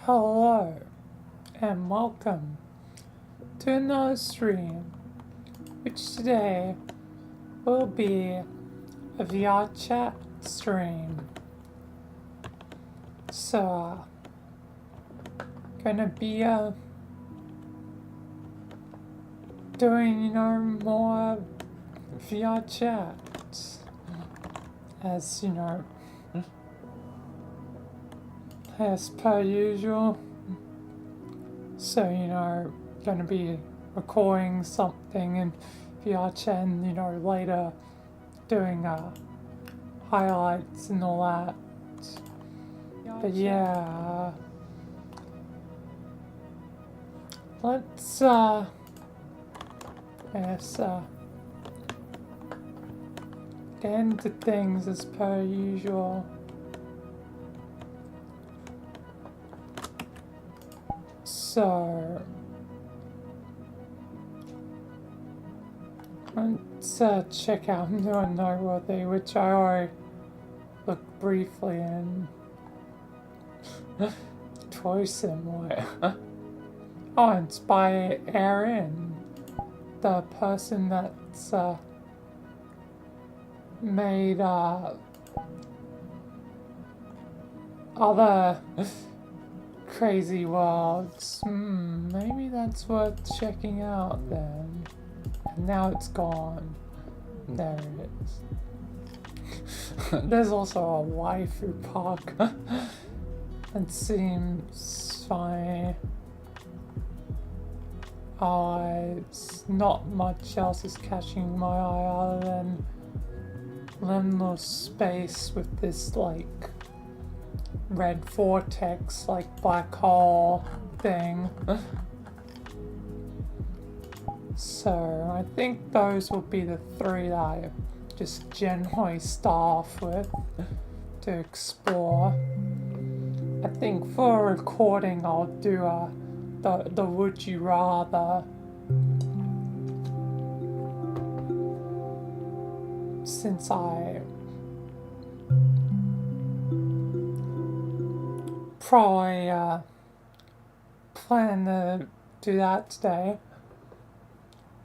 Hello and welcome to another stream, which today will be a VRChat stream. So, gonna be doing more VRChats, as as per usual. So, gonna be recording something in VRChat and, later doing highlights and all that. But yeah, let's, get into things as per usual. So, let's check out New and Noteworthy, which I already looked briefly in. Toy Sim, what? Oh, it's by Erin, the person that's made other crazy worlds. Maybe that's worth checking out then. And now it's gone. There it is. There's also a waifu park. It seems funny. It's not much else is catching my eye other than liminal space with this red vortex, black hole thing. So I think those will be the three that I just generally start off with to explore. I think for recording I'll do the would you rather, since I probably plan to do that today.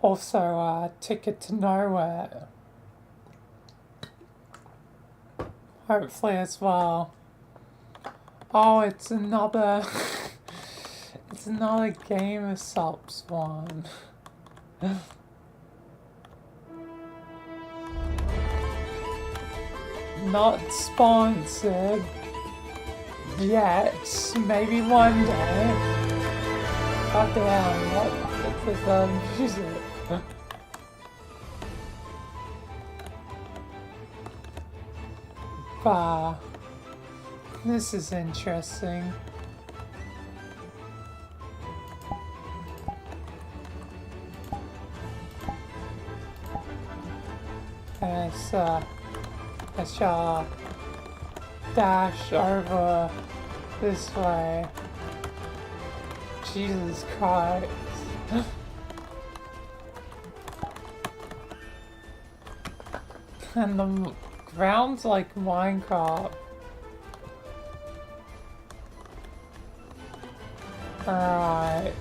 Also, Ticket to Nowhere, hopefully as well. Oh, it's another it's another Game of Subs one. Not sponsored yet, maybe one day. God damn, what's the music? Bah, this is interesting. I shall dash over this way. Jesus Christ. And the ground's like Minecraft. Alright.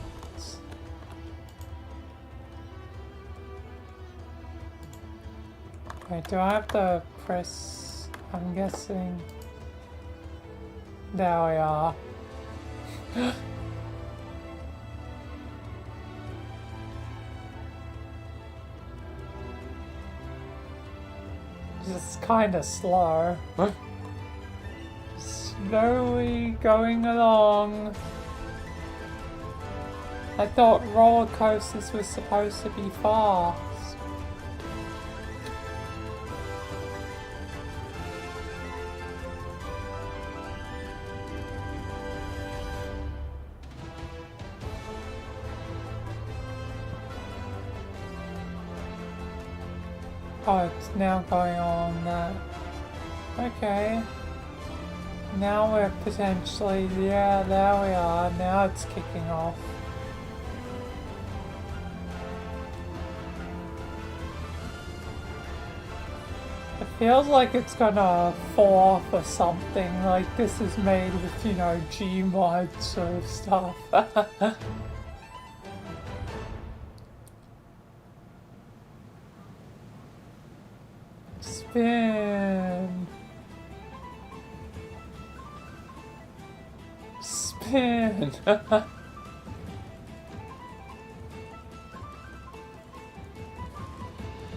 Wait, do I have to press? I'm guessing. There we are. Just kinda slow. Slowly going along. I thought roller coasters were supposed to be fast. Oh, it's now going on that. Okay. Now we're potentially, yeah, there we are. Now it's kicking off. I Feels like it's gonna fall off or something, like this is made with, you know, Gmod sort of stuff. Spin. Spin.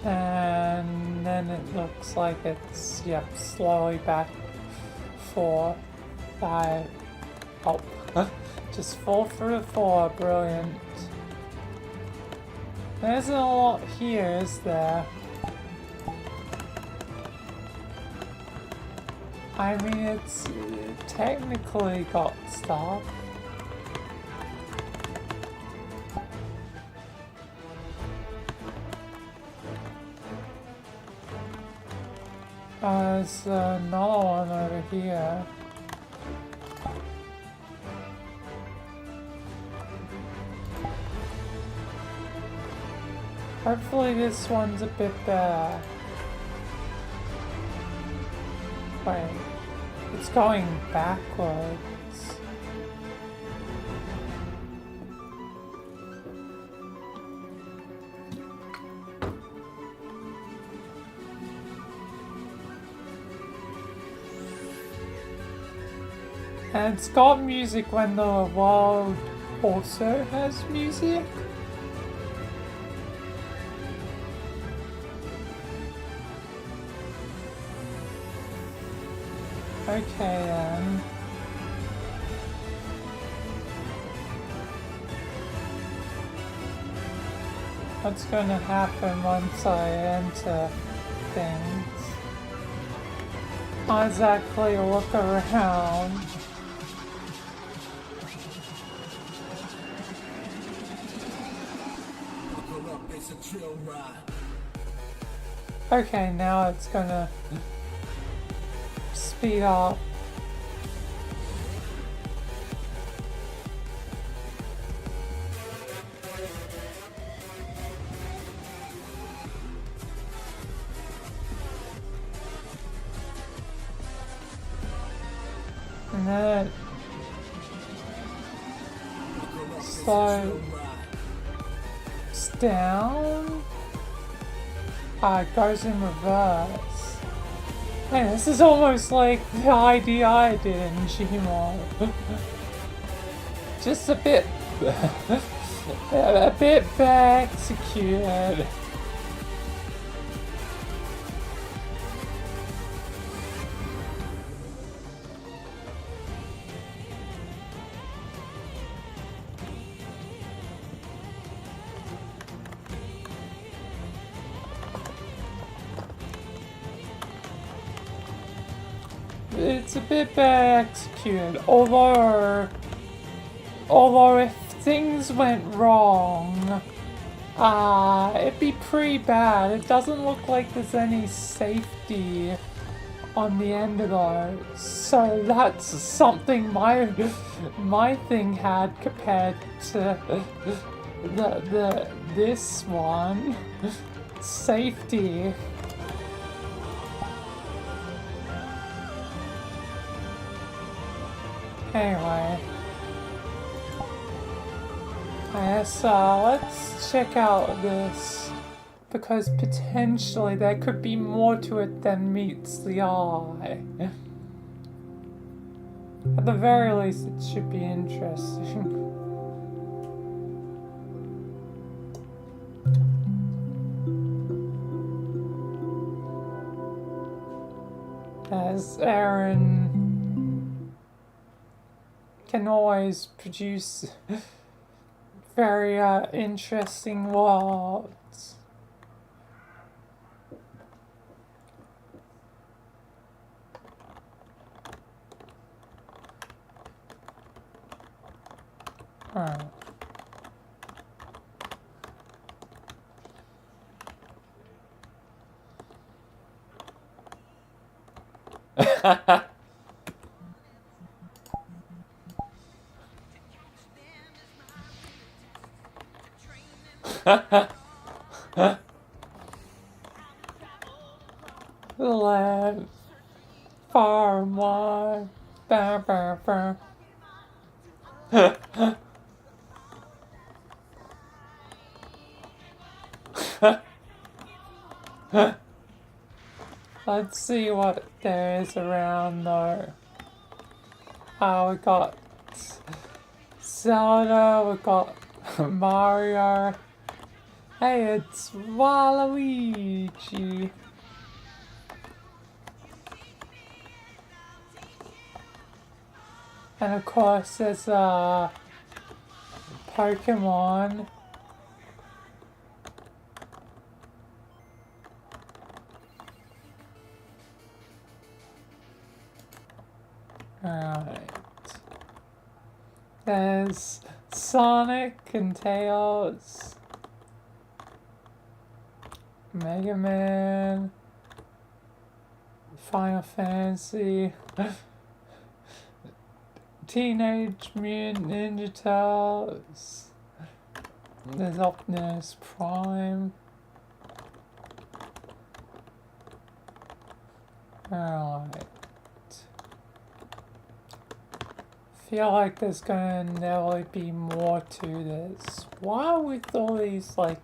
And then it looks like it's, yep, slowly back 4, 5, oh, just 4 through 4, brilliant. There isn't a lot here, is there? I mean, it's technically got stuff. There's another one over here. Hopefully this one's a bit better. Wait, it's going backwards. And it's got music when the world also has music. Okay then. What's gonna happen once I enter things? I'll exactly look around. Okay, now it's gonna speed up. And then it slows down. It goes in reverse. Man, this is almost like the idea I did in Gmod. Just a bit better executed. It's a bit better executed, although if things went wrong, it'd be pretty bad. It doesn't look like there's any safety on the end of those, so that's something my thing had compared to this one. Safety. Anyway, yes, let's check out this, because potentially there could be more to it than meets the eye. At the very least, it should be interesting. As Aaron can always produce very interesting worlds. Alright. Relax. Let's see what there is around though. We got Zelda, we got Mario. Hey, it's Waluigi. And of course there's Pokemon. Alright. There's Sonic and Tails. Mega Man. Final Fantasy. Teenage Mutant Ninja Turtles. There's Optimus Prime. Alright. Feel like there's gonna never be more to this. Why are with all these like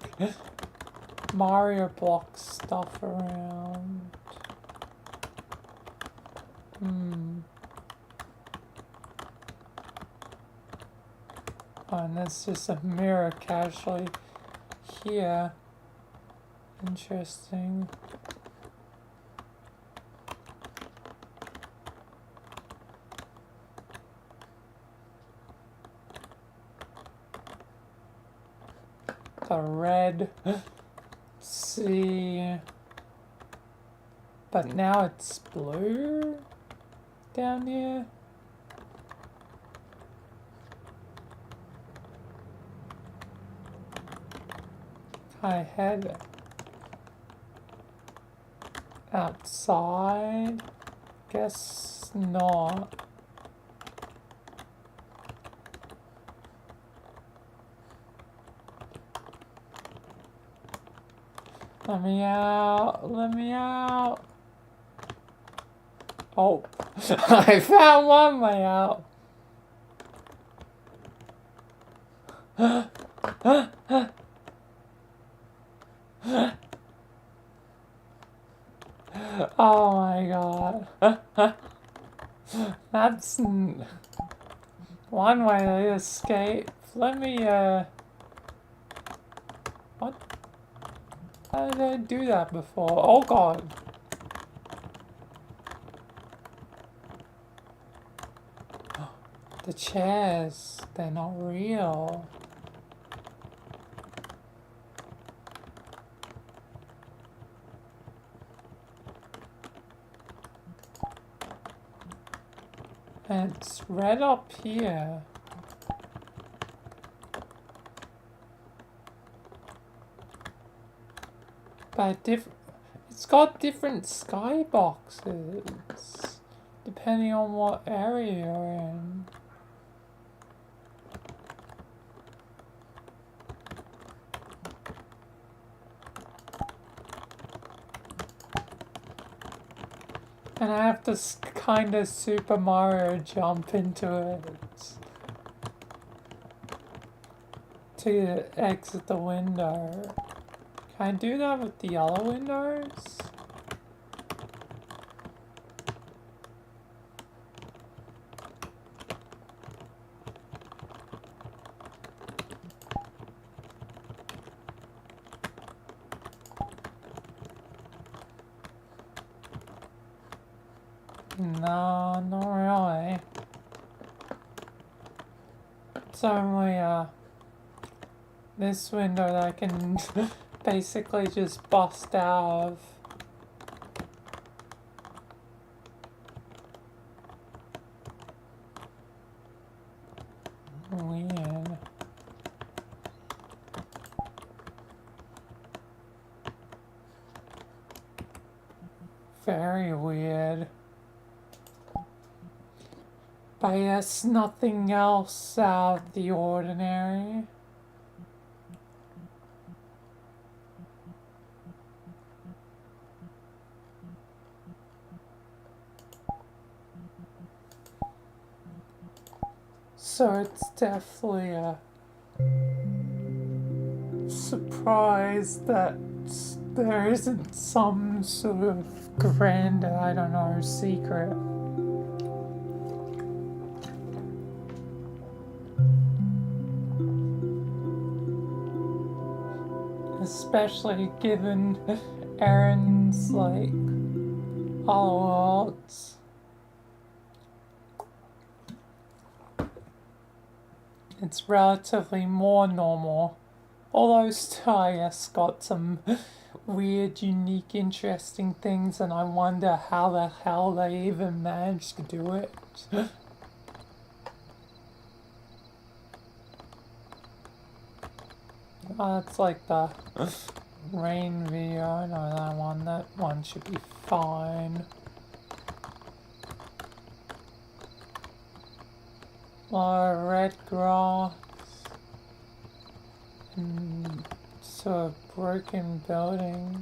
Mario block stuff around? Oh, and there's just a mirror casually here. Interesting. The red sea, but now it's blue down here. I head outside. Guess not. Let me out, let me out. Oh, I found one way out. Oh my god. That's one way to escape. Let me, what? How did I do that before? Oh god. The chairs, they're not real. And it's red up here. But it's got different skyboxes depending on what area you're in. And I have to kind of Super Mario jump into it to exit the window. Can I do that with the other windows? No, not really. It's only this window that I can basically just bust out of. Weird. Very weird. But yes, nothing else out of the ordinary. So it's definitely a surprise that there isn't some sort of grand, I don't know, secret. Especially given Aaron's, like, oh, it's relatively more normal. Although still, I guess, got some weird, unique, interesting things, and I wonder how the hell they even managed to do it. It's like the rain video. I know that one. That one should be fine. Red grass and sort of broken buildings.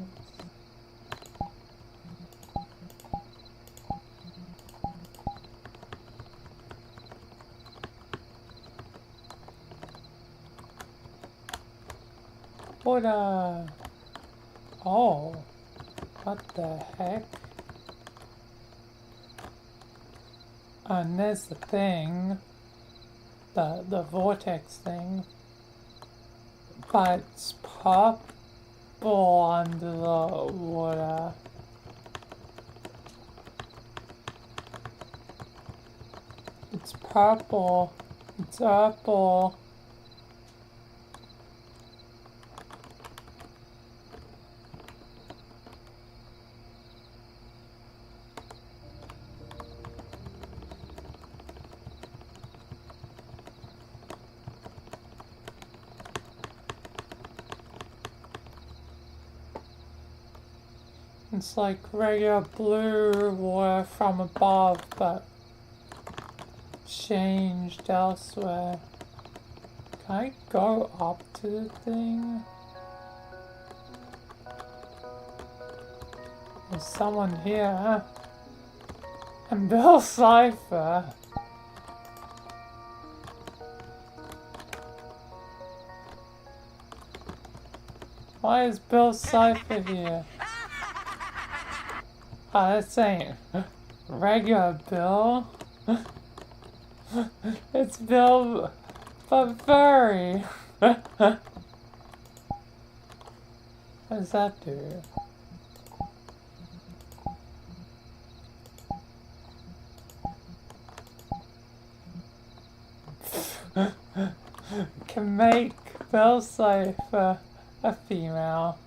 What oh, what the heck? And there's the thing, the vortex thing, but it's purple under the water. It's purple. It's purple. It's like regular blue water from above, but changed elsewhere. Can I go up to the thing? There's someone here. And Bill Cipher. Why is Bill Cipher here? Oh, this ain't regular Bill. It's Bill, but furry. What does that do? Can make Bill Cipher a female.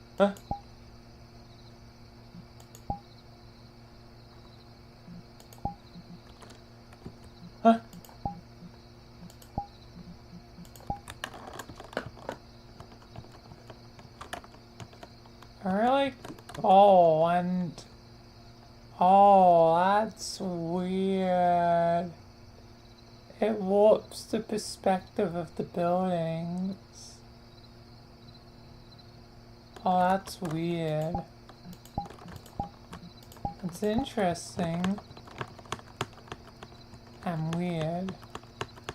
Really? Oh, and oh, that's weird. It warps the perspective of the buildings. Oh, that's weird. It's interesting and weird.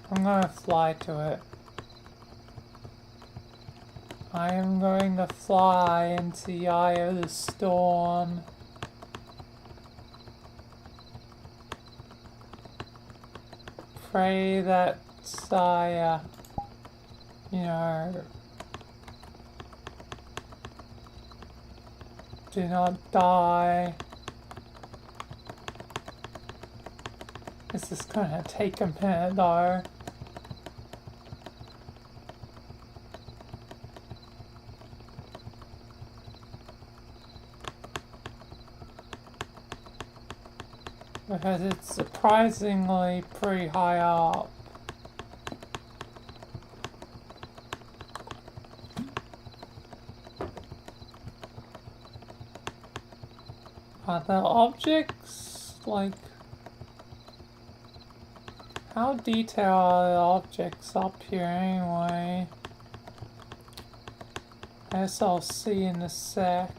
I'm gonna fly to it. I am going to fly into the eye of the storm. Pray that I, you know, do not die. This is gonna take a minute though. Because it's surprisingly pretty high up. Are the objects, like, how detailed are the objects up here anyway? I guess I'll see in a sec.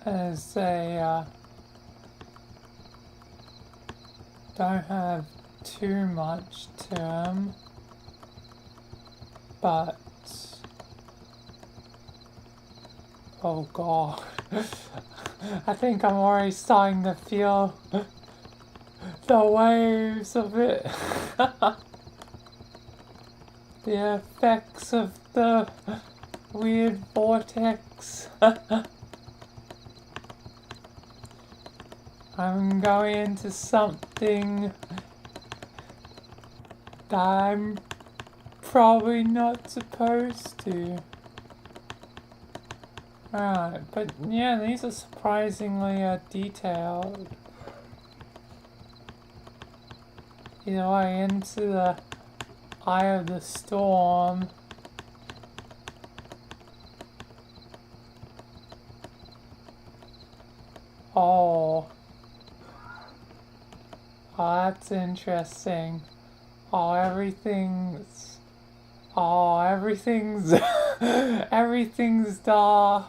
as they don't have too much to them, but oh god, I think I'm already starting to feel the waves of it. The effects of the weird vortex. I'm going into something that I'm probably not supposed to. Alright, but yeah, these are surprisingly detailed. Either way, into the eye of the storm. Oh. Oh, that's interesting. Oh, everything's everything's dark.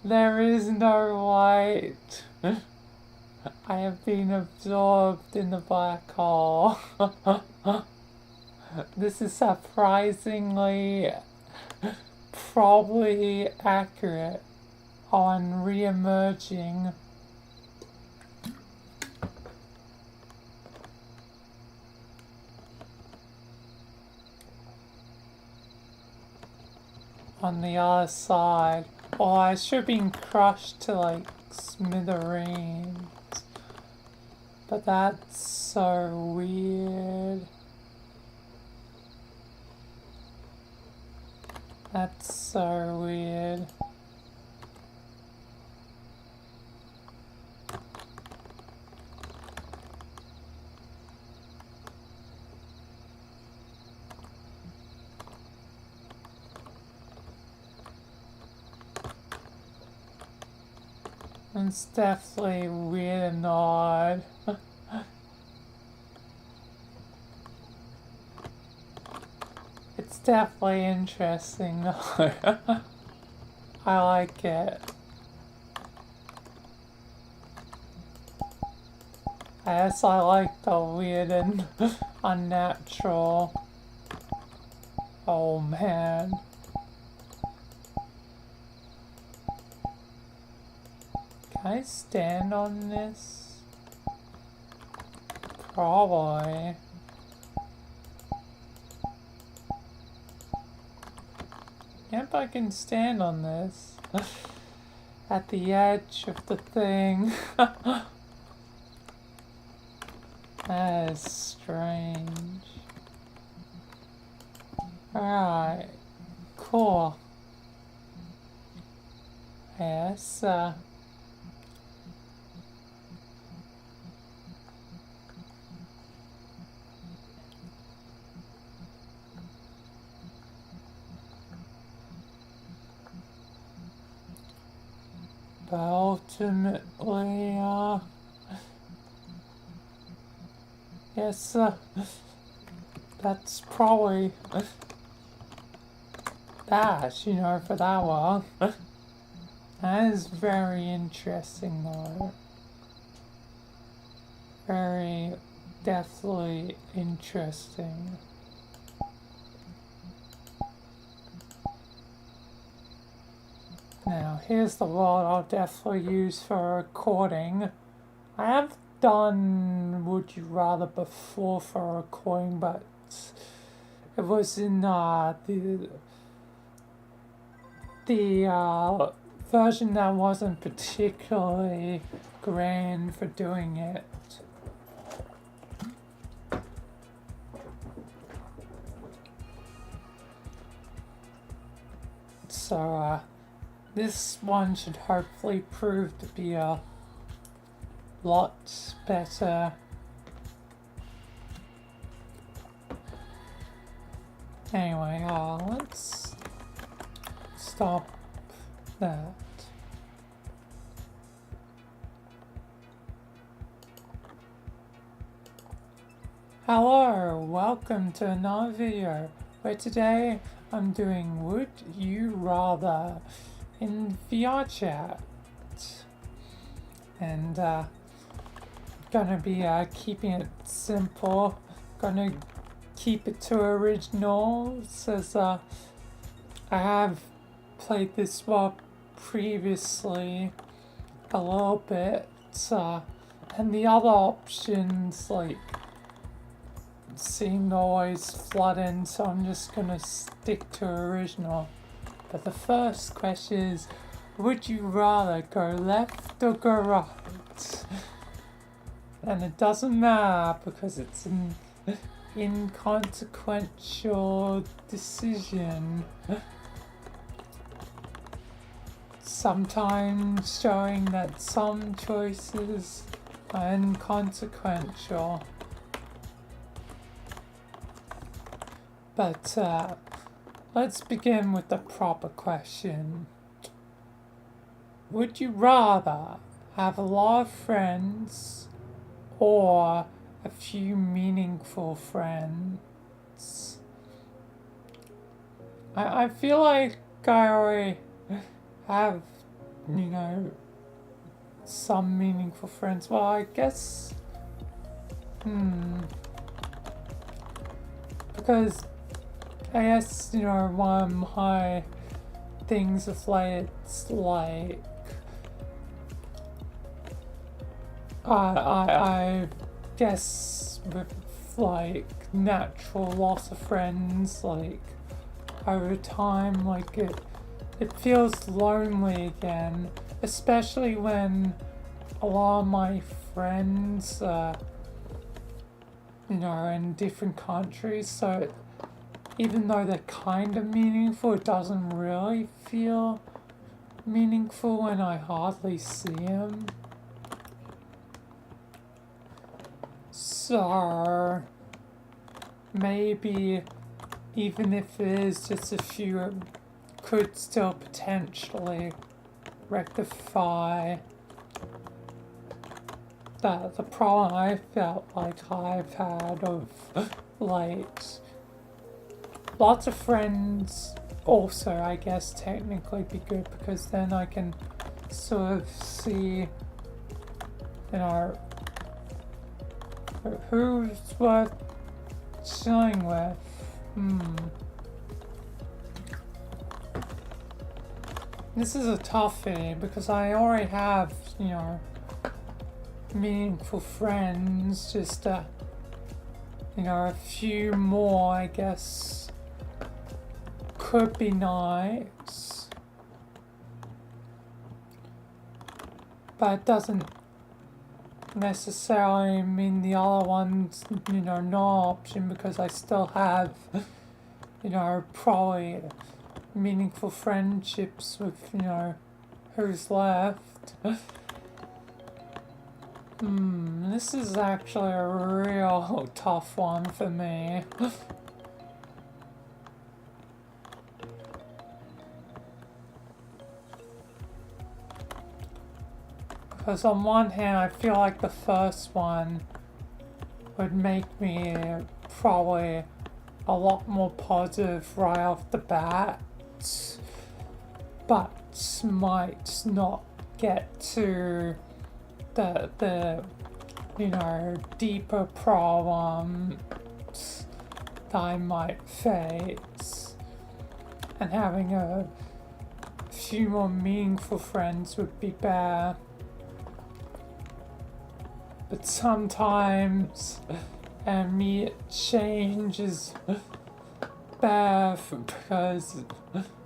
There is no light. I have been absorbed in the black hole. This is surprisingly probably accurate on re-emerging. On the other side. Oh, I should have been crushed to like smithereens. But that's so weird. That's so weird. It's definitely weird and odd. It's definitely interesting though. I like it. I guess I like the weird and unnatural. Oh man. Can I stand on this? Probably. Yep, I can stand on this. At the edge of the thing. That is strange. Alright. Cool. Yes, but ultimately, yes, that's probably that, you know, for that one. That is very interesting though. Very definitely interesting. Now, here's the word I'll definitely use for recording. I have done Would You Rather before for recording, but it was in the version that wasn't particularly grand for doing it. So, this one should hopefully prove to be a lot better. Anyway, let's stop that. Hello, welcome to another video where today I'm doing Would You Rather. in VRChat. And gonna be keeping it simple. Gonna keep it to original, since I have played this one previously a little bit, and the other options like seem to always flood in, so I'm just gonna stick to original. But the first question is, would you rather go left or go right? And it doesn't matter because it's an inconsequential decision. Sometimes showing that some choices are inconsequential. But let's begin with the proper question. Would you rather have a lot of friends or a few meaningful friends? I feel like I already have, some meaningful friends. Well, I guess, because I guess, one of my things of like, it's like, I guess with like natural loss of friends, like over time, like it feels lonely again, especially when a lot of my friends in different countries, so even though they're kind of meaningful, it doesn't really feel meaningful when I hardly see them. So maybe even if it is just a few, it could still potentially rectify the problem I felt like I've had of like lots of friends. Also, I guess technically be good because then I can sort of see, who's worth chilling with. This is a toughie because I already have, meaningful friends, just a few more, I guess, could be nice, but it doesn't necessarily mean the other one's, no option, because I still have, probably meaningful friendships with, who's left. This is actually a real tough one for me. Because on one hand, I feel like the first one would make me probably a lot more positive right off the bat, but might not get to the deeper problems that I might face. And having a few more meaningful friends would be better. But sometimes immediate change is bad because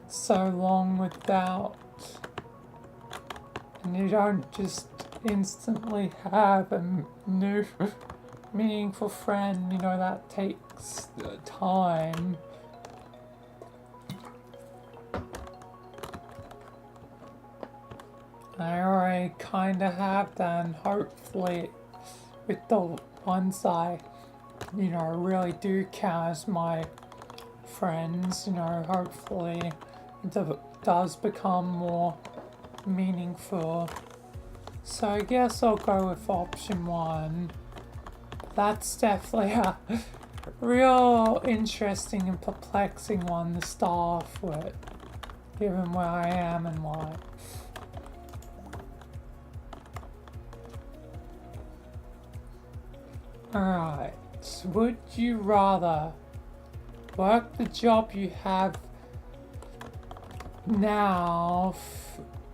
so long without, and you don't just instantly have a new meaningful friend, that takes time. I already kinda have that, and hopefully with the ones I, really do count as my friends, hopefully it does become more meaningful. So I guess I'll go with option one. That's definitely a real interesting and perplexing one to start off with. given where I am in life. Alright, would you rather work the job you have now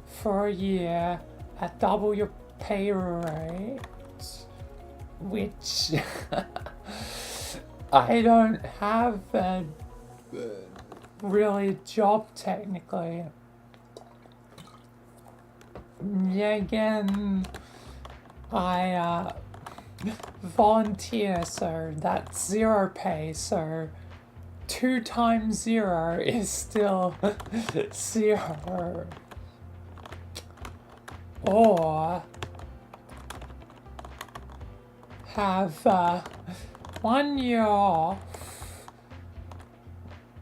for a year at double your pay rate, which I don't have a really job technically. Yeah, again, I volunteer, so that's 0 pay, so 2 times 0 is still 0. Or have 1 year off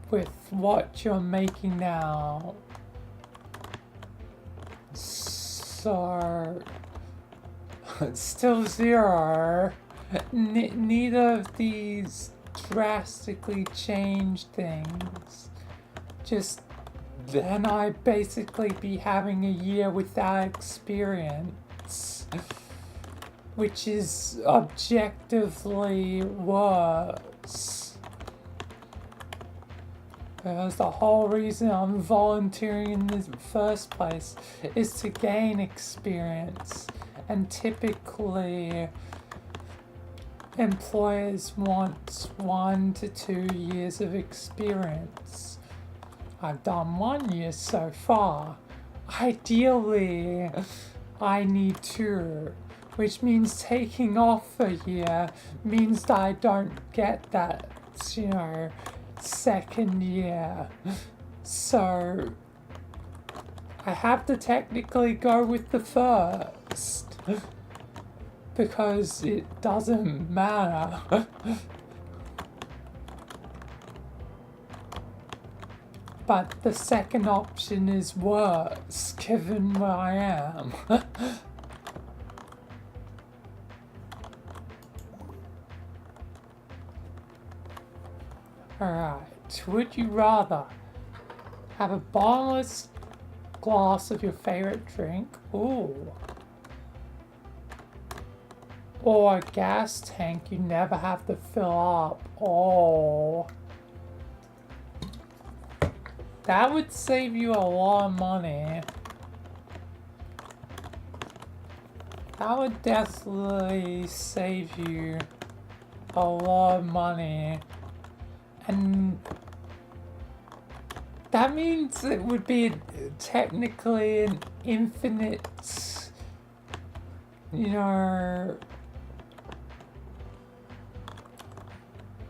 with what you're making now. So it's still 0. Neither of these drastically change things. Just then I'd basically be having a year without experience, which is objectively worse. Because the whole reason I'm volunteering in the first place is to gain experience, and typically employers want 1 to 2 years of experience. I've done 1 year so far. Ideally, I need 2, which means taking off a year means that I don't get that, second year. So I have to technically go with the first, because it doesn't matter. But the second option is worse, given where I am. Alright, would you rather have a bottomless glass of your favorite drink, or a gas tank you never have to fill up? That would save you a lot of money. That would definitely save you a lot of money. And that means it would be technically an infinite,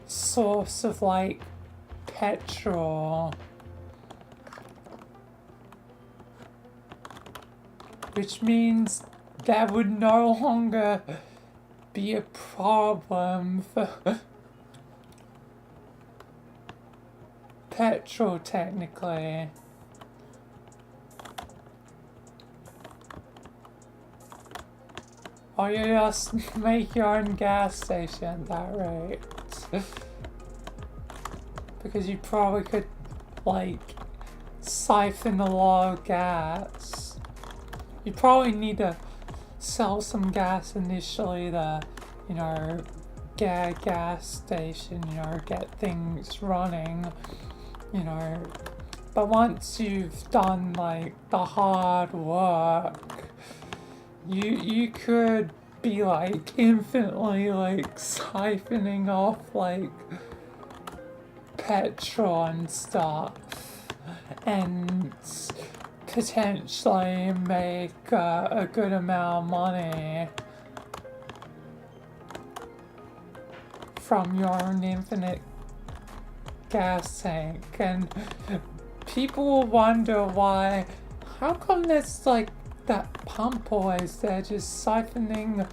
source of petrol. Which means there would no longer be a problem for petrol, technically. Or you just make your own gas station at that rate. Because you probably could, siphon a lot of gas. You probably need to sell some gas initially to, get a gas station, get things running, But once you've done, the hard work, you could be, infinitely, siphoning off, petrol and stuff. And potentially make a good amount of money from your own infinite gas tank. And people will wonder why, how come there's that pump always there just siphoning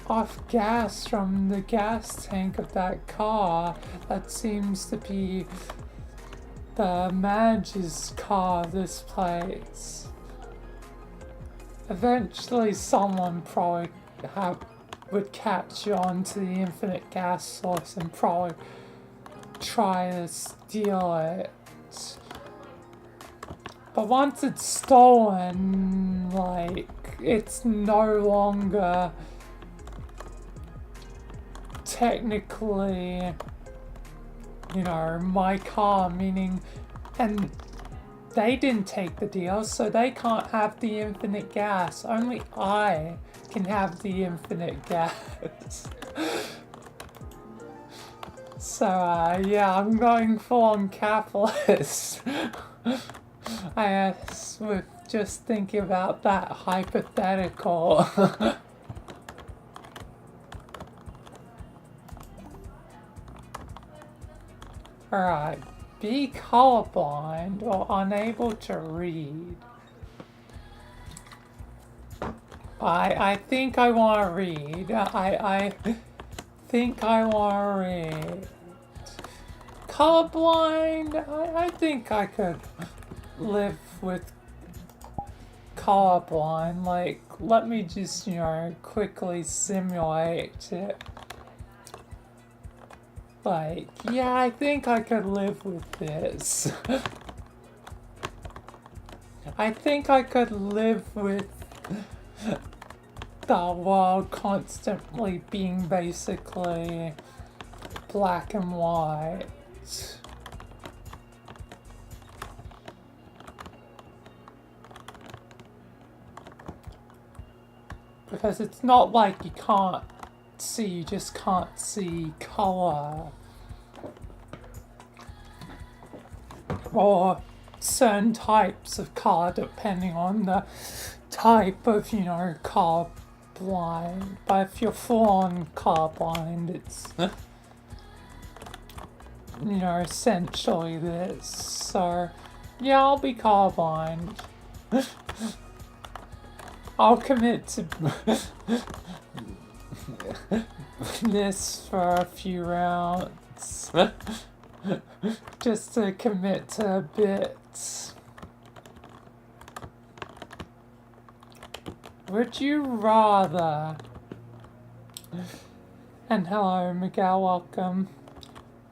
off gas from the gas tank of that car? That seems to be the manager's car of this place. Eventually someone probably would catch on to the infinite gas source and probably try to steal it. But once it's stolen, like, it's no longer technically, you know, my car, meaning, and they didn't take the deal, so they can't have the infinite gas. Only I can have the infinite gas. So, yeah, I'm going full on capitalist. I guess with just thinking about that hypothetical. Alright, be colorblind or unable to read. I think I want to read. I think I want to read. Colorblind, I think I could live with colorblind. Like, let me just, you know, quickly simulate it. Like, yeah, I think I could live with this. I think I could live with the world constantly being basically black and white. Because it's not like you can't see, you just can't see color. Or certain types of color depending on the type of, you know, color blind. But if you're full on colorblind, it's, you know, essentially this. So, yeah, I'll be colorblind. I'll commit to this for a few rounds. Just to commit to a bit. Would you rather... And hello, Miguel, welcome.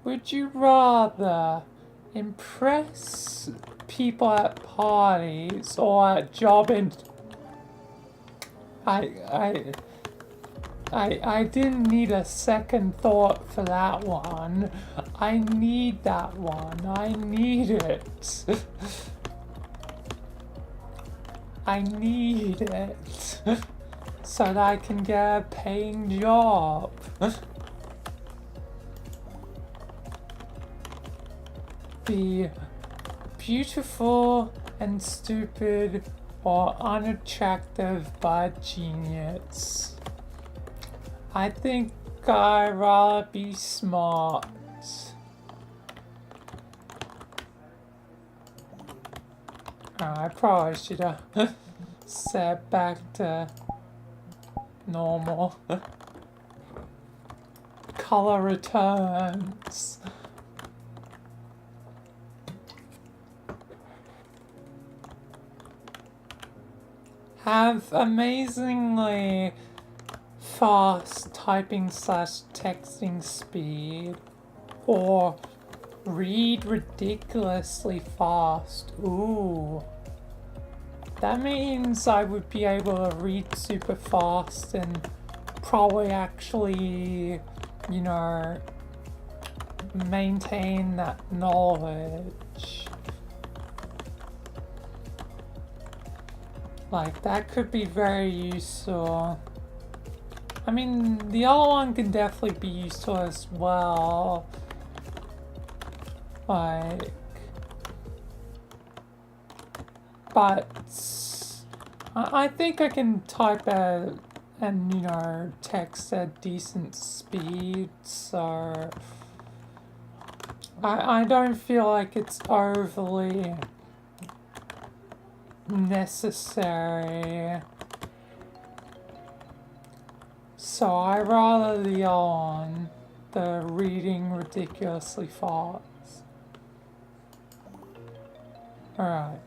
Would you rather impress people at parties or at job I didn't need a second thought for that one. I need that one. I need it. I need it. So that I can get a paying job. Be beautiful and stupid or unattractive but genius. I think I'd rather be smart. I probably should have set back to normal. Color returns. Have amazingly fast typing / texting speed, or read ridiculously fast. Ooh. That means I would be able to read super fast and probably actually, you know, maintain that knowledge. Like, that could be very useful. I mean, the other one can definitely be useful as well. Like, but I think I can type and, you know, text at decent speed, so I don't feel like it's overly necessary. So I rather the on the reading ridiculously fast. Alright.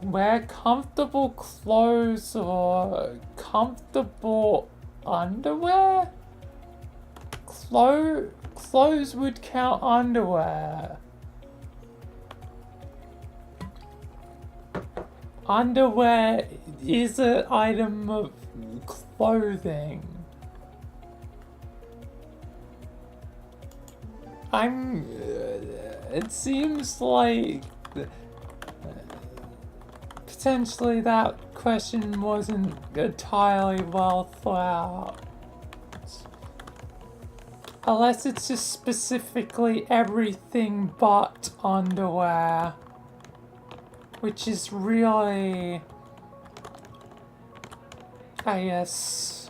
Wear comfortable clothes or comfortable underwear? Clothes would count underwear. underwear is an item of clothing. It seems like potentially that question wasn't entirely well thought out. Unless it's just specifically everything but underwear. Which is really, I guess,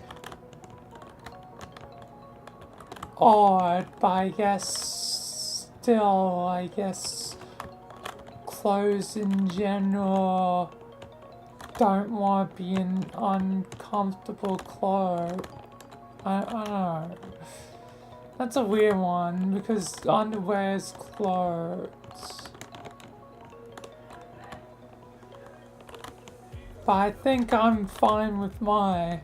odd, but I guess still, clothes in general don't want to be in uncomfortable clothes. I don't know. That's a weird one, because underwear is clothes. But I think I'm fine with my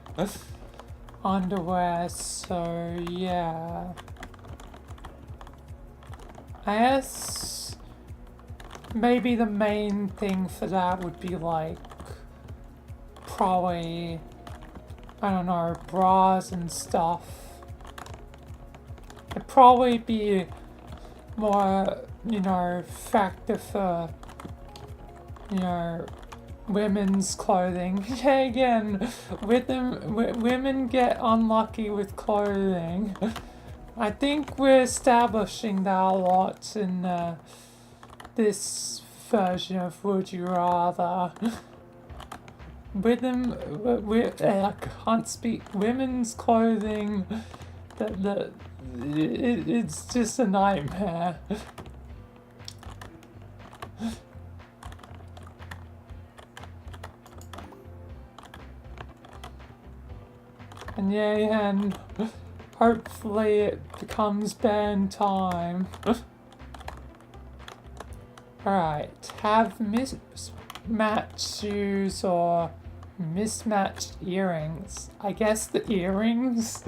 underwear, so yeah. I guess maybe the main thing for that would be like, probably, I don't know, bras and stuff. It'd probably be more, factor for, women's clothing. Yeah, again, women get unlucky with clothing. I think we're establishing that a lot in this version of Would You Rather. I can't speak. Women's clothing, it's just a nightmare. And yeah, and hopefully it becomes band time. Alright, have mismatched shoes or mismatched earrings. I guess the earrings,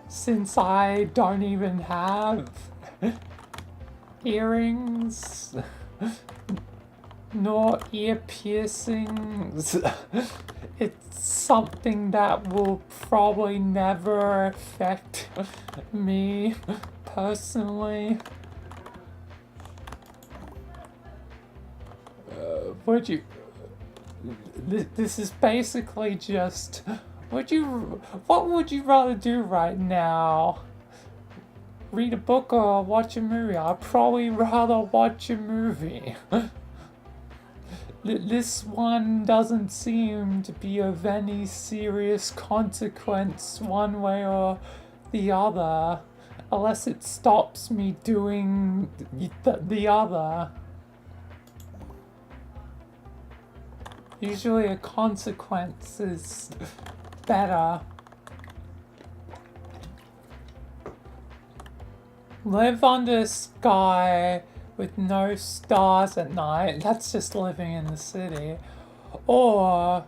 since I don't even have earrings, nor ear piercings. It's something that will probably never affect me personally. This is basically just, what would you rather do right now? Read a book or watch a movie? I'd probably rather watch a movie. This one doesn't seem to be of any serious consequence one way or the other, unless it stops me doing the other. Usually a consequence is better. Live under a sky with no stars at night. That's just living in the city. Or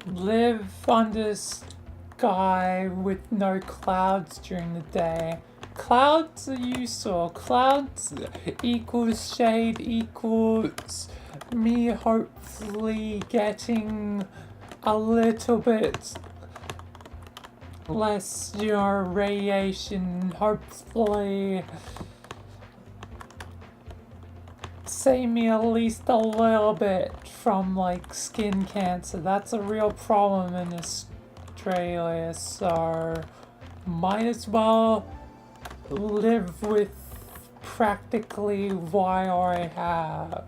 live under a sky with no clouds during the day. Clouds are useful. Clouds equals shade equals me hopefully getting a little bit less, radiation, hopefully save me at least a little bit from, like, skin cancer. That's a real problem in Australia, so might as well live with practically what I already have.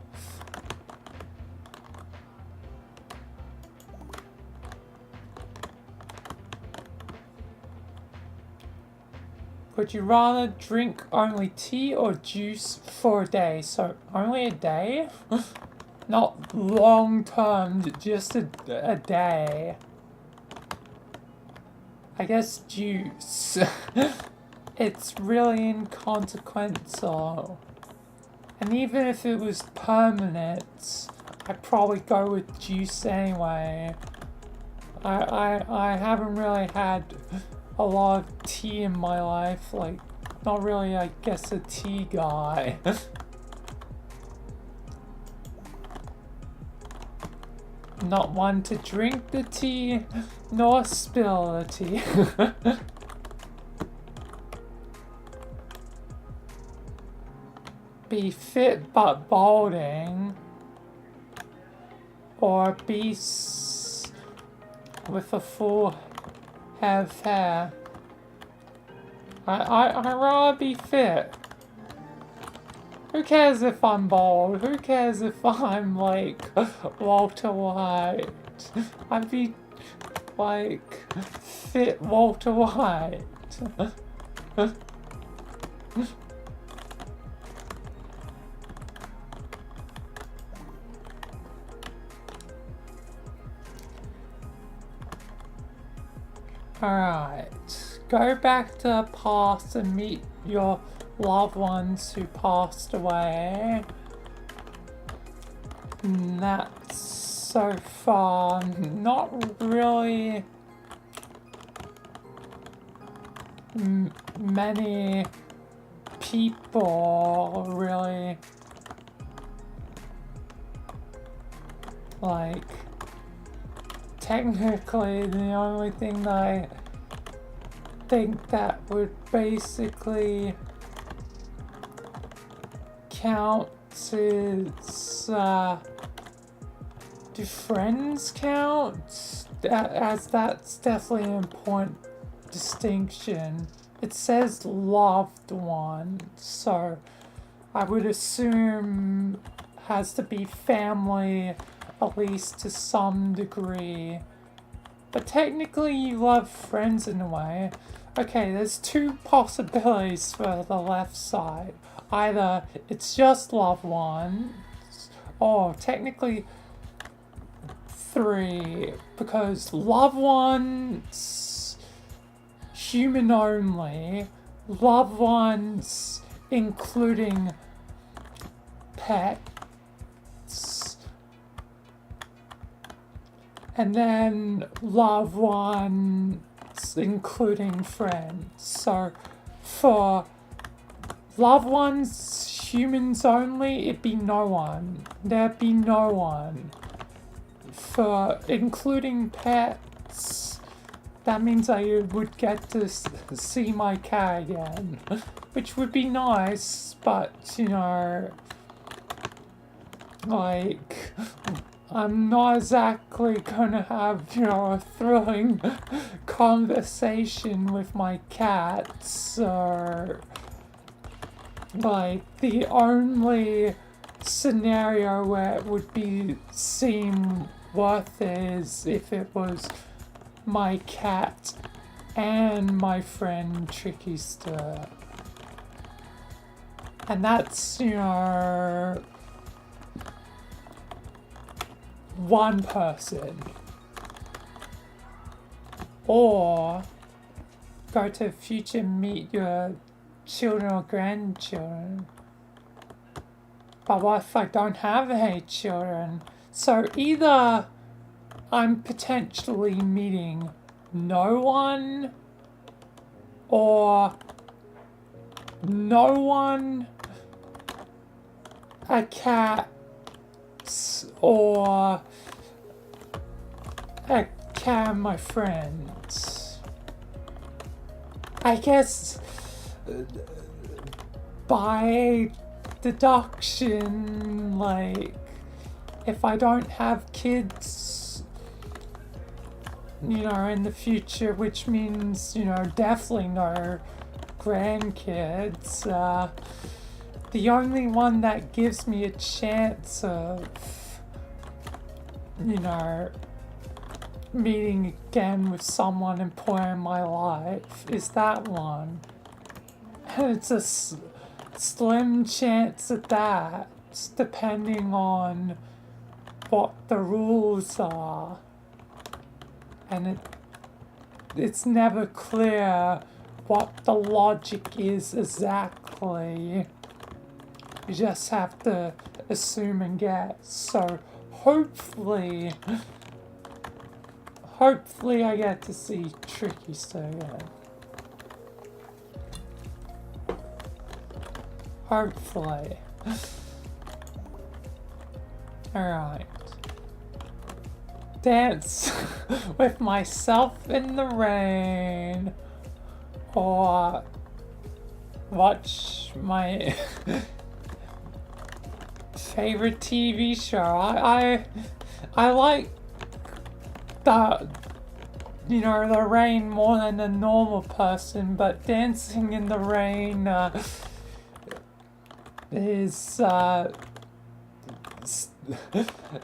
Would you rather drink only tea or juice for a day? So only a day? Not long term, just a day. I guess juice. It's really inconsequential. And even if it was permanent, I'd probably go with juice anyway. I haven't really had a lot of tea in my life, like, not really, I guess, a tea guy. Not one to drink the tea, nor spill the tea. Be fit but balding. Or be with a full head of hair. I'd rather be fit. Who cares if I'm bald? Who cares if I'm like Walter White? I'd be like fit Walter White. Alright, go back to the past and meet your loved ones who passed away. And that's so far not really many people really like. Technically, the only thing that I think that would basically count is, do friends count? As that's definitely an important distinction. It says loved one, so I would assume has to be family, at least to some degree. But technically you love friends in a way. Okay, there's two possibilities for the left side. Either it's just loved ones, or technically three, because loved ones, human only, loved ones including pets, and then loved ones including friends. So for loved ones, humans only, it'd be no one. There'd be no one. For including pets, that means I would get to see my cat again, which would be nice, but you know, like, I'm not exactly gonna have, you know, a thrilling conversation with my cat, so like the only scenario where it would seem worth it is if it was my cat and my friend Tricky Stir. And that's, you know, one person. Or go to the future and meet your children or grandchildren. But what if I don't have any children? So either I'm potentially meeting no one, or no one, a cat, or a cat and my friends. I guess by deduction, like, if I don't have kids, you know, in the future, which means, you know, definitely no grandkids, the only one that gives me a chance of, you know, meeting again with someone important in my life is that one. And it's a slim chance at that, depending on what the rules are. And it's never clear what the logic is exactly. You just have to assume and guess. So hopefully I get to see Tricky Stir again. Hopefully. Alright. dance with myself in the rain, or watch my favorite TV show. I like the the rain more than a normal person, but dancing in the rain is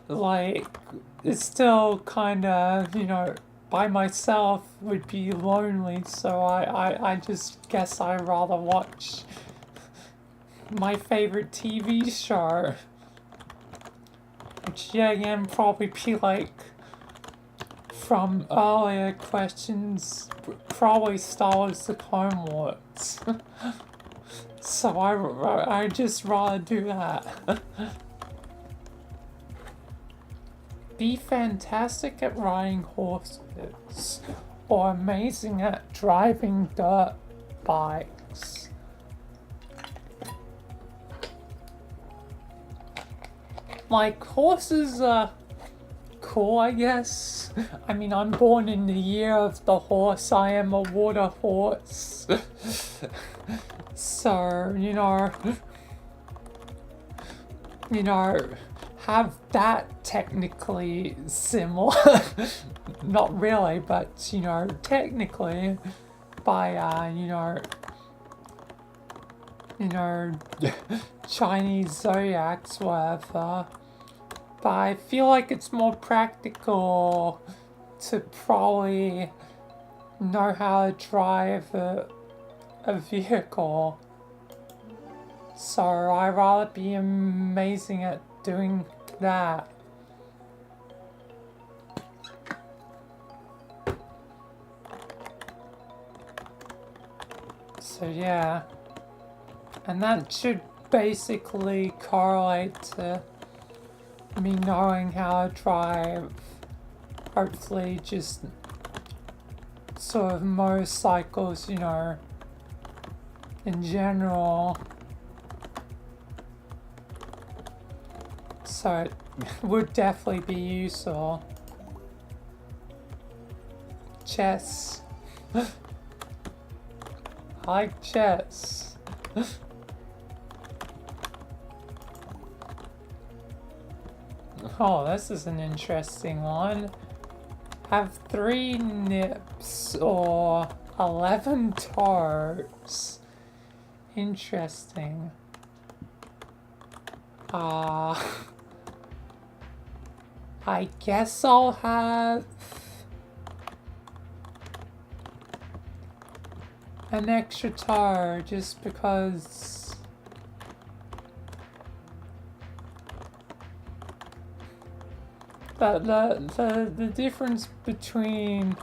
like, it's still kind of, by myself would be lonely, so I just guess I'd rather watch my favorite TV show, which, yeah, again, probably be like, from earlier questions, probably Star Wars The Clone Wars. So I just rather do that. Be fantastic at riding horses, or amazing at driving dirt bikes. Like, horses are cool, I guess. I mean, I'm born in the year of the horse. I am a water horse. So, have that technically similar. Not really, but, technically by, Chinese zodiacs, whatever. But I feel like it's more practical to probably know how to drive a vehicle. So I'd rather be amazing at doing that. So yeah. And that should basically correlate to me knowing how to drive, hopefully just sort of motorcycles, in general. So it would definitely be useful. Chess. I like chess. Oh, this is an interesting one. Have 3 nips or 11 toes. Interesting. I guess I'll have an extra toe just because the difference between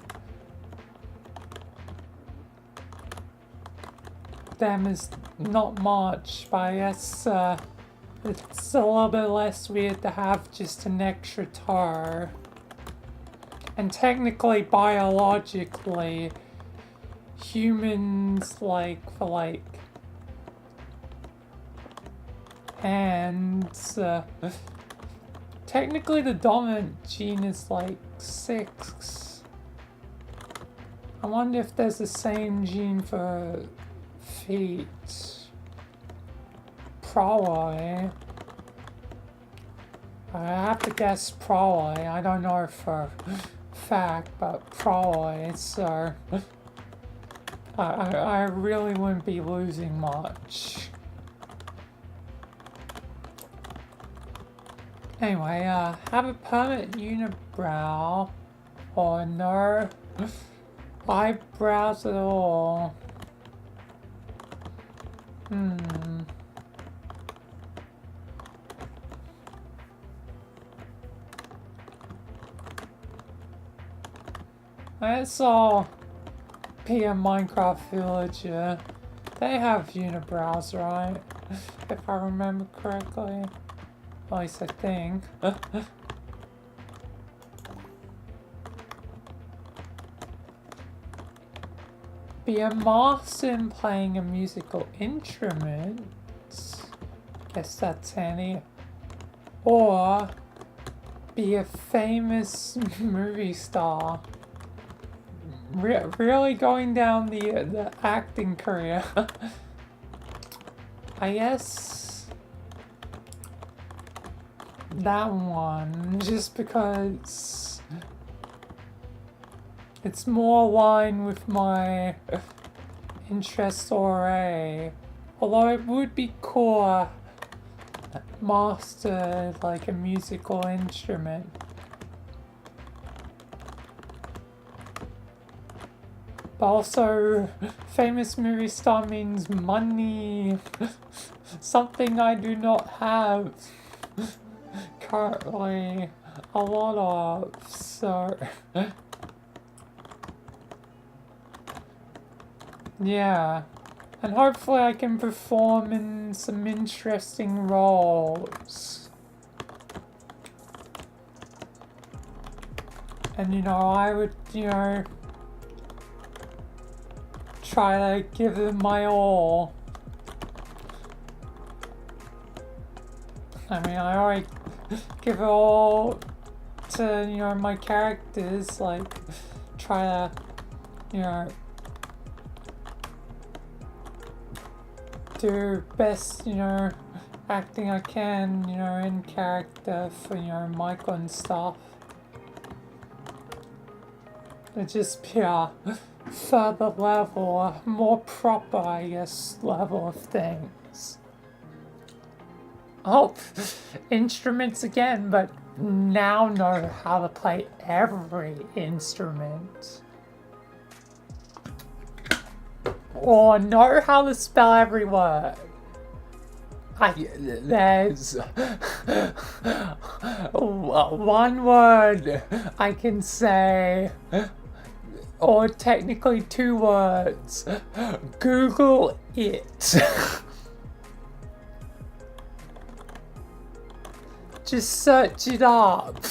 them is not much, but I guess it's a little bit less weird to have just an extra toe. And technically, biologically, humans, for hands, technically the dominant gene is 6. I wonder if there's the same gene for feet. Probably. I have to guess probably. I don't know for fact, but probably. So I really wouldn't be losing much. Anyway, have a permanent unibrow or no eyebrows at all. I saw be a Minecraft villager. They have unibrows, right? If I remember correctly. At least I think. Be a master in playing a musical instrument. Guess that's handy. Or be a famous movie star. Really going down the acting career. I guess that one, just because it's more aligned with my interests already. Although it would be cool to master like a musical instrument. But also, famous movie star means money. Something I do not have currently a lot of, so yeah. And hopefully I can perform in some interesting roles. And I would, try to give them my all. I mean, I already give it all to, my characters, like, try to, do best, acting I can, in character for, Michael and stuff. It just be a further level, a more proper, I guess, level of things. Oh, instruments again, but now know how to play every instrument. Or know how to spell every word. There's one word I can say, or technically 2 words. Google it. Just search it up.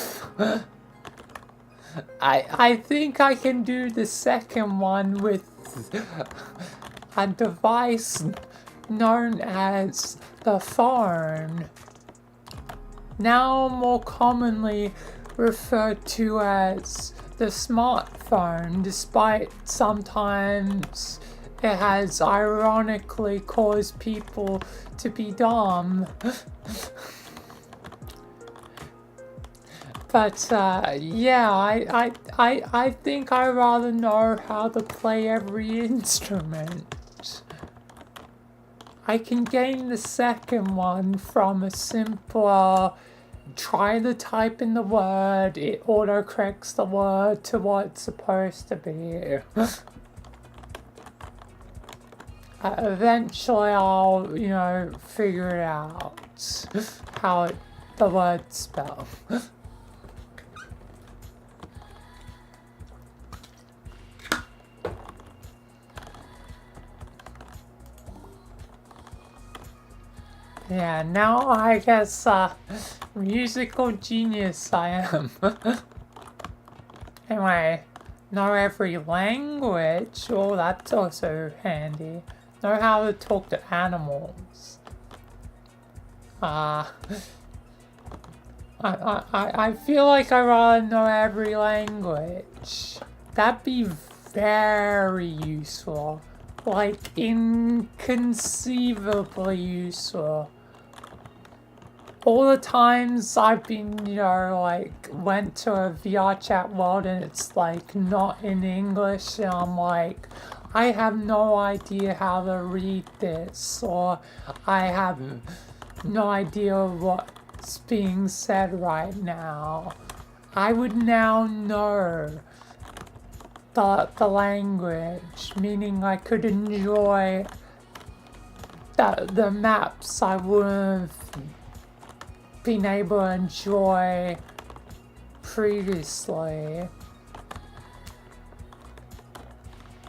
I think I can do the second one with a device known as the phone, now more commonly referred to as the smartphone, despite sometimes it has ironically caused people to be dumb. But yeah, I think I rather know how to play every instrument. I can gain the second one from a simple try to type in the word, it autocorrects the word to what it's supposed to be. Eventually I'll, figure it out how the word's spelled. Yeah, now I guess musical genius I am. Anyway, know every language. Oh, that's also handy. Know how to talk to animals. I feel like I rather know every language. That'd be very useful. Like, inconceivably useful. All the times I've been, went to a VRChat world and it's, not in English, and I'm like, I have no idea how to read this, or I have no idea what's being said right now. I would now know the language, meaning I could enjoy the maps I would have been able to enjoy previously.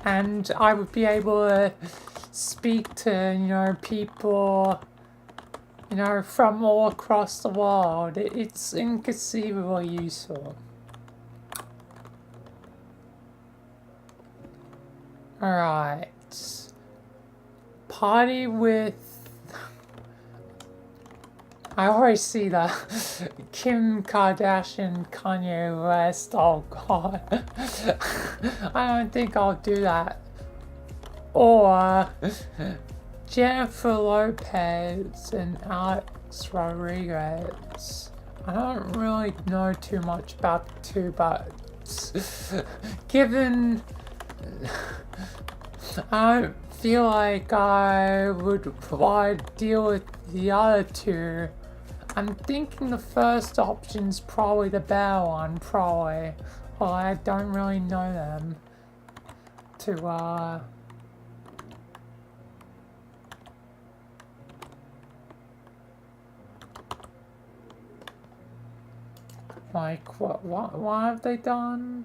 And I would be able to speak to, people, from all across the world. It's inconceivably useful. Alright. Party with I always see the Kim Kardashian, Kanye West. Oh god. I don't think I'll do that. Or Jennifer Lopez and Alex Rodriguez. I don't really know too much about the two, but given I don't feel like I would deal with the other two, I'm thinking the first option's probably the better one, probably. Well, I don't really know them to like, what have they done?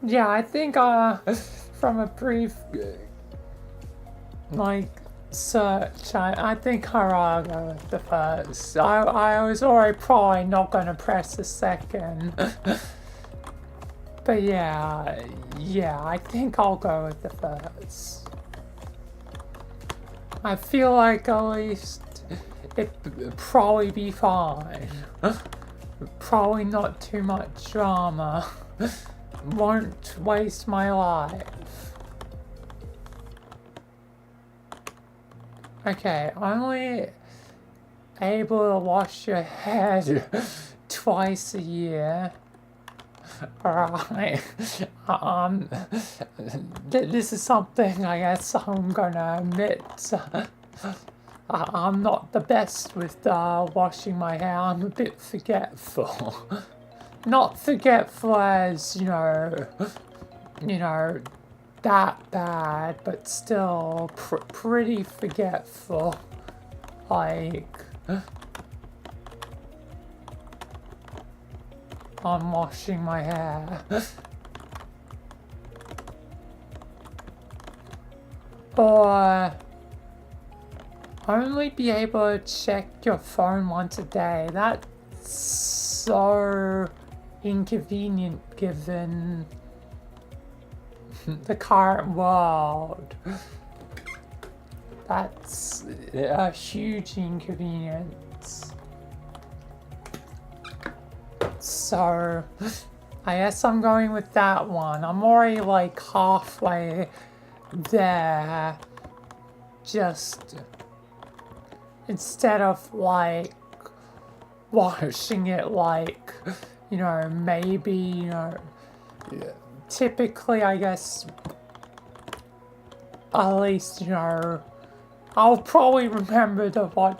Yeah, I think from a brief like search, I think I'll go with the first. I was already probably not gonna press the second. But yeah, I think I'll go with the first. I feel like at least it'd probably be fine. Probably not too much drama. Won't waste my life. Okay, only able to wash your head twice a year. Alright. This is something I guess I'm gonna admit. I'm not the best with washing my hair. I'm a bit forgetful. Not forgetful as, you know, that bad, but still pretty forgetful. Like, I'm washing my hair. Or only be able to check your phone once a day. That's so inconvenient given the current world. That's a huge inconvenience. So I guess I'm going with that one. I'm already like halfway there. Just instead of like washing it like, you know, maybe, you know, typically I guess at least, you know, I'll probably remember to watch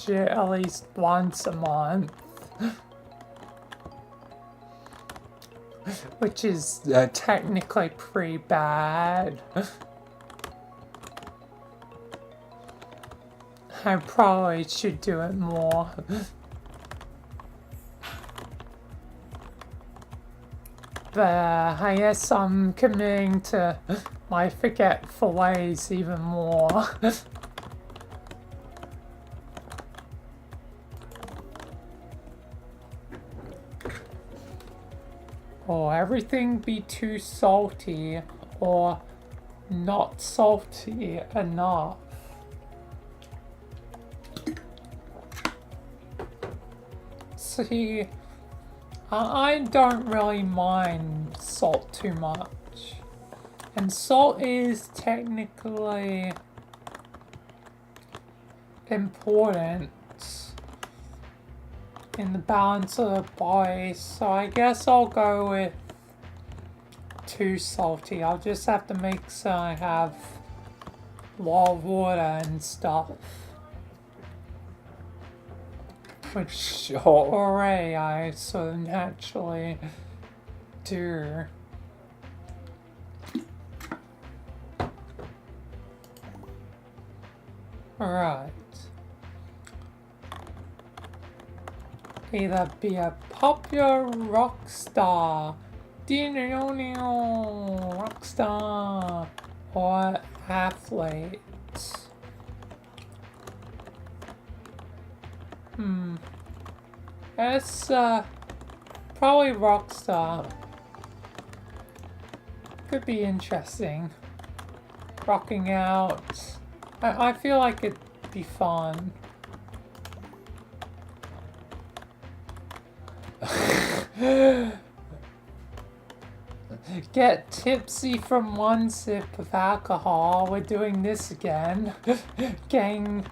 it at least once a month. Which is technically pretty bad. I probably should do it more. But I guess I'm committing to my forgetful ways even more. Or everything be too salty or not salty enough. See, I don't really mind salt too much. And salt is technically important in the balance of the body, so I guess I'll go with too salty. I'll just have to make sure I have a lot of water and stuff. Which already I sort of naturally do. Alright. Either be a popular rock star, rock star, or athlete. It's, probably Rockstar. Could be interesting. Rocking out. I feel like it'd be fun. Get tipsy from one sip of alcohol. We're doing this again. Getting,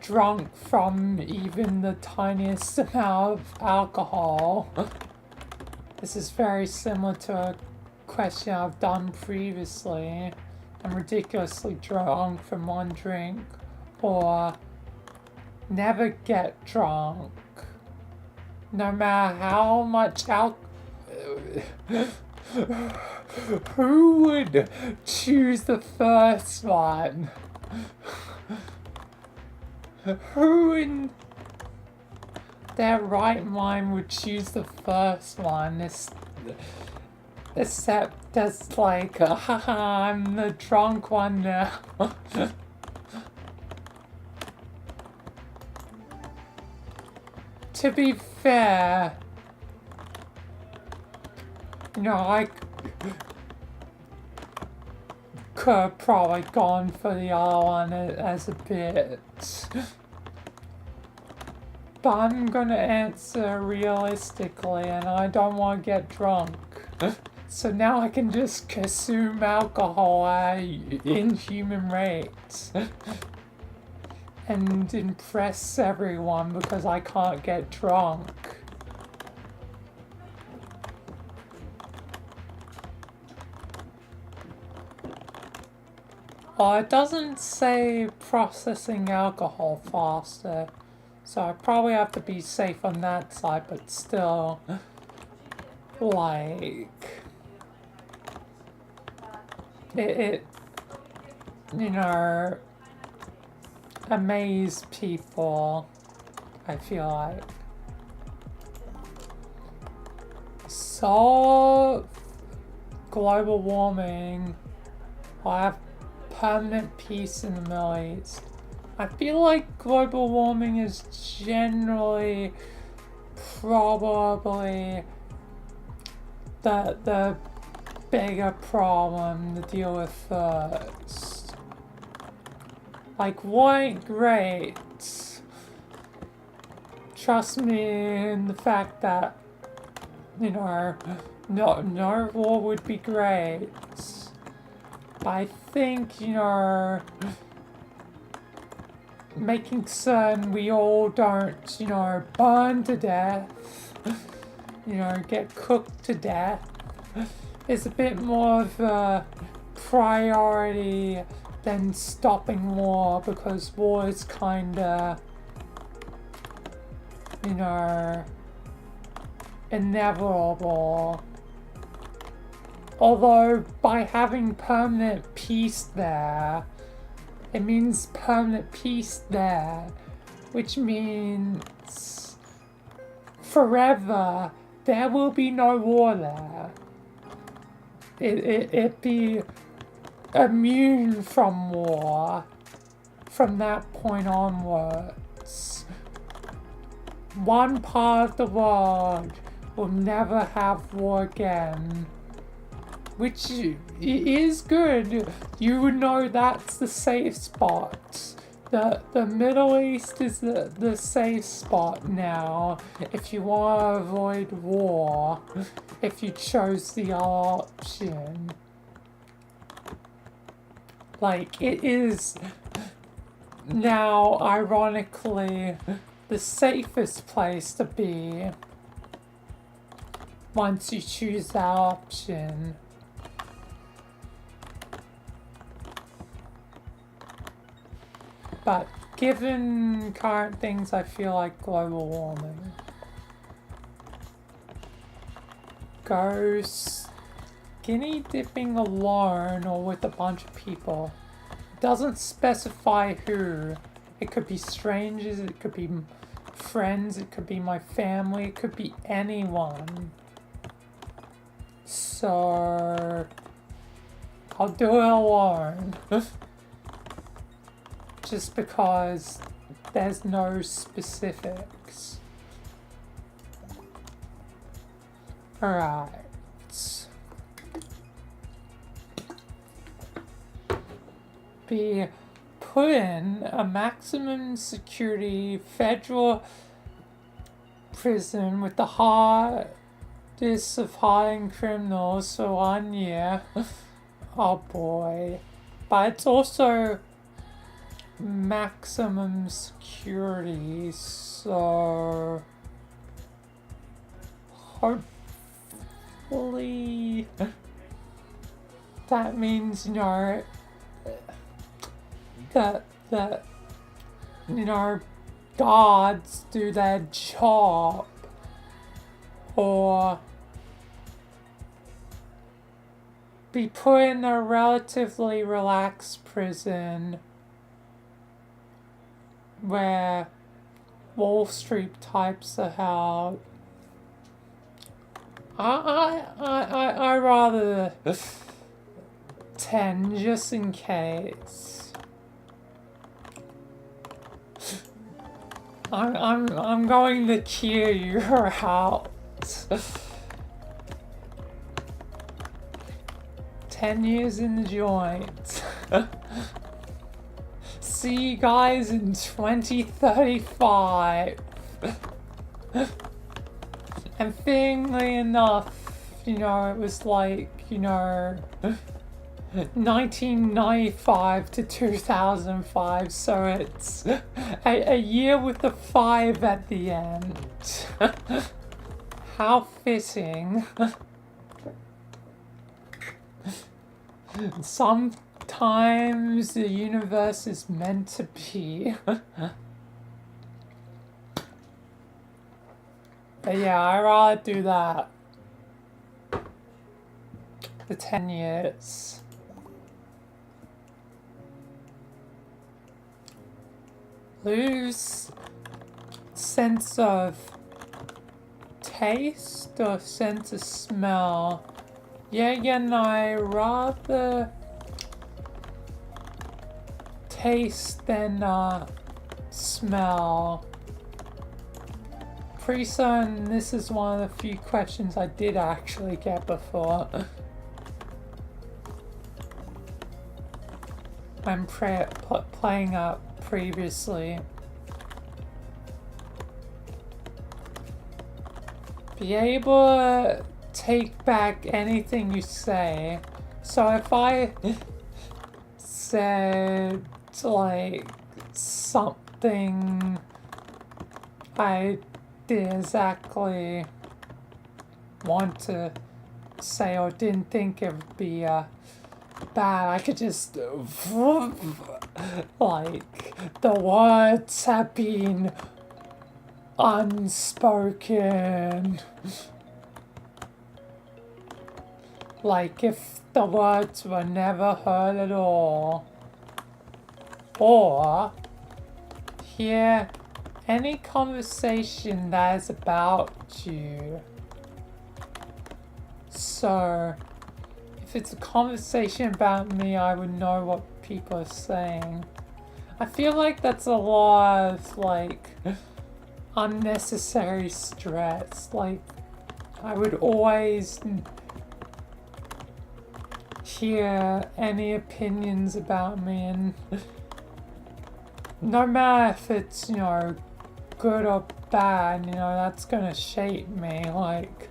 drunk from even the tiniest amount of alcohol. This is very similar to a question I've done previously. I'm ridiculously drunk from one drink, or never get drunk. No matter how much alcohol. Who would choose the first one? Who in their right mind would choose the first one? Except as like, haha, I'm the drunk one now. To be fair, I could have probably gone for the other one as a bit. But I'm gonna answer realistically, and I don't want to get drunk. So now I can just consume alcohol at inhuman rates. And impress everyone because I can't get drunk. It doesn't say processing alcohol faster, so I probably have to be safe on that side, but still, like, it amaze people, I feel like. Solve global warming. I have permanent peace in the Middle East. I feel like global warming is generally probably the bigger problem to deal with first. Like, war ain't great. Trust me in the fact that, no war would be great. I think, making certain we all don't, burn to death, get cooked to death, is a bit more of a priority than stopping war, because war is kinda, inevitable. Although, by having permanent peace there, it means permanent peace there, which means forever there will be no war there. It be immune from war from that point onwards. One part of the world will never have war again. Which is good. You would know that's the safe spot. The Middle East is the safe spot now if you want to avoid war, if you chose the other option. Like, it is now, ironically, the safest place to be once you choose that option. But given current things, I feel like global warming. Go skinny dipping alone or with a bunch of people. It doesn't specify who. It could be strangers, it could be friends, it could be my family, it could be anyone. So I'll do it alone. Just because there's no specifics. Alright. Be put in a maximum security federal prison with the hardest of hardened criminals for 1 year. Oh boy. But it's also maximum security, so hopefully that means, you know, that you know, guards do their job, or be put in a relatively relaxed prison where Wall Street types are held. I rather 10 just in case. I'm going to cue you out. 10 years in the joint. See you guys in 2035. And fittingly enough, you know, it was like, you know, 1995 to 2005, so it's a year with a 5 at the end. How fitting. Sometimes the universe is meant to be. But yeah, I'd rather do that. The 10 years. Lose sense of taste or sense of smell. Yeah, again, I rather taste than smell. Pretty certain this is one of the few questions I did actually get before. When playing up previously. Be able to take back anything you say. So if I said like something I didn't exactly want to say or didn't think it would be bad, I could just like the words have been unspoken. Like if the words were never heard at all. Or hear any conversation that is about you. So if it's a conversation about me, I would know what people are saying. I feel like that's a lot of like unnecessary stress. Like I would always hear any opinions about me, and no matter if it's, you know, good or bad, you know, that's gonna shape me. Like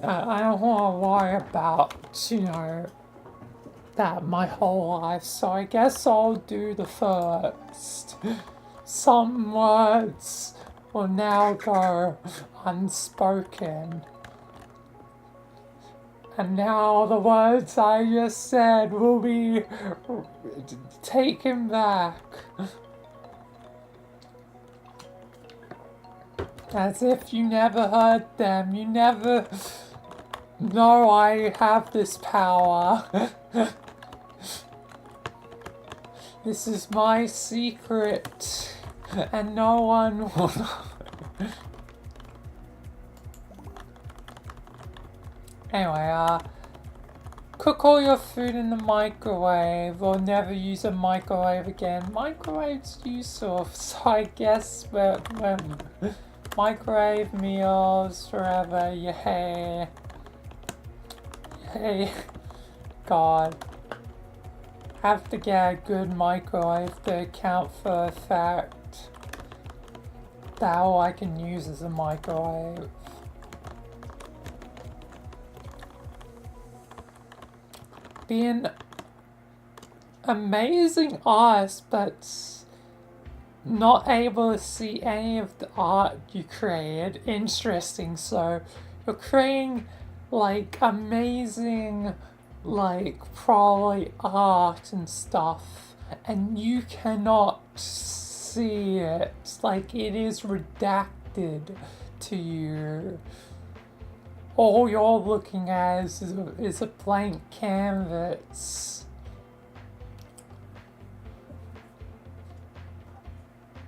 I don't want to worry about, you know, that my whole life, so I guess I'll do the first. Some words will now go unspoken. And now the words I just said will be taken back. As if you never heard them. You never know I have this power. This is my secret. And no one will know. Anyway, cook all your food in the microwave or never use a microwave again. Microwave's useful, so I guess when microwave meals forever, yay. Hey, God. Have to get a good microwave to account for the fact that all I can use is a microwave. Be an amazing artist, but not able to see any of the art you created. Interesting. So you're creating like amazing, like probably art and stuff, and you cannot see it. Like it is redacted to you. All you're looking at is a blank canvas.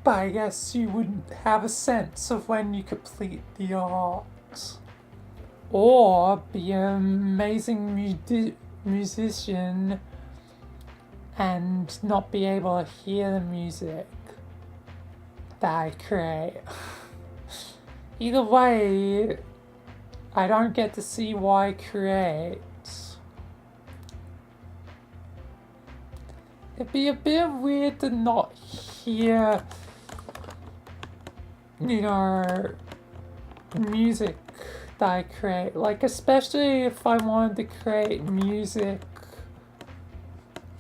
But I guess you wouldn't have a sense of when you complete the art. Or be an amazing musician and not be able to hear the music that I create. Either way, I don't get to see what I create. It'd be a bit weird to not hear, you know, music that I create. Like, especially if I wanted to create music,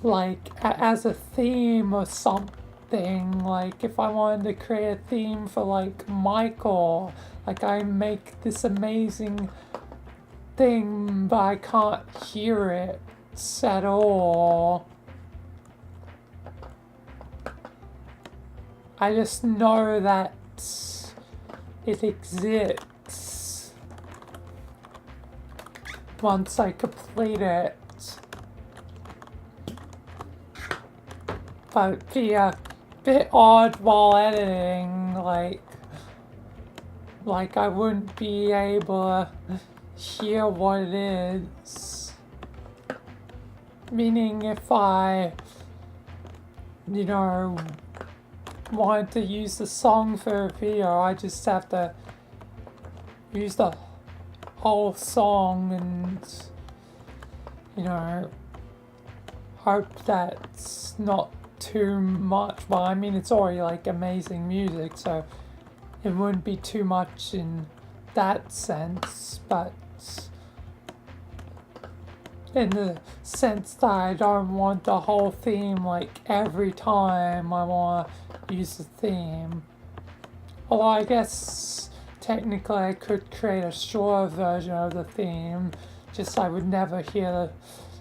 like, as a theme or something. Like, if I wanted to create a theme for, like, Michael, like, I make this amazing thing, but I can't hear it at all. I just know that it exists once I complete it. But it'd be a bit odd while editing, like I wouldn't be able to hear what it is. Meaning if I, you know, wanted to use the song for a video, I just have to use the whole song and, you know, hope that's not too much. Well, I mean, it's already like amazing music, so it wouldn't be too much in that sense, but in the sense that I don't want the whole theme, like every time I want to use the theme. Although I guess technically I could create a shorter version of the theme, just I would never hear the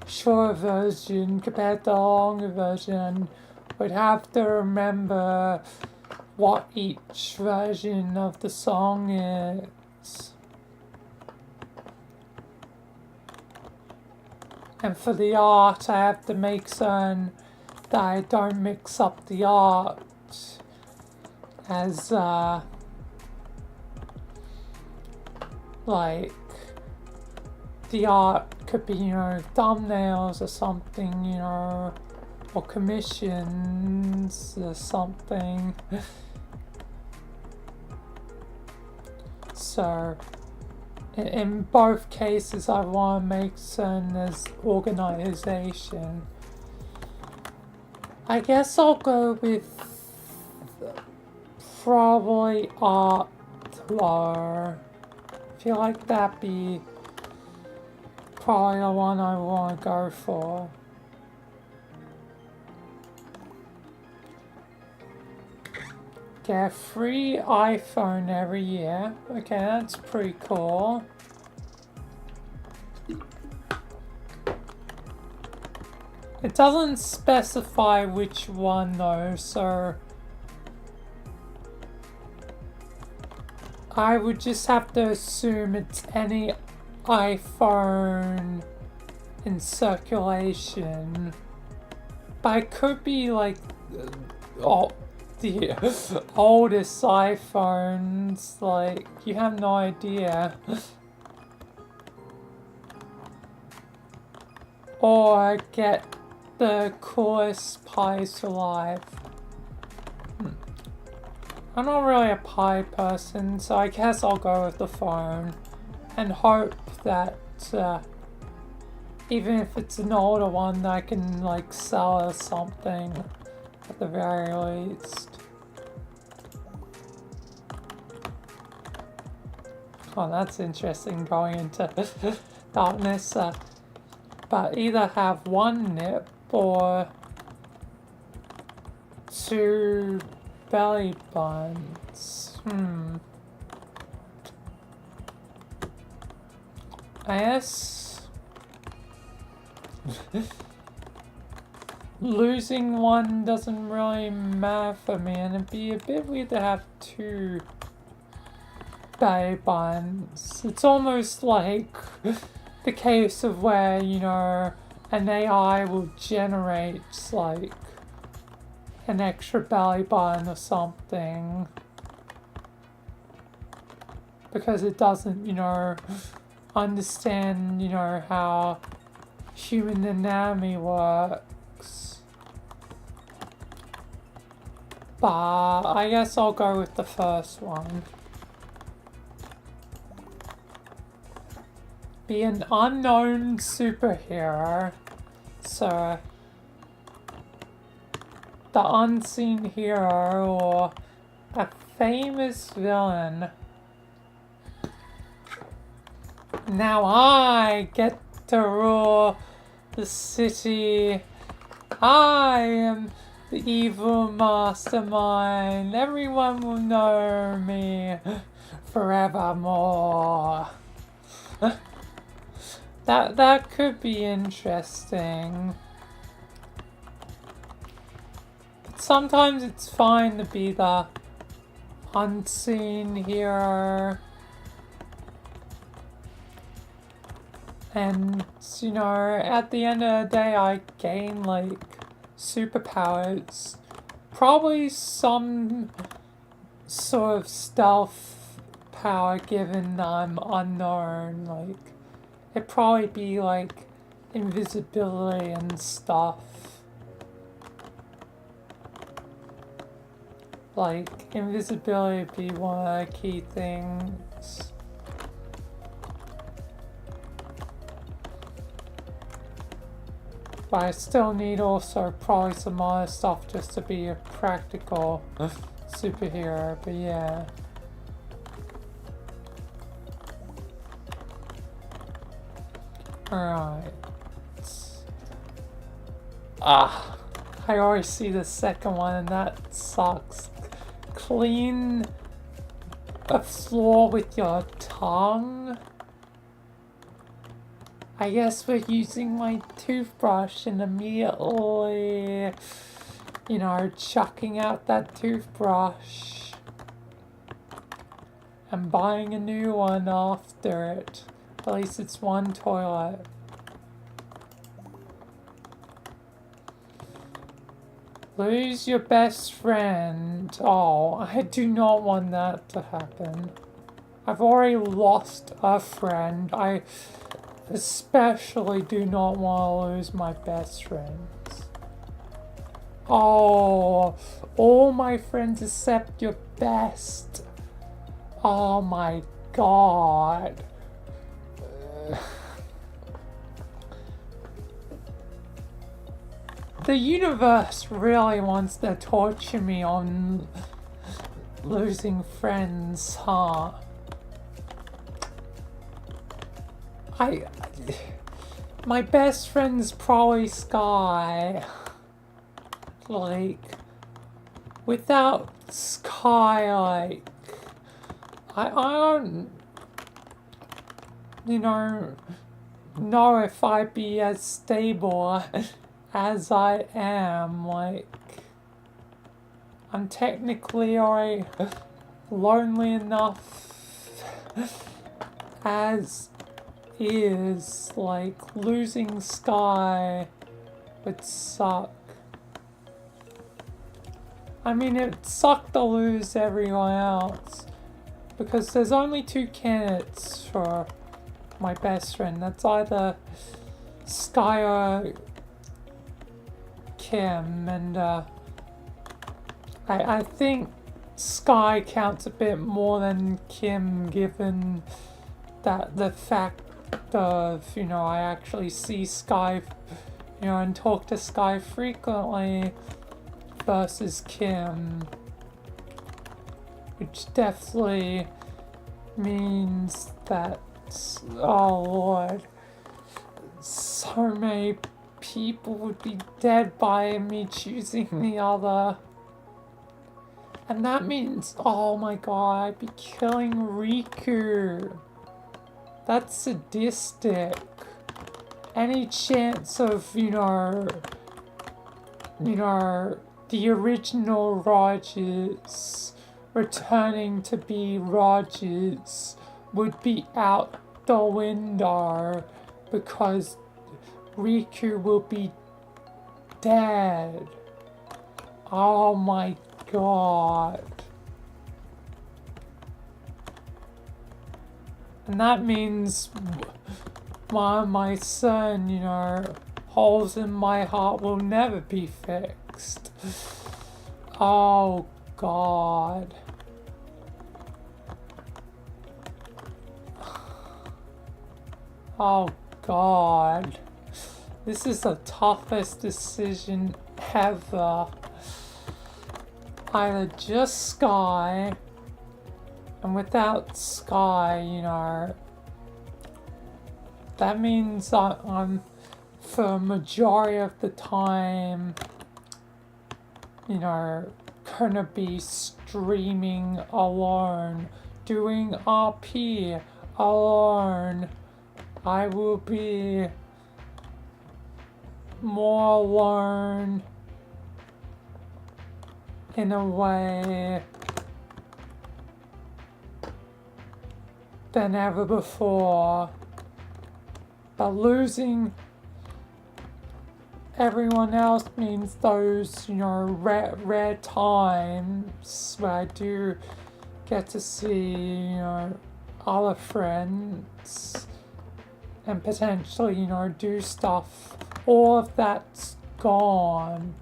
shorter version compared to the longer version. Would have to remember what each version of the song is. And for the art, I have to make certain that I don't mix up the art as, like, the art could be, you know, thumbnails or something, you know, or commissions or something. So, in both cases, I want to make certain there's organization. I guess I'll go with probably art though. I feel like that'd be probably the one I want to go for. Get a free iPhone every year. Okay, that's pretty cool. It doesn't specify which one though, so I would just have to assume it's any iPhone in circulation. But it could be like the oldest iPhones, like, you have no idea. or get the coolest pies alive. I'm not really a pie person, so I guess I'll go with the phone and hope that even if it's an older one, that I can like sell or something at the very least. Oh, that's interesting going into darkness. But either have one nip or 2 belly buttons. I guess losing one doesn't really matter for me, and it'd be a bit weird to have 2 belly buttons. It's almost like the case of where, you know, an AI will generate like an extra belly button or something because it doesn't, you know, understand, you know, how human anatomy works. But I guess I'll go with the first one. Be an unknown superhero. So the unseen hero or a famous villain. Now I get to rule the city. I am the evil mastermind. Everyone will know me forevermore. That could be interesting. But sometimes it's fine to be the unseen hero. And, you know, at the end of the day, I gain, like, superpowers. Probably some sort of stealth power given I'm unknown, like, it'd probably be, like, invisibility and stuff. Like, invisibility would be one of the key things. But I still need also probably some other stuff just to be a practical superhero, but yeah. Alright. I already see the second one and that sucks. Clean a floor with your tongue? I guess we're using my toothbrush and immediately, you know, chucking out that toothbrush and buying a new one after it. At least it's one toilet. Lose your best friend. Oh, I do not want that to happen. I've already lost a friend. I especially do not want to lose my best friends. Oh, all my friends except your best. Oh my god. The universe really wants to torture me on losing friends, huh? My best friend's probably Sky. Like, without Sky, like, I don't, you know if I'd be as stable as I am. Like, I'm technically already lonely enough as is. Like, losing Sky would suck. I mean, it sucked to lose everyone else because there's only 2 candidates for my best friend. That's either Sky or Kim, and I think Sky counts a bit more than Kim, given that the fact of, you know, I actually see Sky, you know, and talk to Sky frequently versus Kim, which definitely means that, oh Lord, so many people would be dead by me choosing the other. And that means, oh my god, I'd be killing Riku. That's sadistic. Any chance of, you know, the original Rogers returning to be Rogers would be out the window because Riku will be dead. Oh my god. And that means my son, you know, holes in my heart will never be fixed. Oh god. Oh god. This is the toughest decision ever. Either just Sky, and without Sky, you know, that means I'm for a majority of the time, you know, gonna be streaming alone, doing RP alone. I will be more alone in a way than ever before. But losing everyone else means those, you know, rare times where I do get to see, you know, other friends and potentially, you know, do stuff. All of that's gone.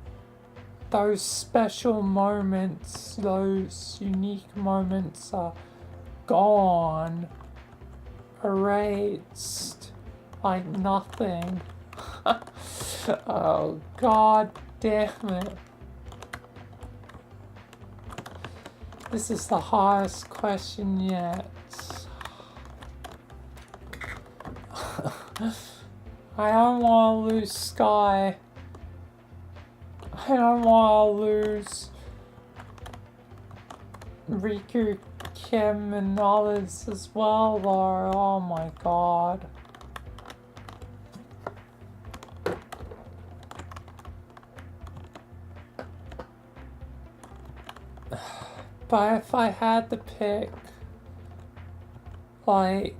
Those special moments, those unique moments are gone, erased like nothing. Oh, god damn it. This is the hardest question yet. I don't want to lose Sky. I don't want to lose Riku, Kim, and others as well, though. Oh my god. But if I had to pick, like,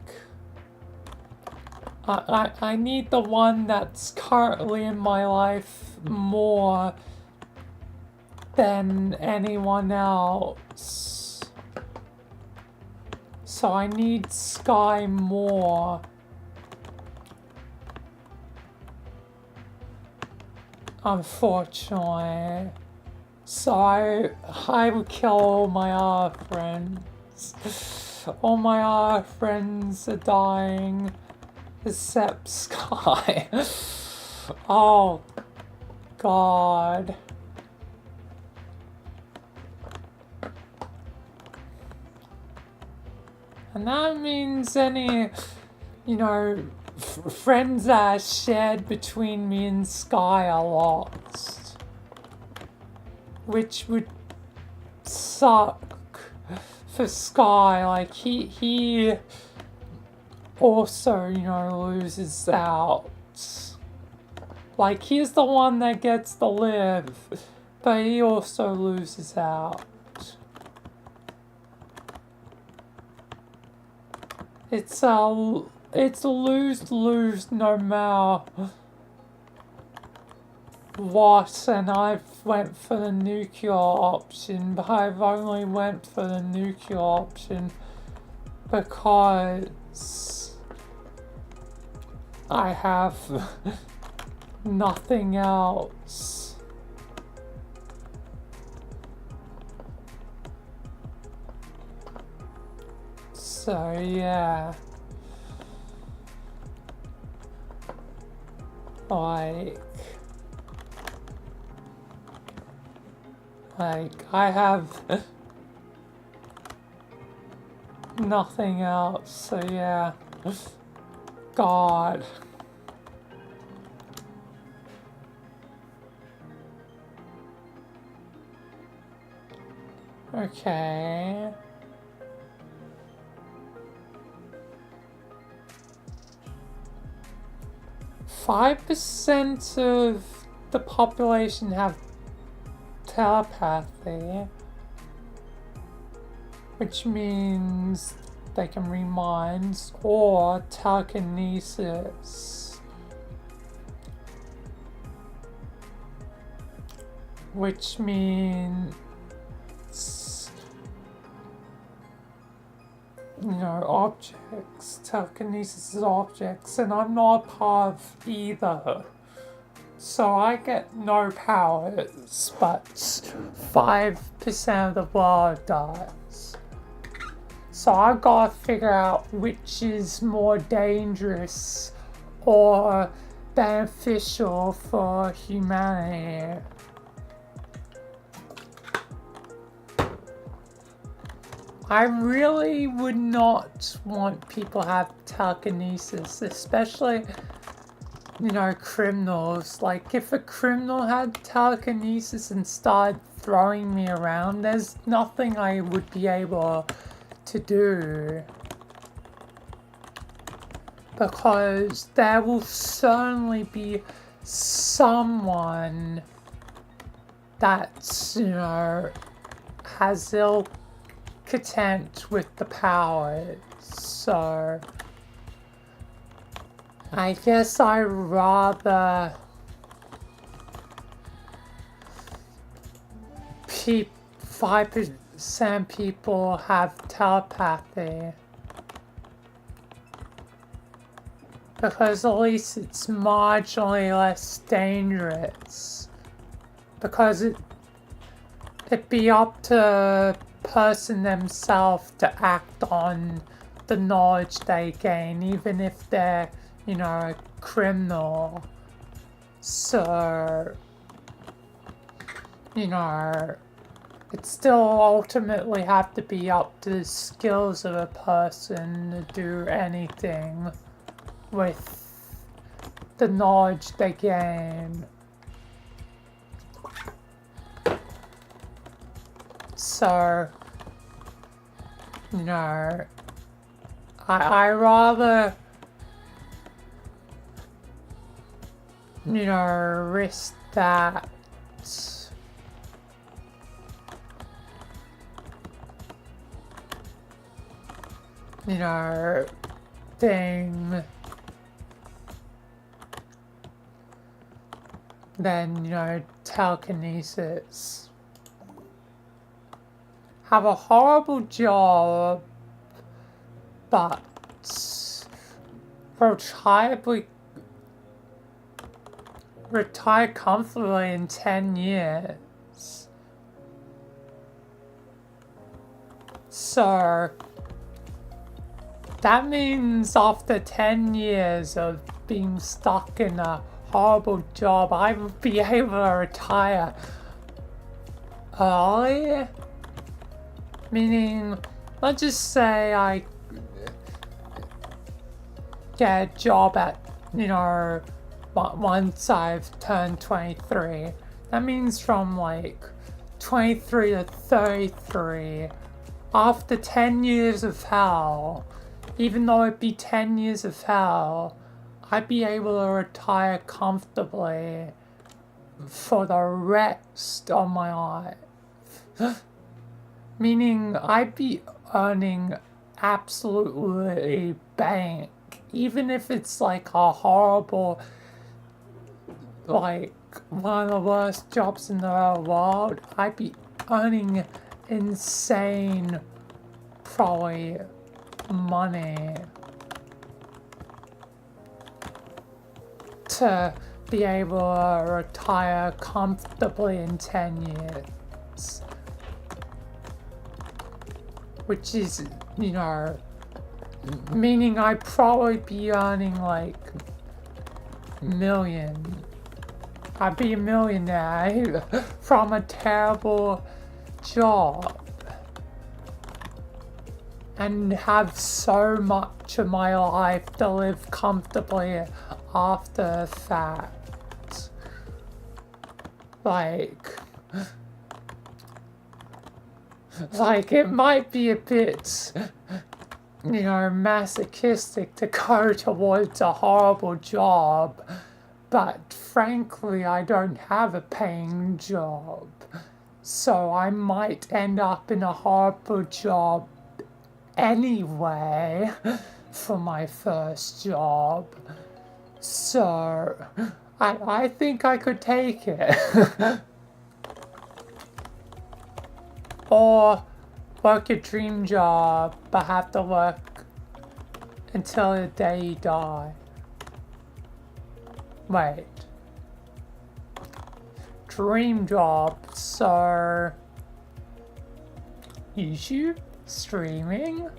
I need the one that's currently in my life more than anyone else. So I need Sky more. Unfortunately. So I would kill all my other friends. All my other friends are dying. Except Sky. Oh, God. And that means any, you know, friends that are shared between me and Sky are lost. Which would suck for Sky. Like, he also, you know, loses out. Like, he's the one that gets to live, but he also loses out. It's a lose-lose no matter what, and I've went for the nuclear option, but I've only went for the nuclear option because I have nothing else. So yeah. Like I have nothing else, so yeah. God. Okay. %5 of the population have telepathy, which means they can read minds, or telekinesis, which means, you know, objects. Telekinesis is objects, and I'm not a part of either. So I get no powers, but 5% of the world does. So I've got to figure out which is more dangerous or beneficial for humanity. I really would not want people to have telekinesis, especially, you know, criminals. Like, if a criminal had telekinesis and started throwing me around, there's nothing I would be able to do. Because there will certainly be someone that's, you know, has ill content with the powers. So I guess I'd rather 5% people have telepathy. Because at least it's marginally less dangerous. Because it'd be up to the person themselves to act on the knowledge they gain, even if they're, you know, a criminal. So, you know, it still ultimately have to be up to the skills of a person to do anything with the knowledge they gain. So, you know, I rather, you know, risk that you know, thing than, you know, telekinesis. Have a horrible job, but retire comfortably in 10 years. So that means after 10 years of being stuck in a horrible job, I would be able to retire early. Meaning, let's just say I get a job at, you know, once I've turned 23. That means from like 23 to 33, after 10 years of hell, even though it'd be 10 years of hell, I'd be able to retire comfortably for the rest of my life. Meaning I'd be earning absolutely bank, even if it's like a horrible, like one of the worst jobs in the world. I'd be earning insane, probably, money. to be able to retire comfortably in 10 years. Which is, you know, meaning I'd probably be earning like million. I'd be a millionaire from a terrible job. And have so much of my life to live comfortably after the fact. Like it might be a bit, you know, masochistic to go towards a horrible job, but frankly, I don't have a paying job. So I might end up in a horrible job anyway for my first job. So I think I could take it. Or work a dream job, but have to work until the day you die. Wait. Dream job, so YouTube? Streaming?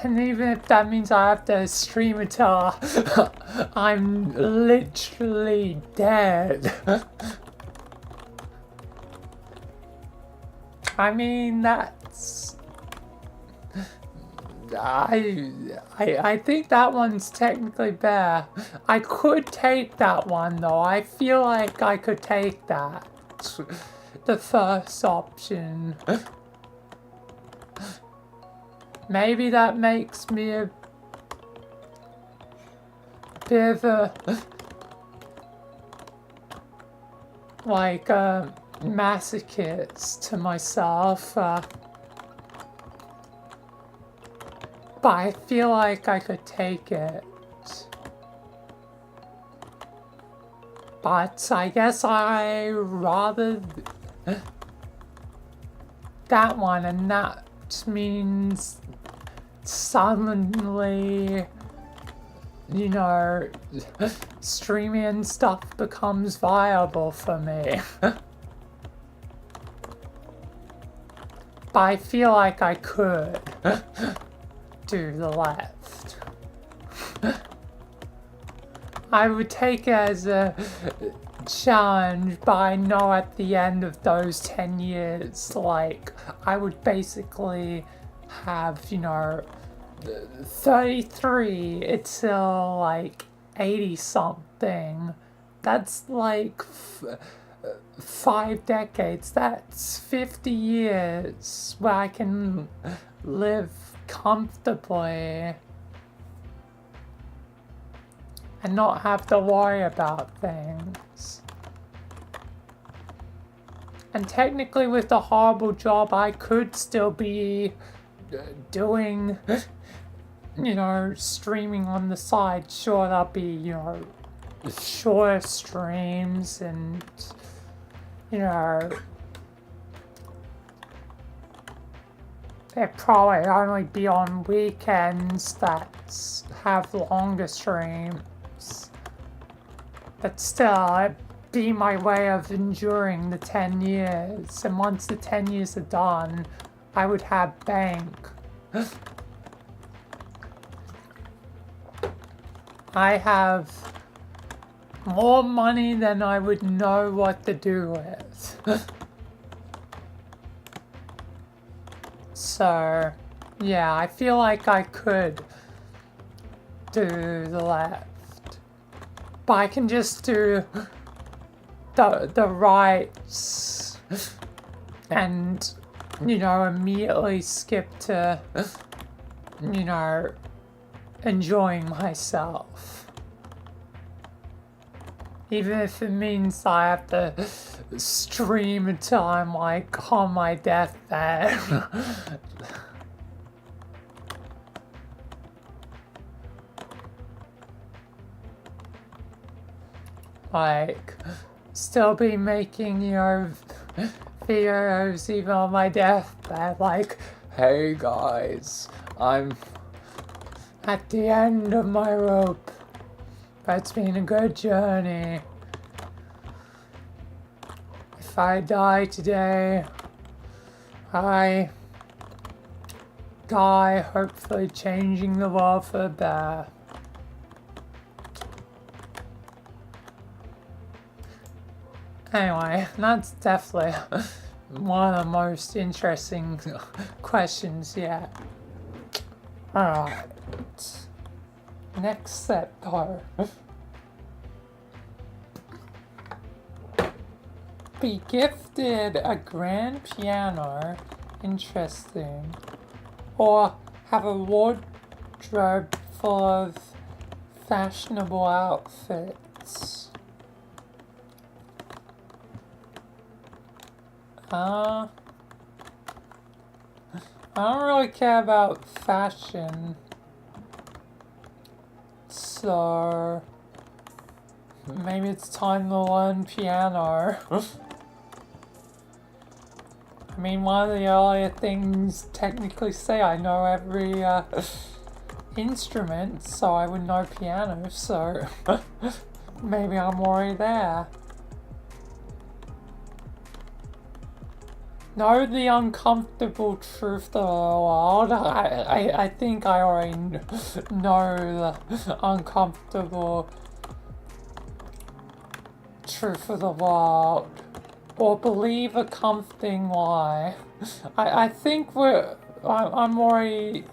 And even if that means I have to stream until I'm literally dead. I mean, that's... I think that one's technically better. I could take that one though. I feel like I could take that. The first option. Maybe that makes me a bit of a... like a masochist to myself. But I feel like I could take it. But I guess I rather that one, and that means suddenly, you know, streaming stuff becomes viable for me. But I feel like I could do the left. I would take it as a challenge, but I know at the end of those 10 years, like, I would basically have, you know, 33 until like 80 something. That's like 5 decades. That's 50 years where I can live comfortably and not have to worry about things. And technically with the horrible job, I could still be doing, you know, streaming on the side. Sure, that'll be, you know, shorter streams and, you know, it'd probably only be on weekends that have longer streams. But still, it'd be my way of enduring the 10 years. And once the 10 years are done, I would have bank. I have more money than I would know what to do with. So, yeah, I feel like I could do the left. But I can just do the rights and, you know, immediately skip to, you know, enjoying myself. Even if it means I have to stream until I'm like on my deathbed. Like, still be making, you know, videos even on my deathbed, like, hey guys, I'm at the end of my rope. But it's been a good journey. If I die today, I die hopefully changing the world for the better. Anyway, that's definitely one of the most interesting questions yet. Alright. Next step though. Be gifted a grand piano. Interesting. Or have a wardrobe full of fashionable outfits. I don't really care about fashion. So maybe it's time to learn piano. I mean, one of the earlier things technically say I know every instrument, so I would know piano, so maybe I'm already there. Know the uncomfortable truth of the world. I think I already know the uncomfortable truth of the world. Or believe a comforting lie. I think I'm already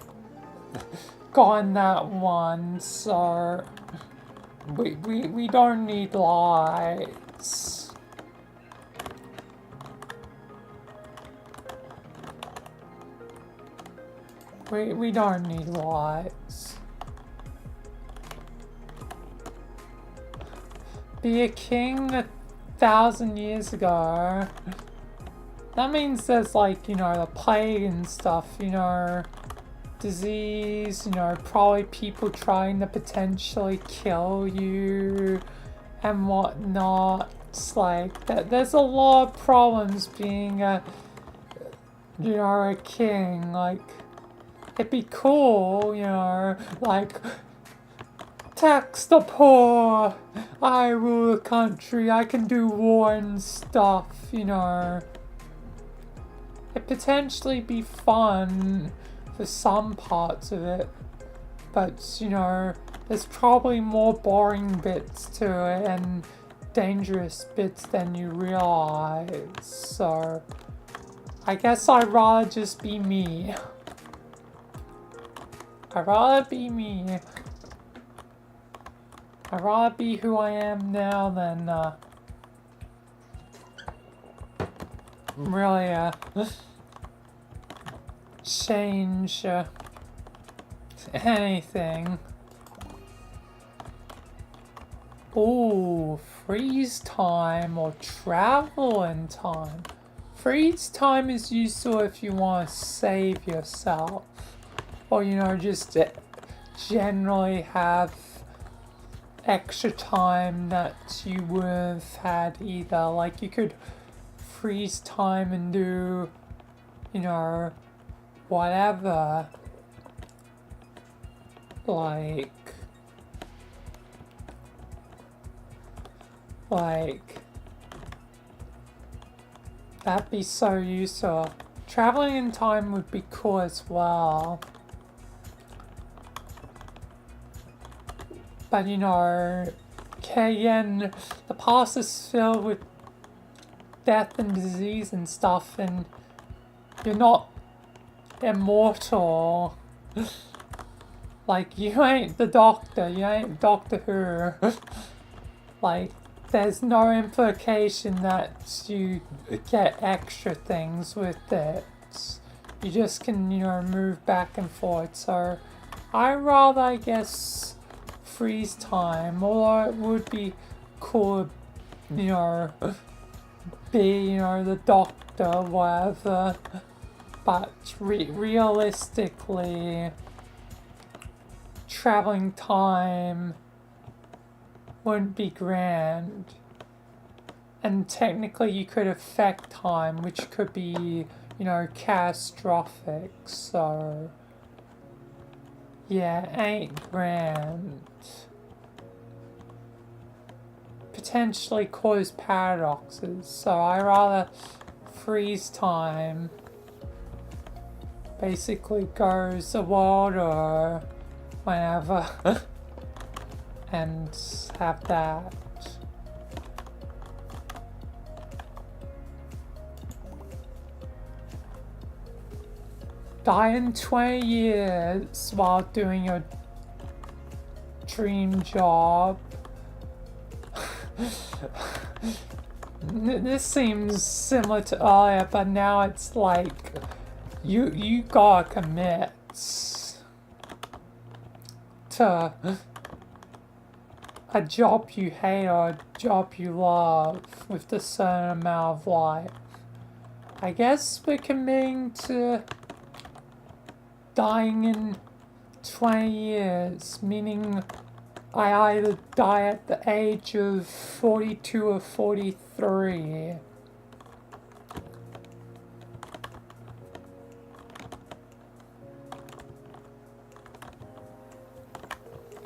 gone that one, so we don't need lies. We don't need lights. Be a king 1,000 years ago. That means there's like, you know, the plague and stuff, you know, disease, you know, probably people trying to potentially kill you and whatnot. It's like, there's a lot of problems being a, you know, a king. Like, it'd be cool, you know, like, tax the poor, I rule the country, I can do war and stuff, you know. It'd potentially be fun for some parts of it, but, you know, there's probably more boring bits to it and dangerous bits than you realize, so I guess I'd rather just be me. I'd rather be me. I'd rather be who I am now than, really, change, anything. Ooh, freeze time or travel in time. Freeze time is useful if you want to save yourself. Or, you know, just generally have extra time that you would have had either. Like, you could freeze time and do, you know, whatever. Like, that'd be so useful. Traveling in time would be cool as well. But, you know, again, the past is filled with death and disease and stuff, and you're not immortal. Like, you ain't the Doctor, you ain't Doctor Who. Like, there's no implication that you get extra things with it. You just can, you know, move back and forth. So, I'd rather, I guess, freeze time, although it would be cool, you know, be, you know, the Doctor, whatever, but realistically, traveling time wouldn't be grand, and technically you could affect time, which could be, you know, catastrophic, so Yeah, 8 grand. Potentially cause paradoxes, so I rather freeze time. Basically goes the world or whenever and have that. Die in 20 years while doing your dream job. This seems similar to earlier, but now it's like you gotta commit to a job you hate or a job you love with a certain amount of life. I guess we're committing to dying in 20 years, meaning I either die at the age of 42 or 43.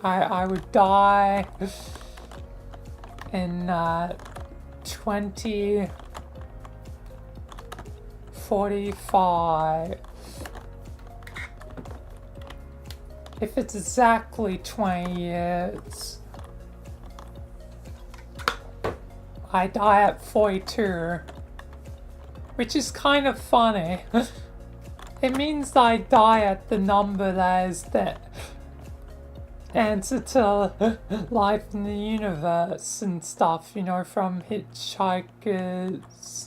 I would die in 2045. If it's exactly 20 years, I die at 42, which is kind of funny. It means I die at the number that is the answer to life in the universe and stuff, you know, from Hitchhiker's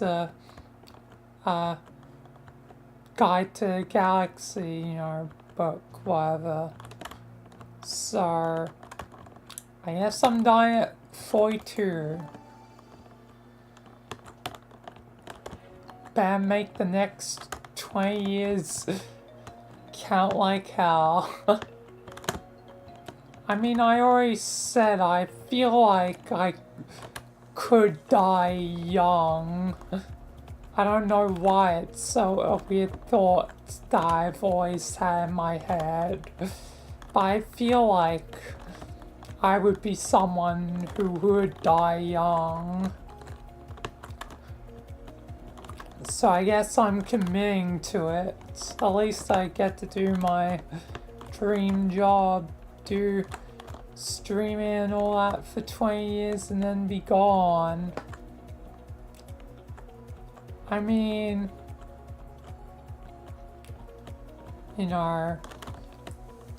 Guide to the Galaxy, you know, book, whatever. So, I guess I'm dying at 42. Better make the next 20 years count like hell. I mean, I already said I feel like I could die young. I don't know why it's so a weird thought that I've always had in my head. But I feel like I would be someone who would die young. So I guess I'm committing to it. At least I get to do my dream job, do streaming and all that for 20 years and then be gone. I mean, you know,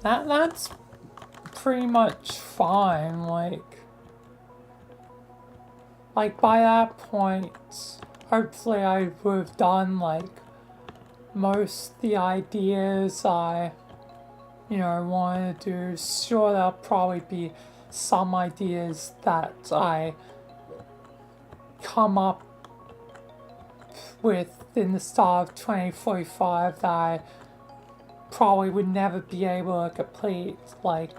that's pretty much fine. Like by that point, hopefully I would have done like most of the ideas I, you know, want to do. Sure, there'll probably be some ideas that I come up with in the start of 2045 that I probably would never be able to complete. Like,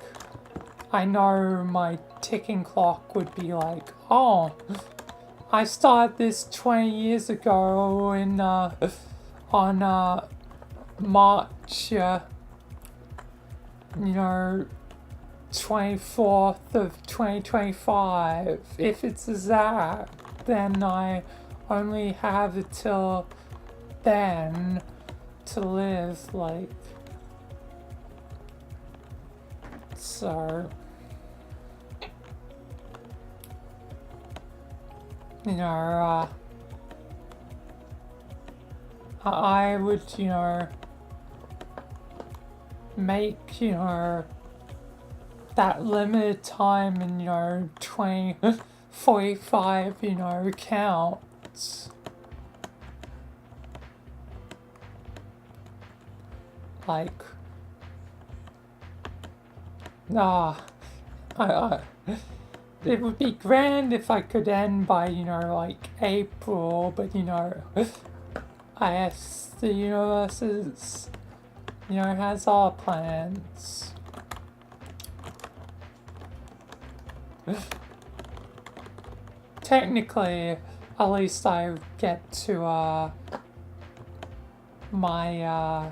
I know my ticking clock would be like, oh, I started this 20 years ago in on March, you know, 24th of 2025. If it's exact, then I only have until then to live, like, so, you know, I would, you know, make, you know, that limited time in, you know, 2045, you know, count. Like, it would be grand if I could end by, you know, like April, but, you know, I guess the universe is, you know, has our plans. Technically, at least I get to, my,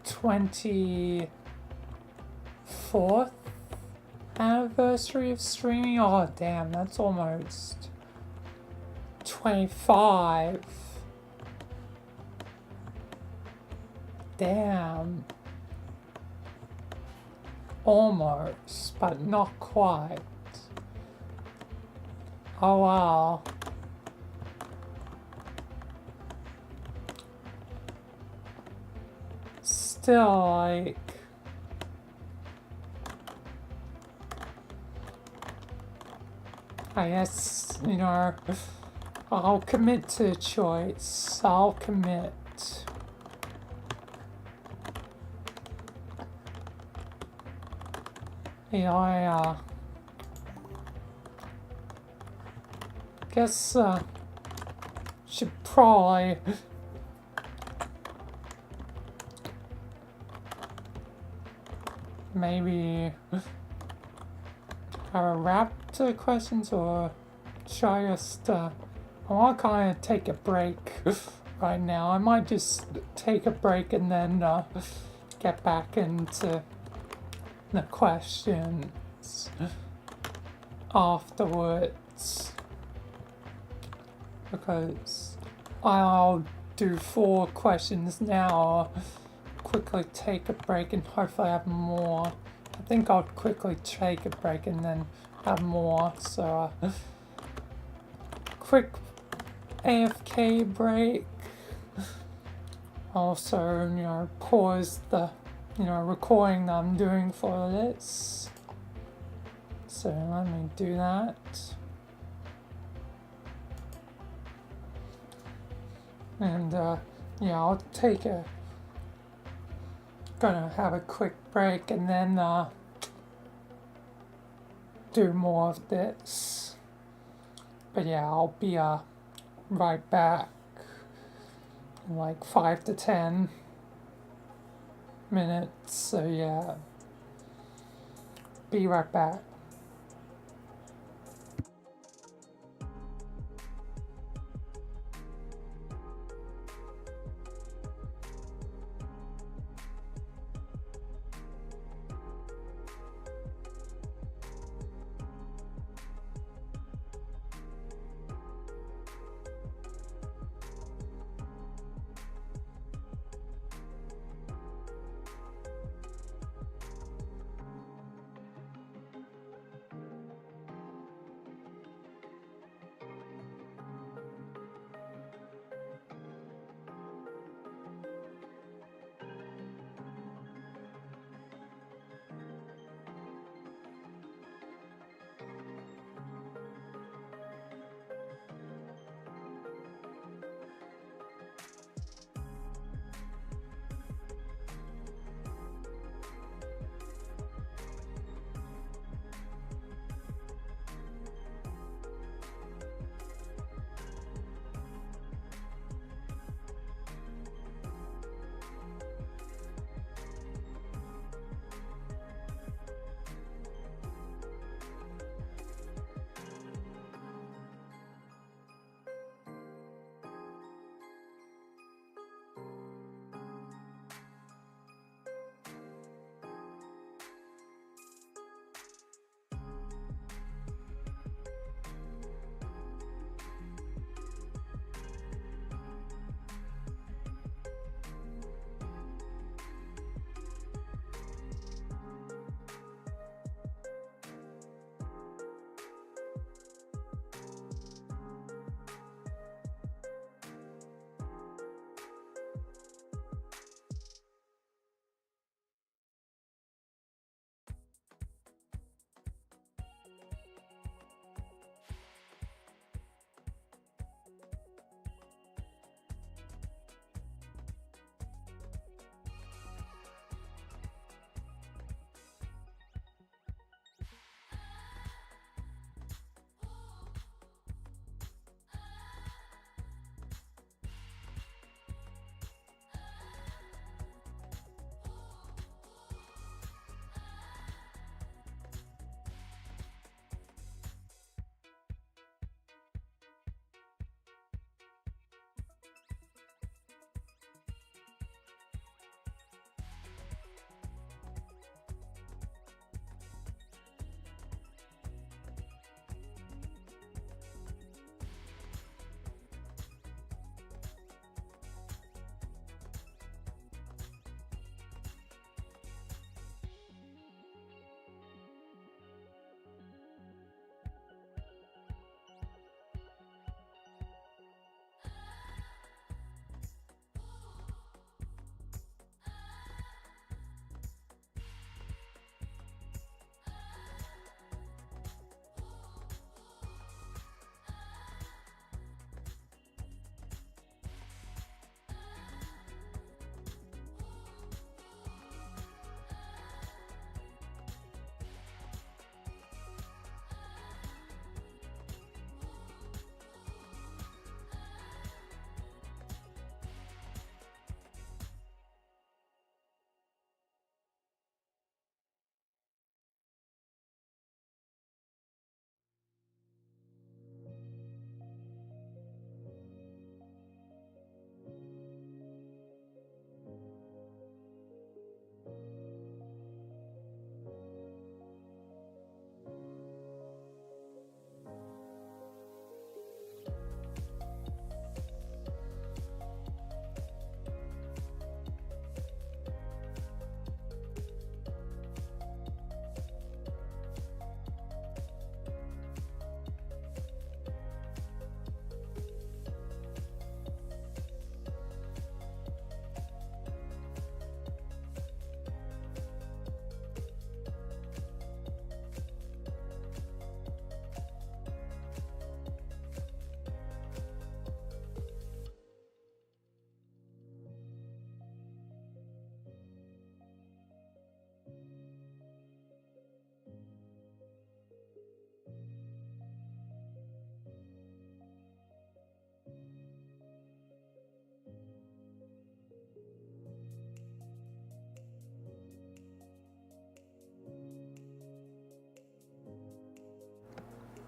24th anniversary of streaming. Oh damn, that's almost 25. Damn. Almost, but not quite. Oh wow. Still, like, I guess, you know, I'll commit to a choice. I'll commit. Yeah, I guess, should probably maybe have a wrap to the questions, or should I just, I want to kind of take a break right now. I might just take a break and then get back into the questions afterwards, because I'll do 4 questions now, quickly take a break and hopefully have more. I think I'll quickly take a break and then have more, so quick AFK break. Also, you know, pause the, you know, recording that I'm doing for this. So let me do that. And yeah, I'll take a, gonna have a quick break and then do more of this. But yeah, I'll be right back in like 5 to 10 minutes. So yeah, be right back.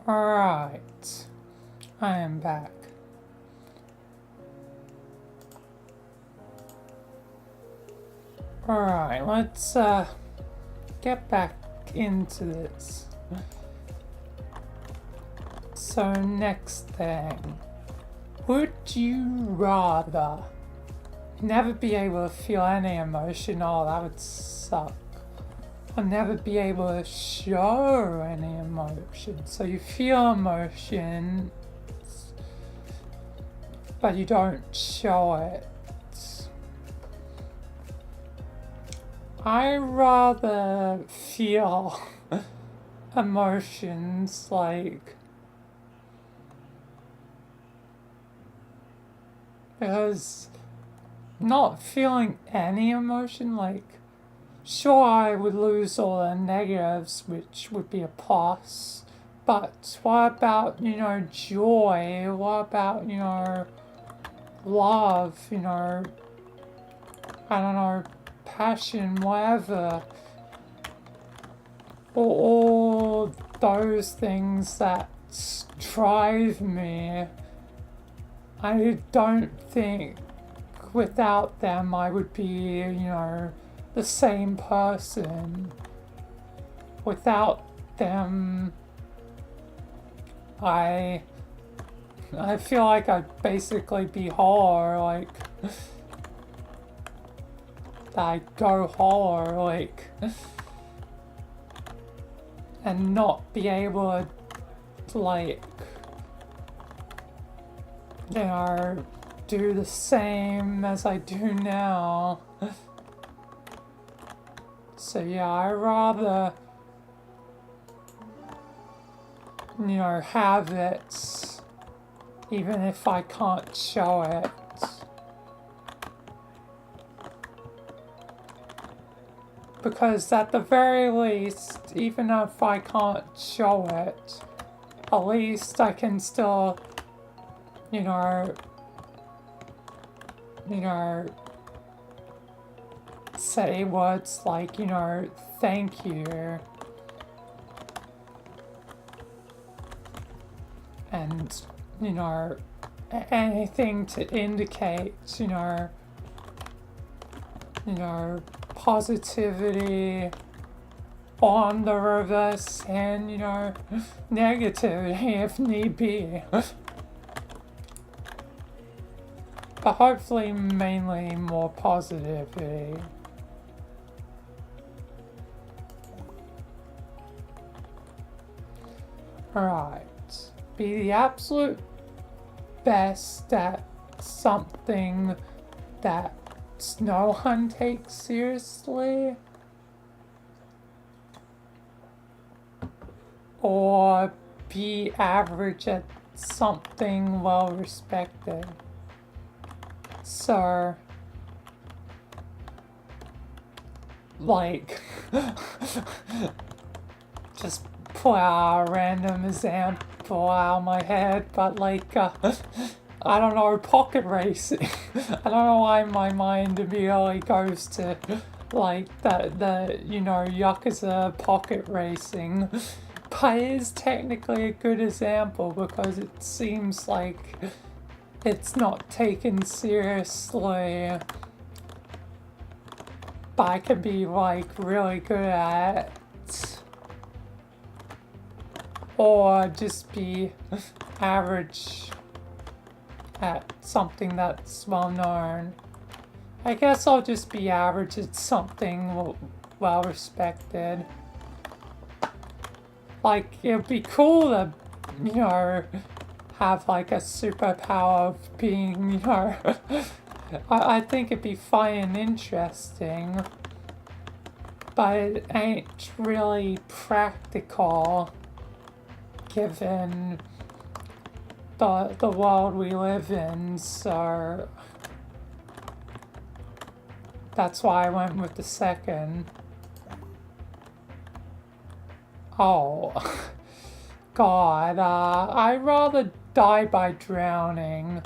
Alright, I am back. Alright, let's get back into this. So next thing, would you rather never be able to feel any emotion? Oh, that would suck. Or never be able to show any emotion. So you feel emotion, but you don't show it. I rather feel emotions, like, because not feeling any emotion, like, sure, I would lose all the negatives, which would be a plus, but what about, you know, joy? What about, you know, love, you know, I don't know, passion, whatever. All those things that drive me, I don't think without them I would be, you know, the same person. Without them, I feel like I'd basically be hollow, like, I go hollow, like, and not be able to, like, you know, do the same as I do now. So yeah, I rather, you know, have it, even if I can't show it. Because at the very least, even if I can't show it, at least I can still, you know, say words like, you know, thank you. And, you know, anything to indicate, you know, positivity on the reverse and, you know, negativity if need be. But hopefully mainly more positivity. Alright. Be the absolute best at something that no one takes seriously, or be average at something well respected. So, like, just pull out a random example out of my head, but like, I don't know, pocket racing. I don't know why my mind immediately goes to, like, the you know, Yakuza pocket racing. But it is technically a good example because it seems like it's not taken seriously. But I can be, like, really good at it. Or just be average at something that's well known. I guess I'll just be average at something well respected. Like, it'd be cool to, you know, have like a superpower of being, you know, I think it'd be fun and interesting, but it ain't really practical given the world we live in, so that's why I went with the second. Oh, God, I'd rather die by drowning.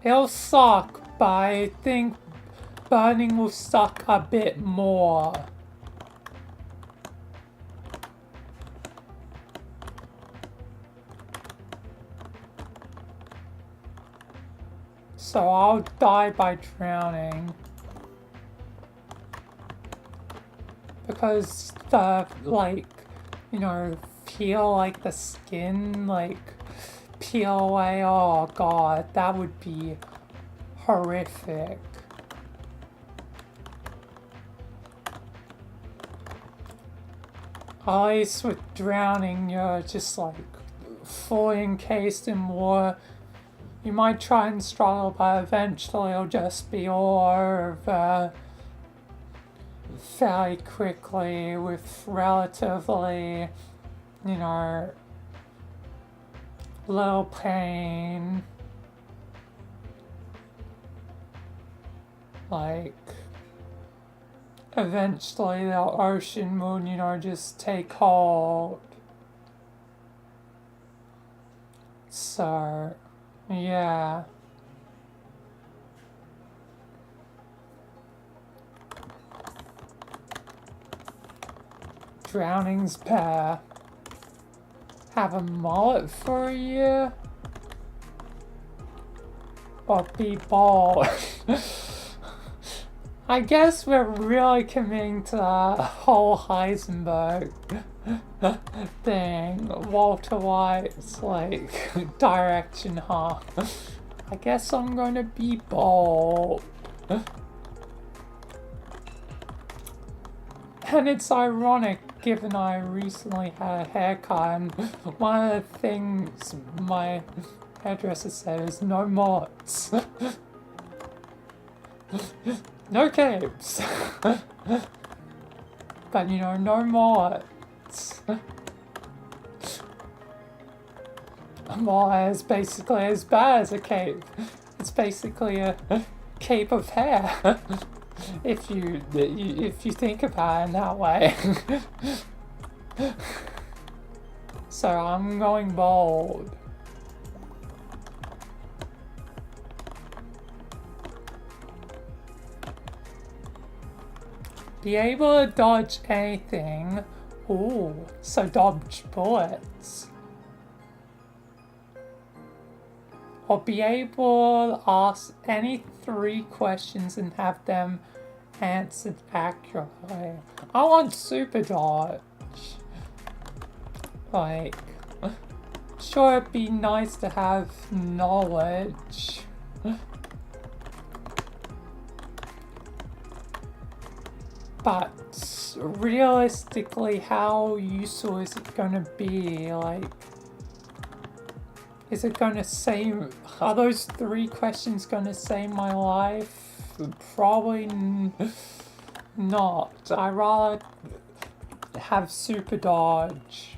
It'll suck, but I think burning will suck a bit more. So I'll die by drowning. Because the, like, you know, feel like the skin, like, peel away. Oh god, that would be horrific. At least with drowning, you're just like fully encased in water. You might try and struggle, but eventually it'll just be all over fairly quickly with relatively, you know, little pain. Like, eventually the ocean will, you know, just take hold. So, yeah. Drowning's pair. Have a mullet for a year? Or be bald? I guess we're really committing to the whole Heisenberg thing. Walter White's, like, direction, huh? I guess I'm gonna be bald. And it's ironic, given I recently had a haircut, and one of the things my hairdresser said is no mods. No capes. But, you know, no mods. A mod is basically as bad as a cape. It's basically a cape of hair. If you think about it in that way. So I'm going bald. Be able to dodge anything. Ooh, so dodge bullets. Or be able to ask any 3 questions and have them answered accurately. I want super dodge. Like, sure, it'd be nice to have knowledge. But realistically, how useful is it gonna be? Like, is it gonna save? Are those 3 questions gonna save my life? Probably not. I'd rather have super dodge.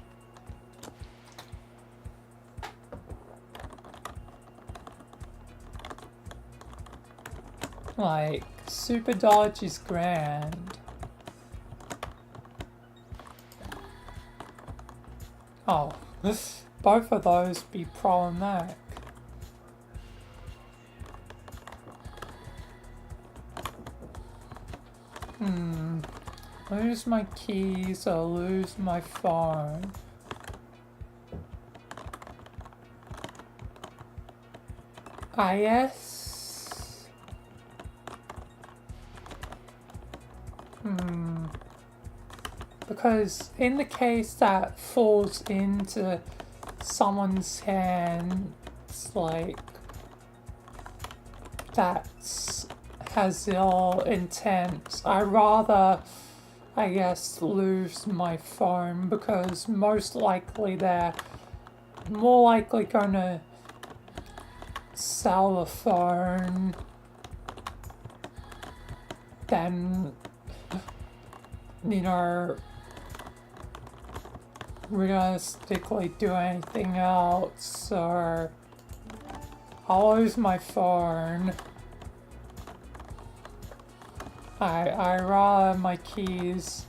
Like, super dodge is grand. Oh, both of those be problematic. Lose my keys or lose my phone. I guess. Because in the case that falls into someone's hands, like, that has ill intent, I'd rather, I guess, lose my phone, because most likely they're more likely gonna sell the phone than, you know, realistically do anything else. So I'll lose my phone. I rather my keys.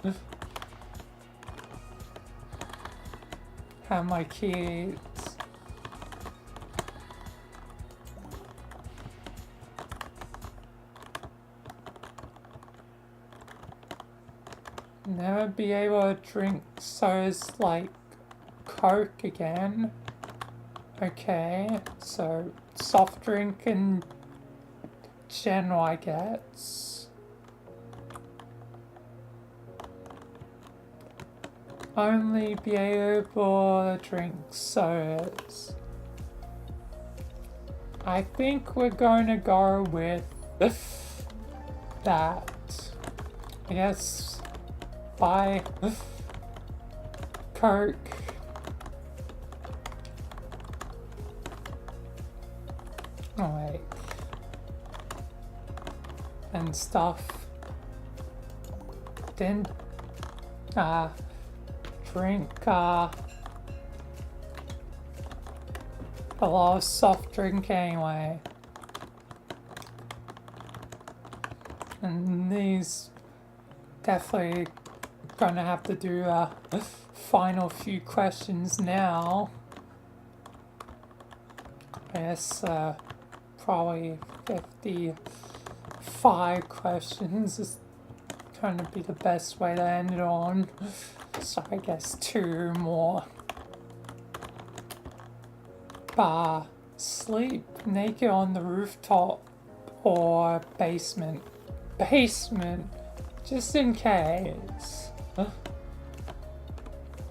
Have my keys. Never be able to drink sodas like Coke again. Okay, so soft drink and General gets. Only be able to drink sodas. I think we're going to go with that. I guess buy Coke. Oh wait. And stuff. Then drink a lot of soft drink anyway. And these definitely gonna have to do a final few questions now. I guess probably 55 questions is gonna be the best way to end it on. So I guess 2 more. Bar, sleep naked on the rooftop or basement. Basement, just in case.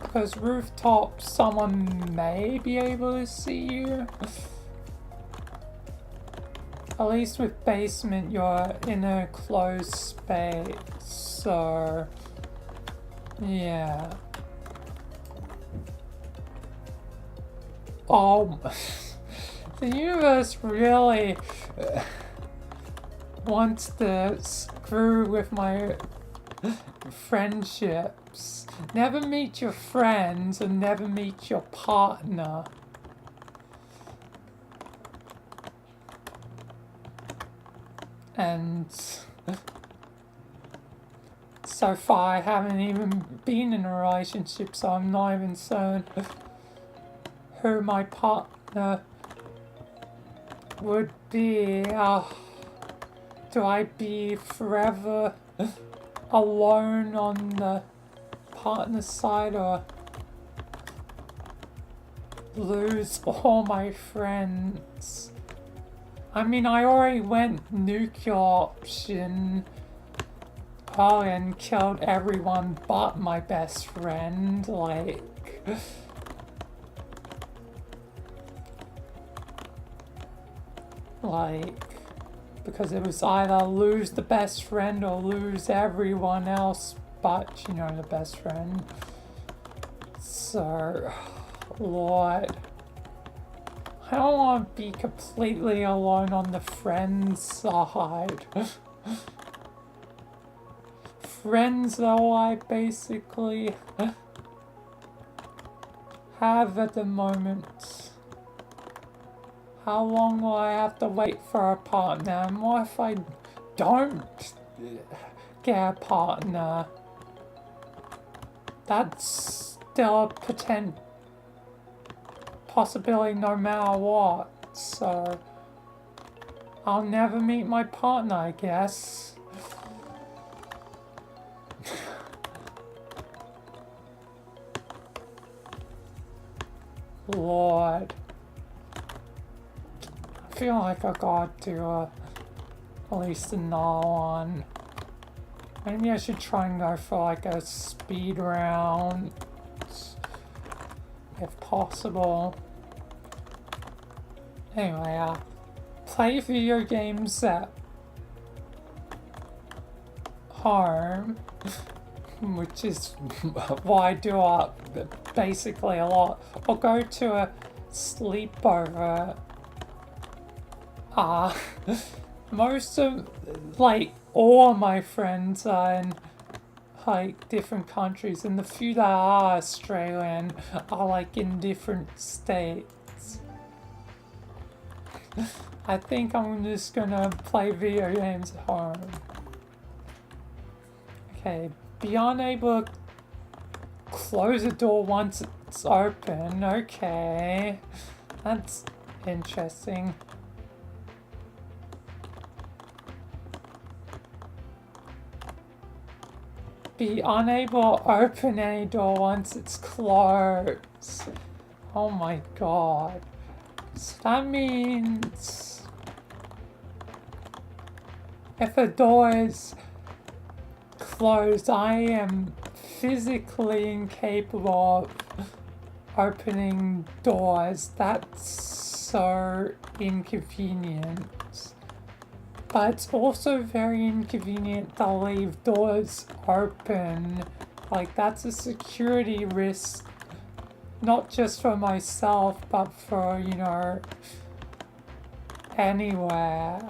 Because rooftop, someone may be able to see you. At least with basement, you're in a closed space, so yeah. Oh, the universe really wants to screw with my friendships. Never meet your friends and never meet your partner. And so far I haven't even been in a relationship, so I'm not even certain who my partner would be. Do I be forever alone on the partner side or lose all my friends? I mean, I already went nuclear option and killed everyone but my best friend, like... because it was either lose the best friend or lose everyone else but, you know, the best friend. So, Lord, I don't want to be completely alone on the friend side. Friends, though, I basically have at the moment. How long will I have to wait for a partner? And what if I don't get a partner? That's still a possibility no matter what. So I'll never meet my partner, I guess. Lord. I feel like I got to at least another one. Maybe I should try and go for like a speed round, if possible. Anyway, play video games at home, which is what I do basically a lot. Or go to a sleepover. Most of, like, all my friends are in, like, different countries, and the few that are Australian are, like, in different states. I think I'm just gonna play video games at home. Okay, be unable to close the door once it's open. Okay, that's interesting. Be unable to open any door once it's closed. Oh my god. So that means If a door is closed, I am physically incapable of opening doors. That's so inconvenient. But it's also very inconvenient to leave doors open. Like, that's a security risk, not just for myself, but for, you know, anywhere.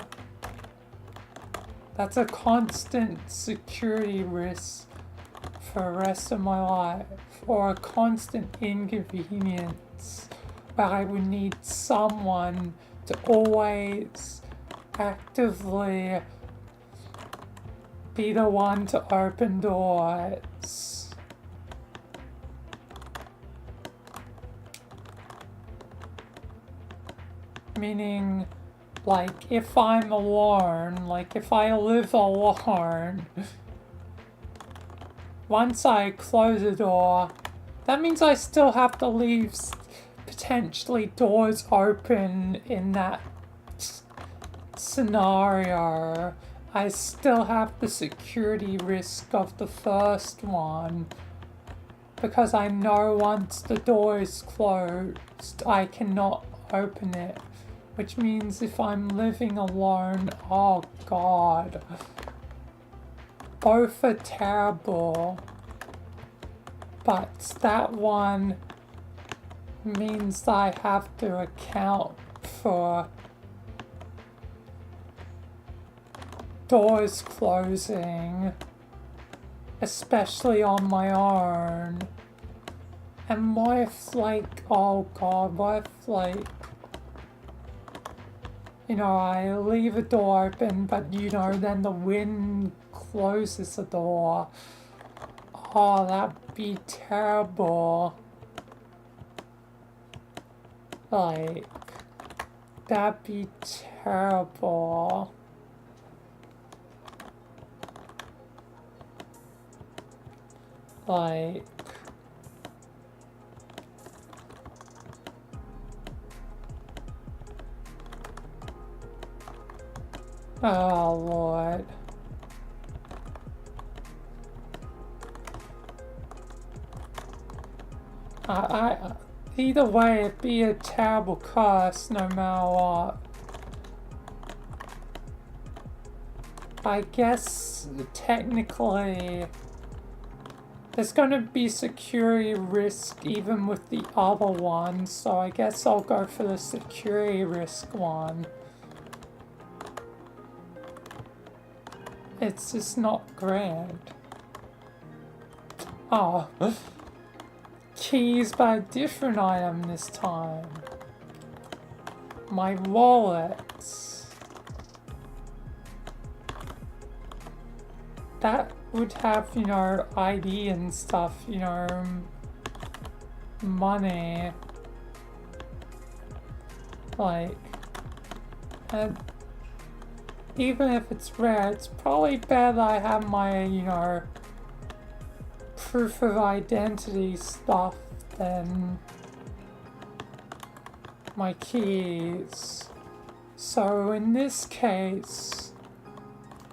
That's a constant security risk for the rest of my life, or a constant inconvenience where I would need someone to always actively be the one to open doors. Meaning, like, if I'm alone, like, if I live alone, once I close a door, that means I still have to leave potentially doors open in that scenario. I still have the security risk of the first one, because I know once the door is closed, I cannot open it. Which means if I'm living alone, oh god. Both are terrible. But that one means I have to account for doors closing, especially on my own. And what if, like, oh god, what if, like, you know, I leave a door open, but, you know, then the wind closes the door. Oh, that'd be terrible. Like, that'd be terrible. Like, oh Lord. Either way, it'd be a terrible curse no matter what. I guess technically there's gonna be security risk even with the other one, so I guess I'll go for the security risk one. It's just not grand. Oh. Keys, but a different item this time. My wallet. That would have, you know, ID and stuff, you know, money. Like, and even if it's rare, it's probably better that I have my, you know, proof of identity stuff than my keys. So in this case,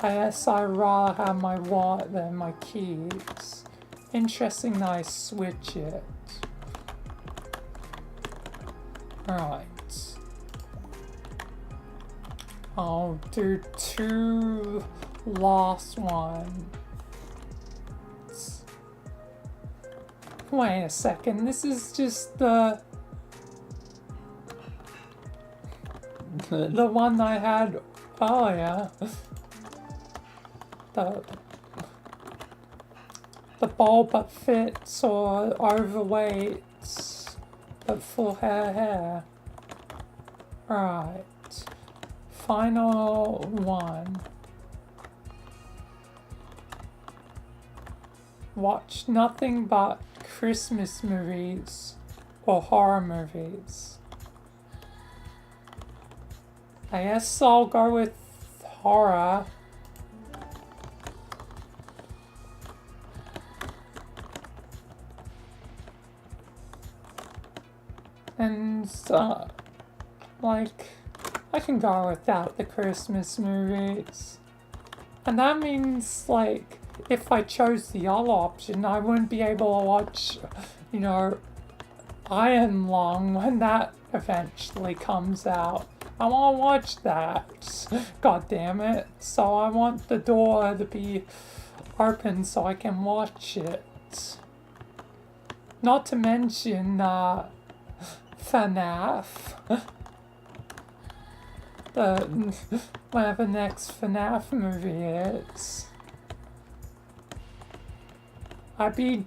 I guess I'd rather have my wallet than my keys. Interesting that I switch it. Right. I'll do 2 last ones. Wait a second, this is just the one I had earlier. The bulb but fits, or overweight but full hair. Right. Final one. Watch nothing but Christmas movies or horror movies. I guess I'll go with horror. And, like, I can go without the Christmas movies. And that means, like, if I chose the other option, I wouldn't be able to watch, you know, Iron Lung when that eventually comes out. I want to watch that. God damn it. So I want the door to be open so I can watch it. Not to mention, FNAF. Whatever next FNAF movie is. I'd be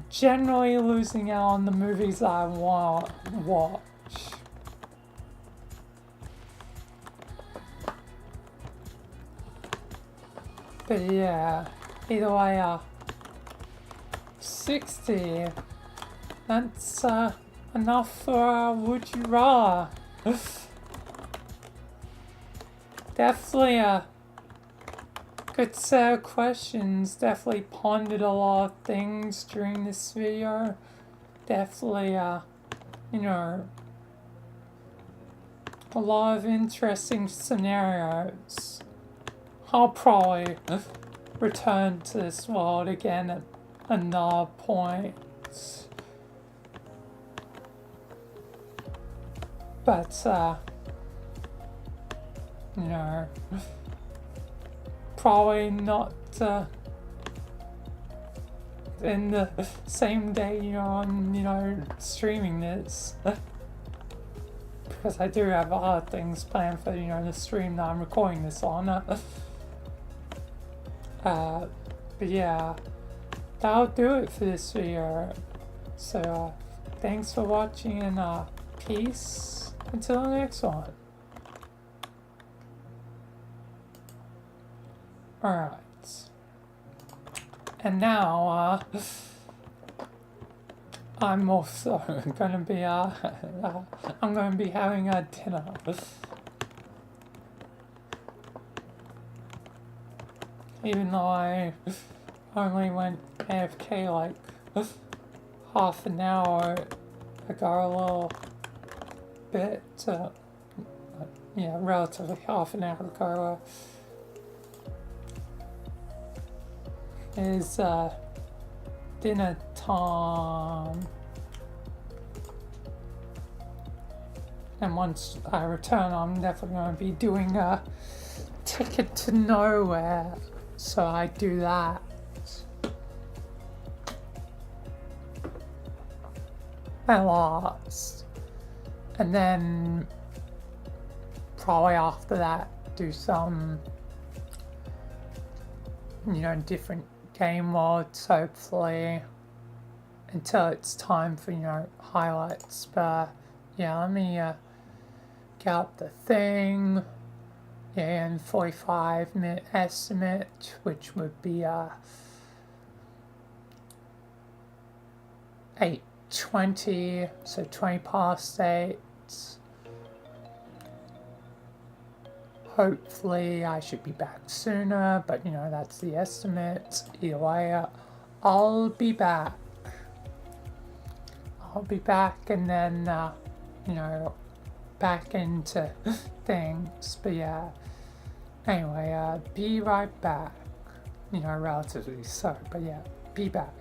generally losing out on the movies I want to watch. But yeah, either way, 60. That's enough for Would You Rather. Definitely a good set of questions. Definitely pondered a lot of things during this video. Definitely, you know, a lot of interesting scenarios. I'll probably return to this world again at another point. But, you know, probably not in the same day I'm, you know, streaming this. Because I do have other things planned for, you know, the stream that I'm recording this on. But yeah, that'll do it for this video. So, thanks for watching and peace until the next one. Alright. And now, I'm also gonna be, I'm gonna be having a dinner. Even though I only went AFK like half an hour ago, a little bit, yeah, relatively half an hour ago, is dinner time. And once I return, I'm definitely going to be doing a Ticket to Nowhere. So I do that. At last. And then probably after that do some, you know, different game modes, hopefully, until it's time for, you know, highlights. But yeah, let me get up the thing. Yeah, and 45-minute estimate, which would be 8:20, so 20 past 8. Hopefully I should be back sooner, but you know, that's the estimate. Either way, I'll be back. I'll be back and then, you know, back into things. But yeah, anyway, be right back. You know, relatively so, but yeah, be back.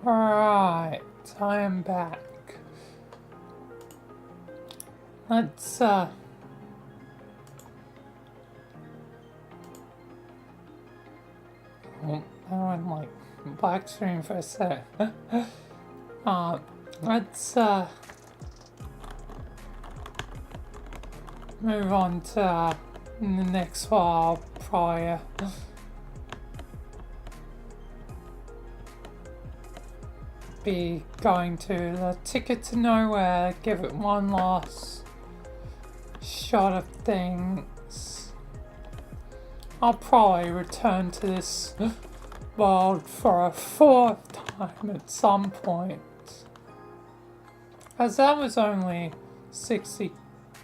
Alright, I am back. Let's, I went like black screen for a sec. Let's, move on to the next while prior. Be going to the Ticket to Nowhere, give it one last shot of things. I'll probably return to this world for a fourth time at some point. As that was only 60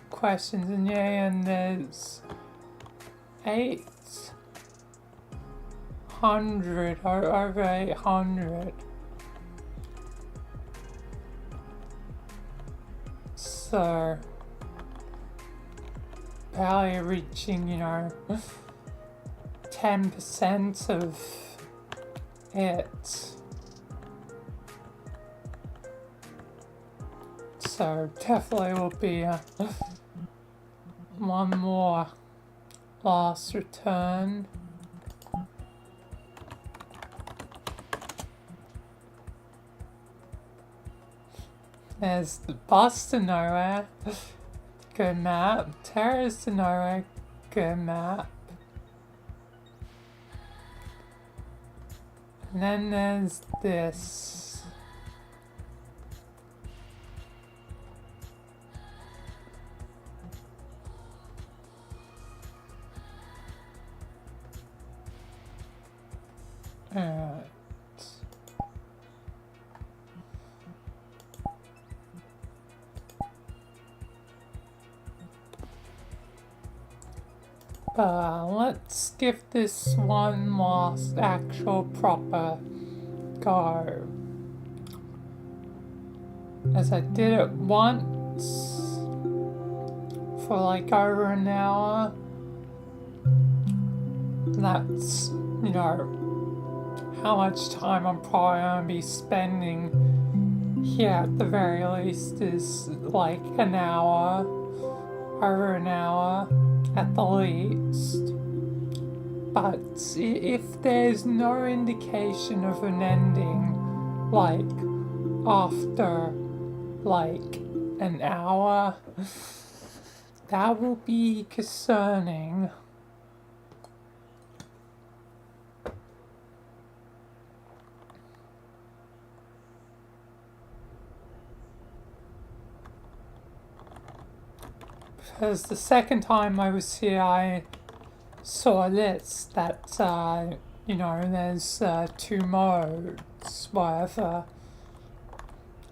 questions, and there's 800 or over 800. So barely reaching, 10% of it. So definitely will be one more last return. There's the bus to nowhere, good map. Terrace to nowhere, good map. And then there's this. Alright. Let's give this one last actual proper go. As I did it once for like over an hour. That's, how much time I'm probably going to be spending here at the very least is like an hour, over an hour at the least. But if there's no indication of an ending, like after like an hour, that will be concerning. Because the second time I was here, I saw this, that, there's 2 modes, whatever.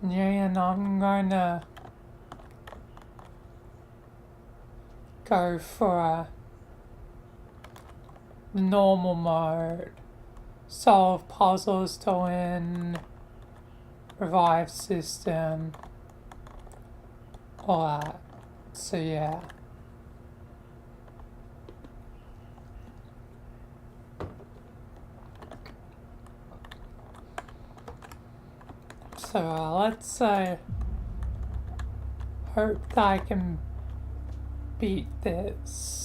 Yeah, and I'm going to go for the normal mode. Solve puzzles to win, revive system, all that. So yeah. So let's hope that I can beat this.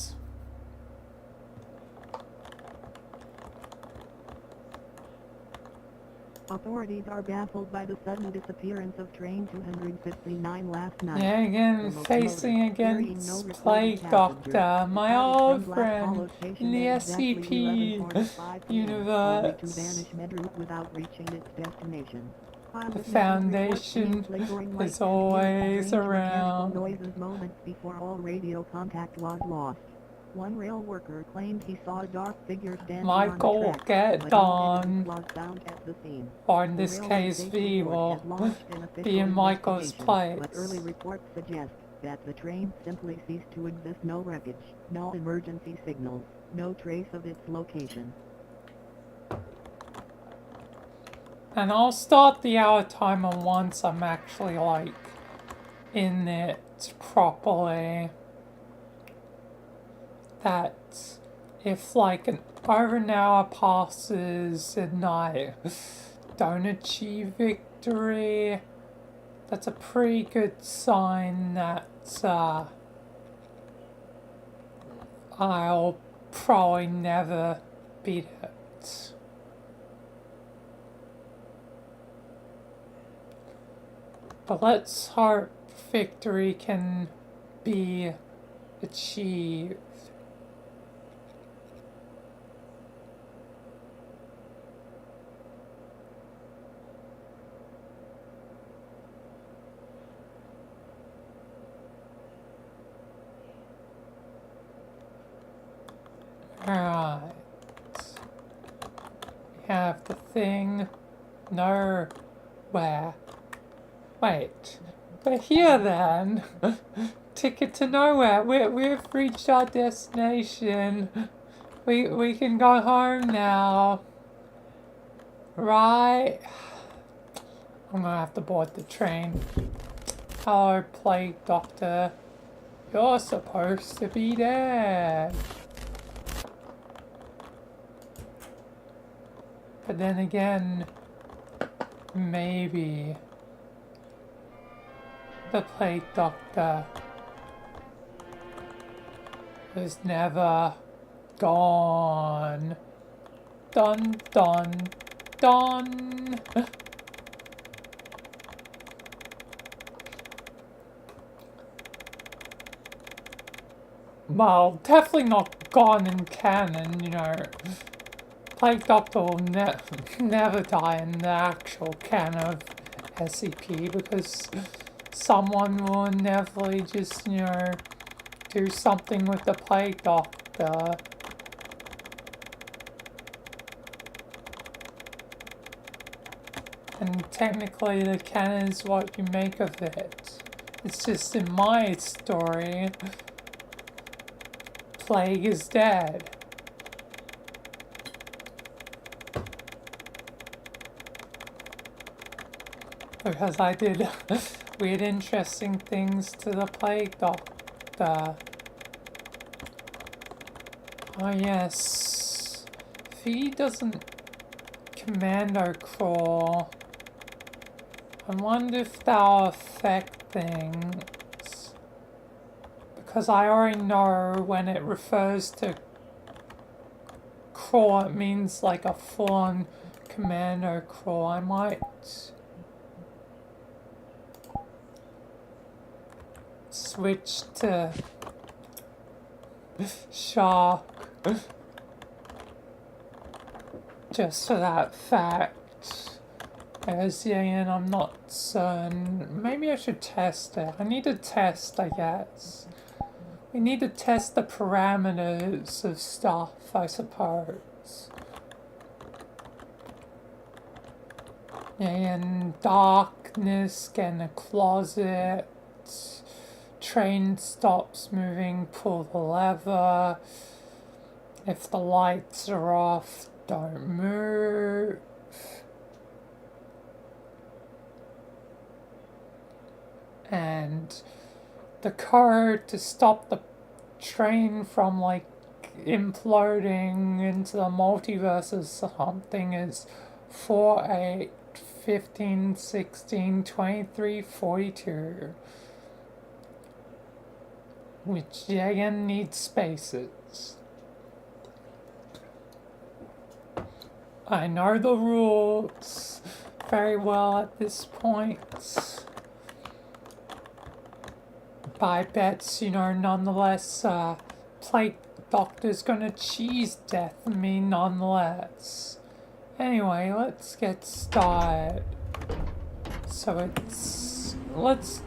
Authorities are baffled by the sudden disappearance of train 259 last night. Yeah, again, facing against Plague Doctor, my old friend in the SCP universe. The Foundation is always around. Noises moments before all radio contact was lost. One rail worker claimed he saw a dark figure standing Michael on the track, get done, was found at the scene. or in this case V will be in Michael's place. But early reports suggest that the train simply ceased to exist. No wreckage, no emergency signals, no trace of its location. And I'll start the hour timer once I'm actually like in it properly. That if like over an hour passes and I don't achieve victory, that's a pretty good sign that I'll probably never beat it. But let's hope victory can be achieved. Alright. We have the thing. Nowhere. Wait. We're here then. Ticket to nowhere. We've reached our destination. We can go home now. Right. I'm gonna have to board the train. Hello, Plague Doctor. You're supposed to be dead. But then again, maybe the Plague Doctor was never gone. Dun dun dun. Well, definitely not gone in canon, you know. Plague Doctor will never die in the actual canon of SCP because someone will inevitably just, you know, do something with the Plague Doctor. And technically the canon is what you make of it. It's just in my story, Plague is dead. Because I did weird interesting things to the Plague Doctor. Oh yes, if he doesn't commando crawl, I wonder if that'll affect things. Because I already know when it refers to crawl, it means like a full-on commando crawl. I might switch to shark just for that fact. As yeah, and I'm not certain. Maybe I should test it. I need to test, I guess. We need to test the parameters of stuff, I suppose. Yeah, and darkness, get in a closet. Train stops moving, pull the lever. If the lights are off, don't move. And the code to stop the train from like imploding into the multiverse or something is 4, 8, 15, 16, 23, 42. Which again needs spaces. I know the rules very well at this point. But I bet, you know, nonetheless, Plague Doctor's gonna cheese death me nonetheless. Anyway, let's get started. So let's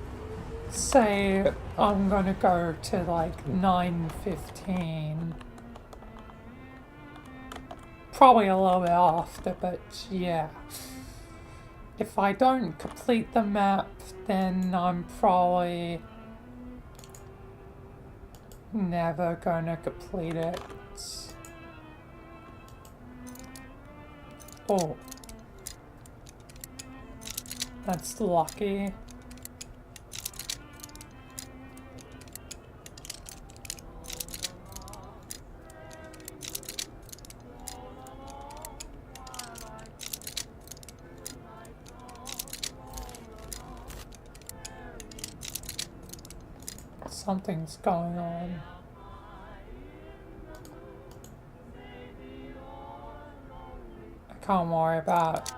say I'm gonna go to like 9:15. Probably a little bit after, but yeah. If I don't complete the map, then I'm probably never gonna complete it. Oh. That's lucky. something's going on. I can't worry about.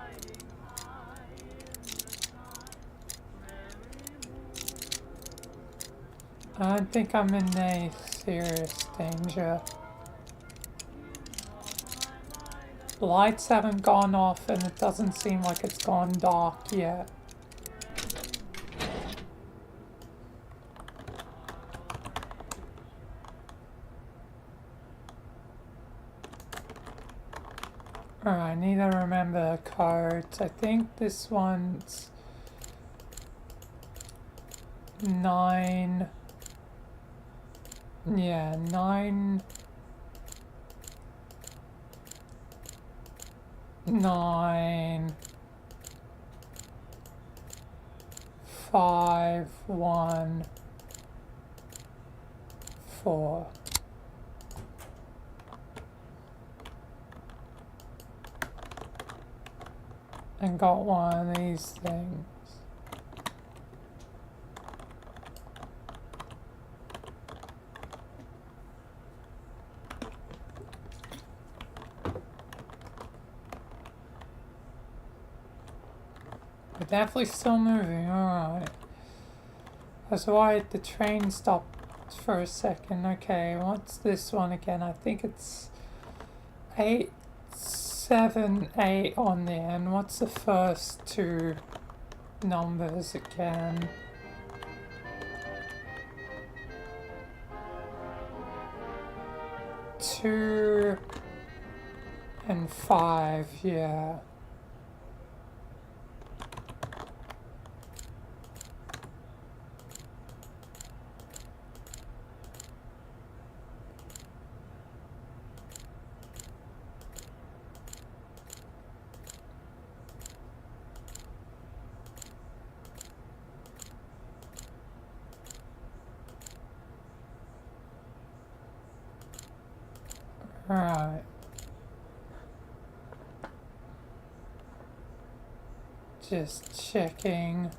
I don't think I'm in any serious danger. The lights haven't gone off and it doesn't seem like it's gone dark yet. Alright, I need to remember the codes. I think this one's 9. Yeah, 9. 9 5 1 4. And got one of these things. We're definitely still moving, alright. That's why the train stopped for a second. Okay, what's this one again? I think it's 878 on the end. What's the first two numbers again? 2 and 5, yeah. Right. Just checking.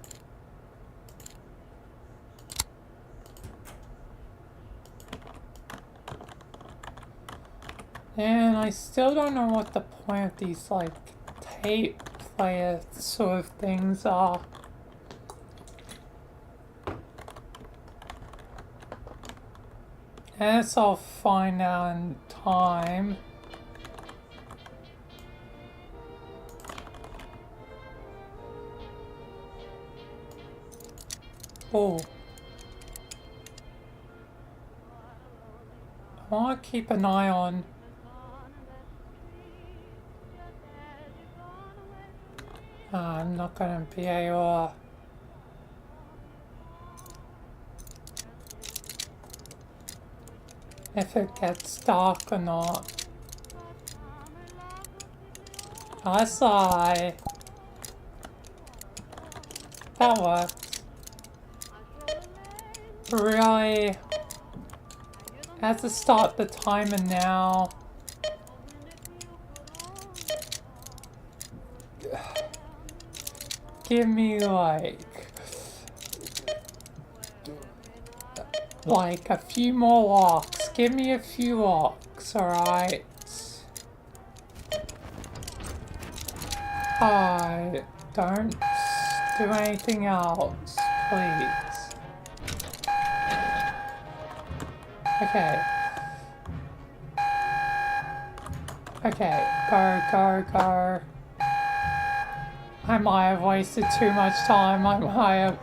And I still don't know what the point of these, like, tape player sort of things are. I guess I'll find out in time. Oh. I want to keep an eye on. I'm not going to be able to. If it gets dark or not. I sigh. That works. Really? I have to start the timer now. Give me like a few more walks. Give me a few walks, alright? Don't do anything else, please. Okay. Okay, go. I might have wasted too much time. I might have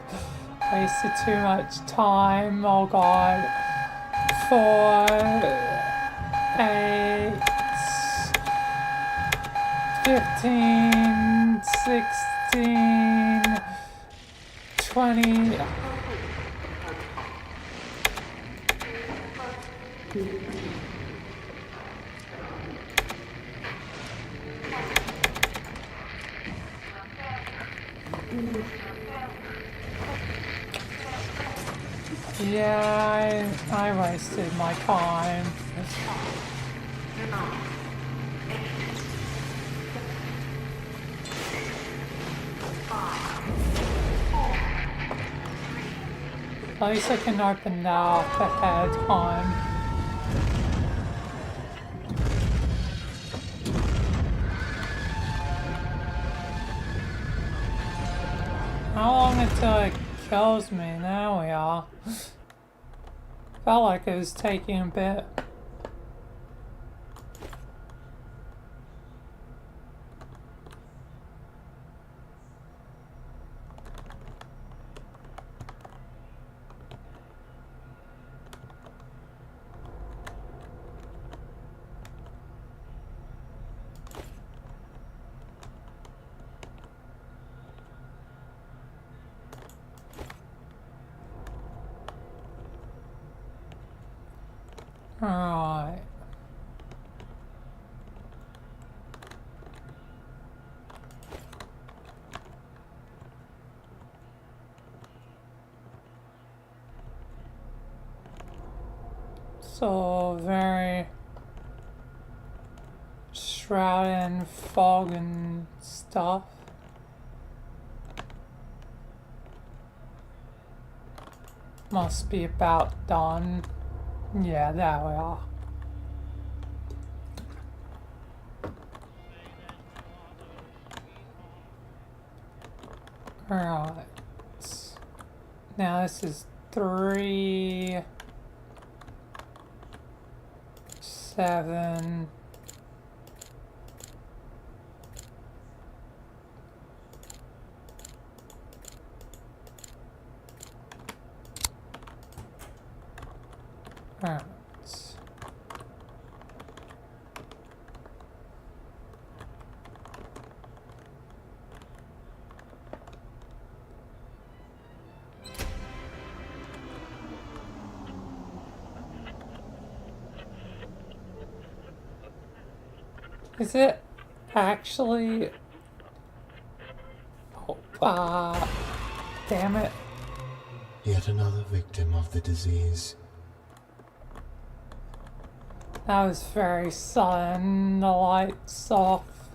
wasted too much time. Oh god. 4, 8, 15, 16, 20. Yeah, I wasted my time. At least I can open that up ahead of time. How long until it kills me? There we are. Felt like it was taking a bit. Alright. So very shrouded in fog and stuff. Must be about done. Yeah, there we are. Alright. Now this is 3, 7. Alright. Is it actually... Oh, damn it. Yet another victim of the disease. That was very sudden, the lights off.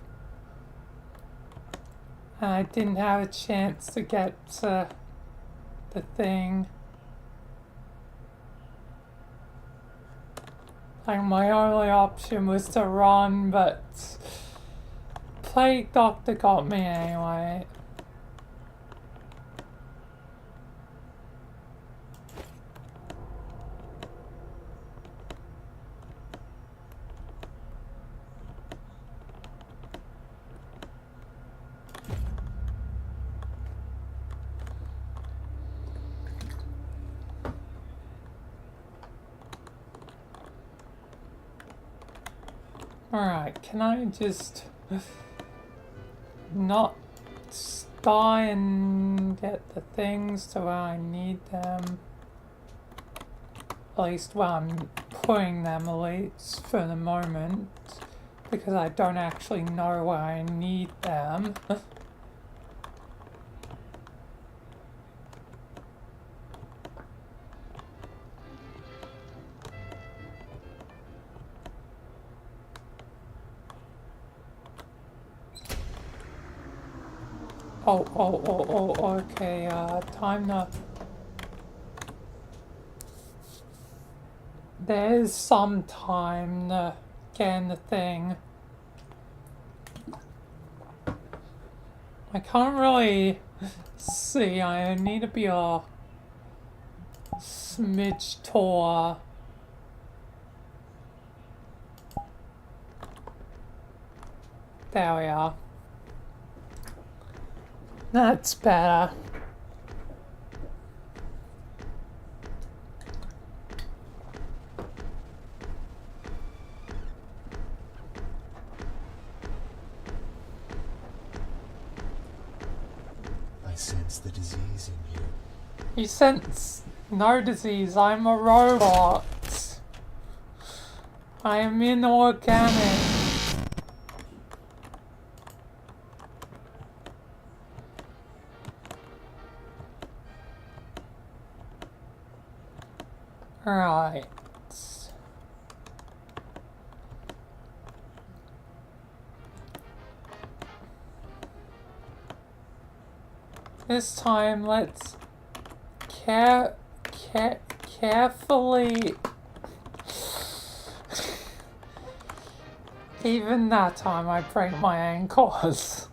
And I didn't have a chance to get to the thing. Like, my only option was to run, but Plague Doctor got me anyway. Alright, can I just not die and get the things to where I need them? At least where I'm putting them, at least for the moment. Because I don't actually know where I need them. Okay, time to... There's some time to get in the thing. I can't really see, I need to be a smidge taller. There we are. That's better. I sense the disease in you. You sense no disease, I'm a robot. I am inorganic. Right. This time, let's carefully. Even that time I break my ankles.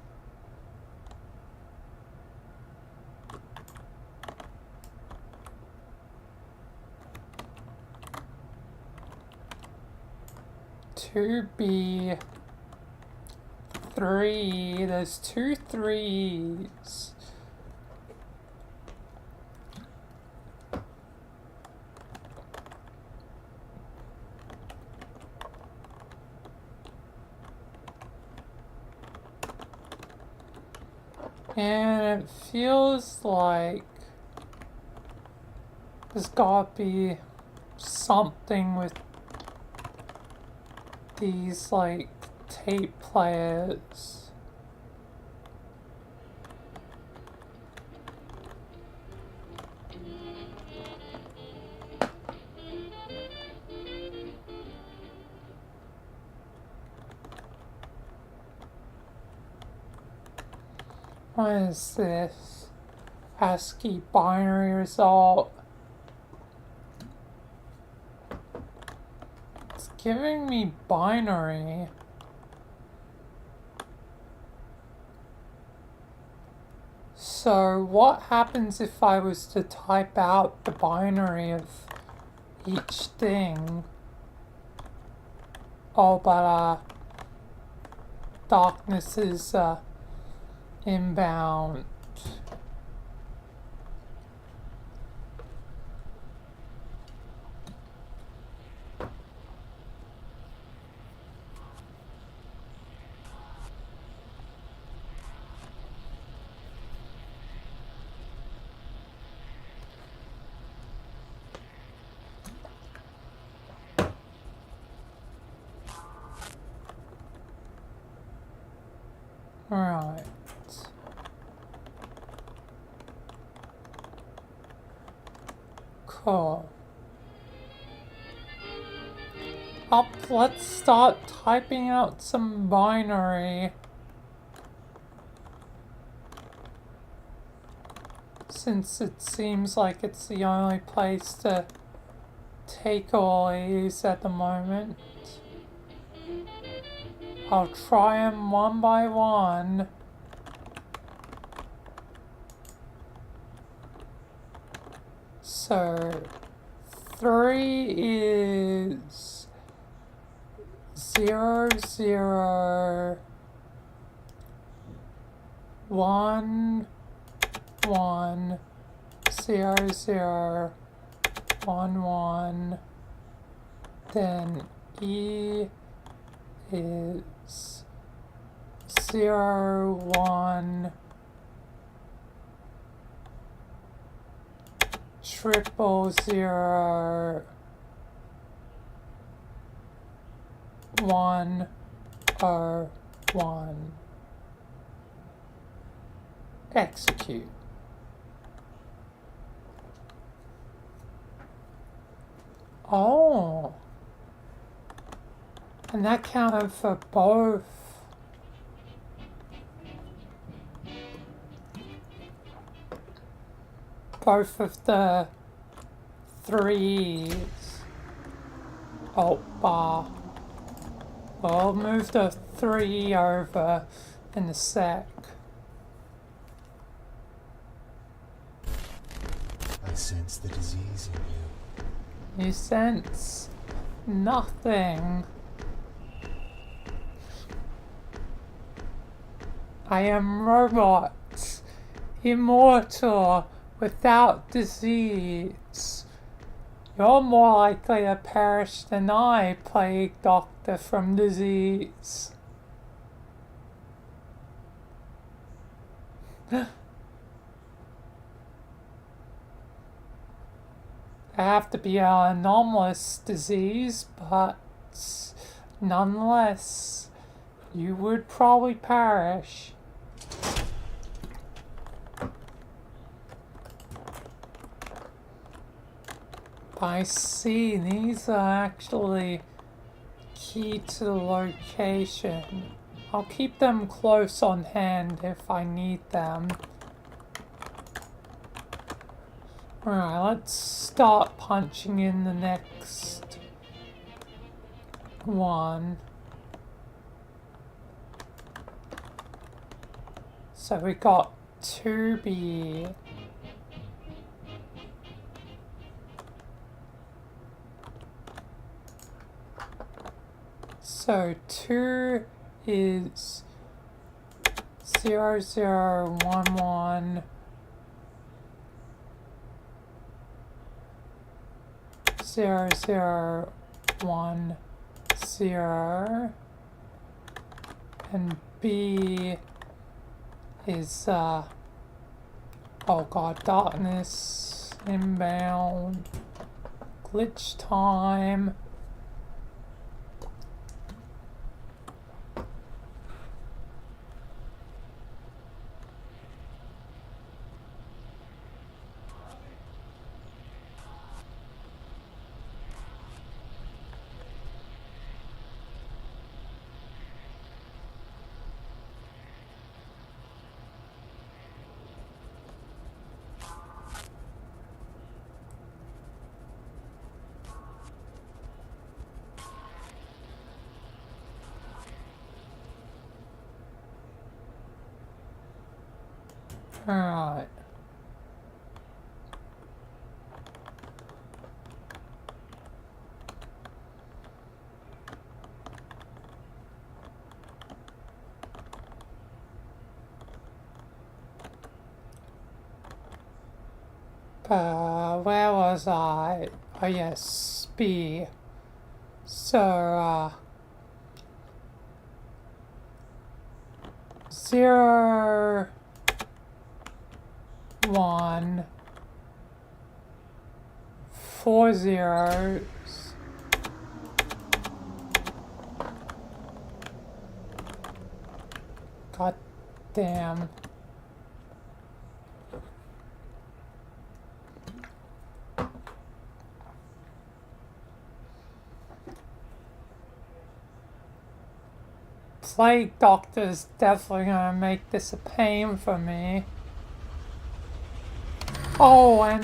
Two B, three. There's two threes. And it feels like there's gotta be something with these, like, tape players. What is this? ASCII binary result. It's giving me binary. So what happens if I was to type out the binary of each thing? Oh, but darkness is inbound. Right. Cool. Let's start typing out some binary. Since it seems like it's the only place to take all these at the moment. I'll try them one by one. So, 3 is 0, 0, 1, 1, 0, 0, 1, 1. Then E is 0, 1, triple 0, 1, 1. Execute. Oh. And that counted for both. Both of the 3s. Oh, bar. Well, I'll move the 3 over in a sec. I sense the disease in you. You sense nothing. I am robot, immortal, without disease. You're more likely to perish than I, plague doctor, from disease. I have to be an anomalous disease, but nonetheless, you would probably perish. I see, these are actually key to the location. I'll keep them close on hand if I need them. Alright, let's start punching in the next one. So we got 2B. So 2 is 0011 0010, and B is oh god, darkness, inbound, glitch time. Alright. Where was I? Oh yes, B. So, 0, 1, 4 zeros. God damn. Plague Doctor's definitely gonna make this a pain for me. Oh, and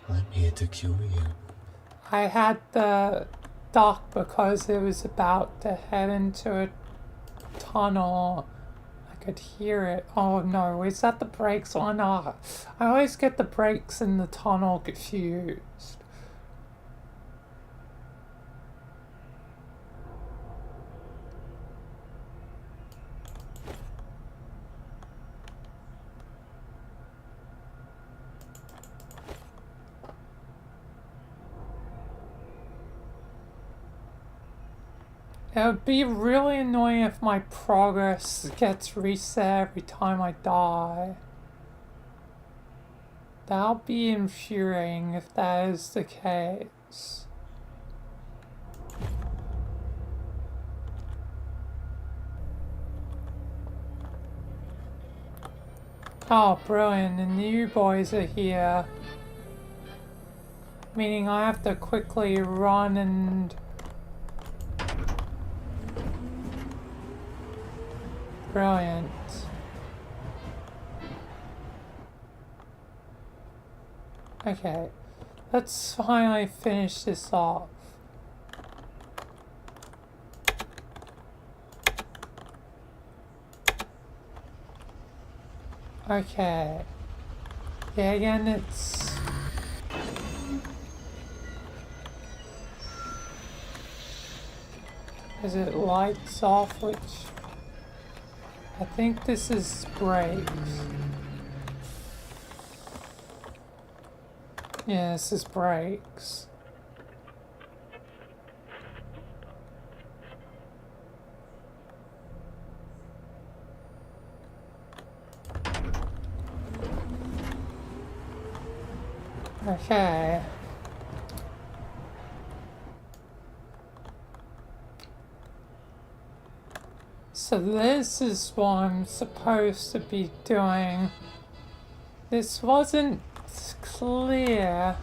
I'm here to cure you. I had the duck because it was about to head into a tunnel. I could hear it. Oh no, is that the brakes or not? I always get the brakes and the tunnel confused. It would be really annoying if my progress gets reset every time I die. That'll be infuriating if that is the case. Oh, brilliant. The new boys are here. Meaning I have to quickly run and... Brilliant. Okay, let's finally finish this off. Okay. Yeah, again, it's... Is it lights off, which... I think this is brakes. Yeah, this is brakes. Okay. So this is what I'm supposed to be doing. This wasn't clear.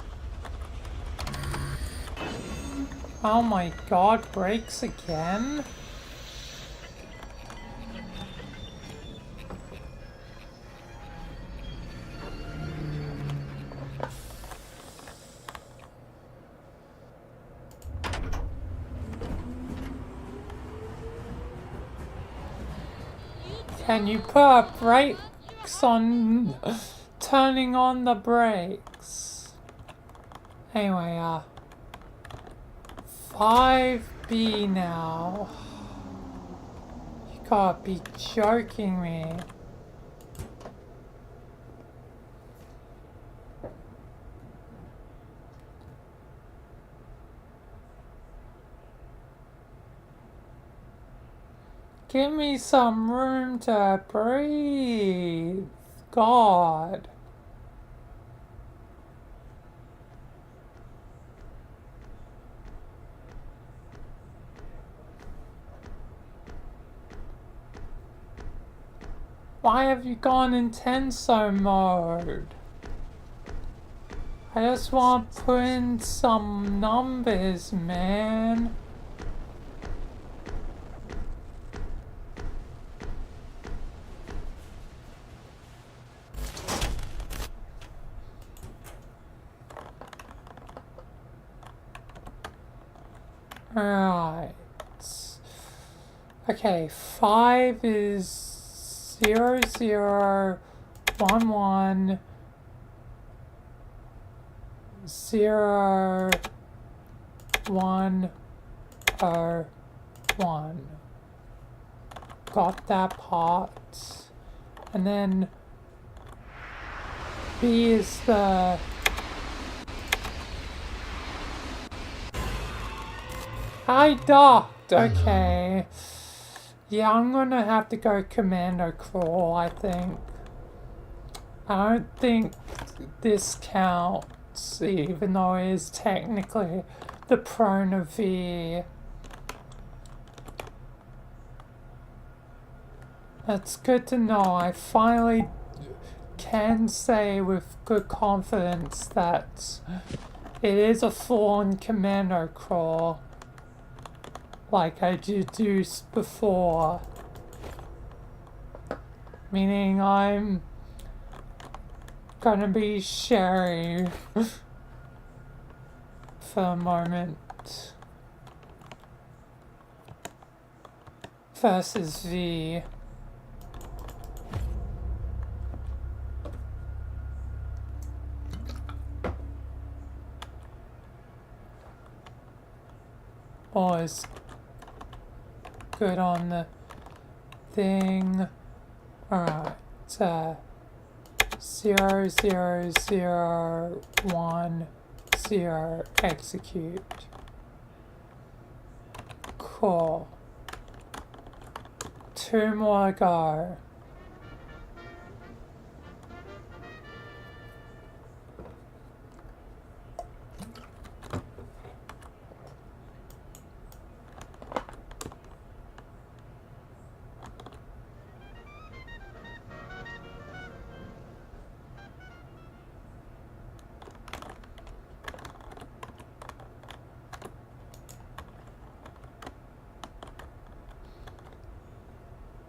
Oh my god, brakes again? Can you put brakes on turning on the brakes? Anyway, 5B now. You gotta be joking me. Give me some room to breathe. God. Why have you gone in tenso mode? I just want to put in some numbers, man. Right. Okay, 5 is 0, 0, 1, 1, 0, 1, 1. Got that part. And then B is the... I docked! Okay. Yeah, I'm gonna have to go commando crawl, I think. I don't think this counts, even though it is technically the Prona V. That's good to know. I finally can say with good confidence that it is a full-on commando crawl, like I deduced before. Meaning I'm gonna be Sherry for a moment versus V. Always good on the thing. Alright, 0, 0, 0, 1, 0, execute. Cool. 2 more to go.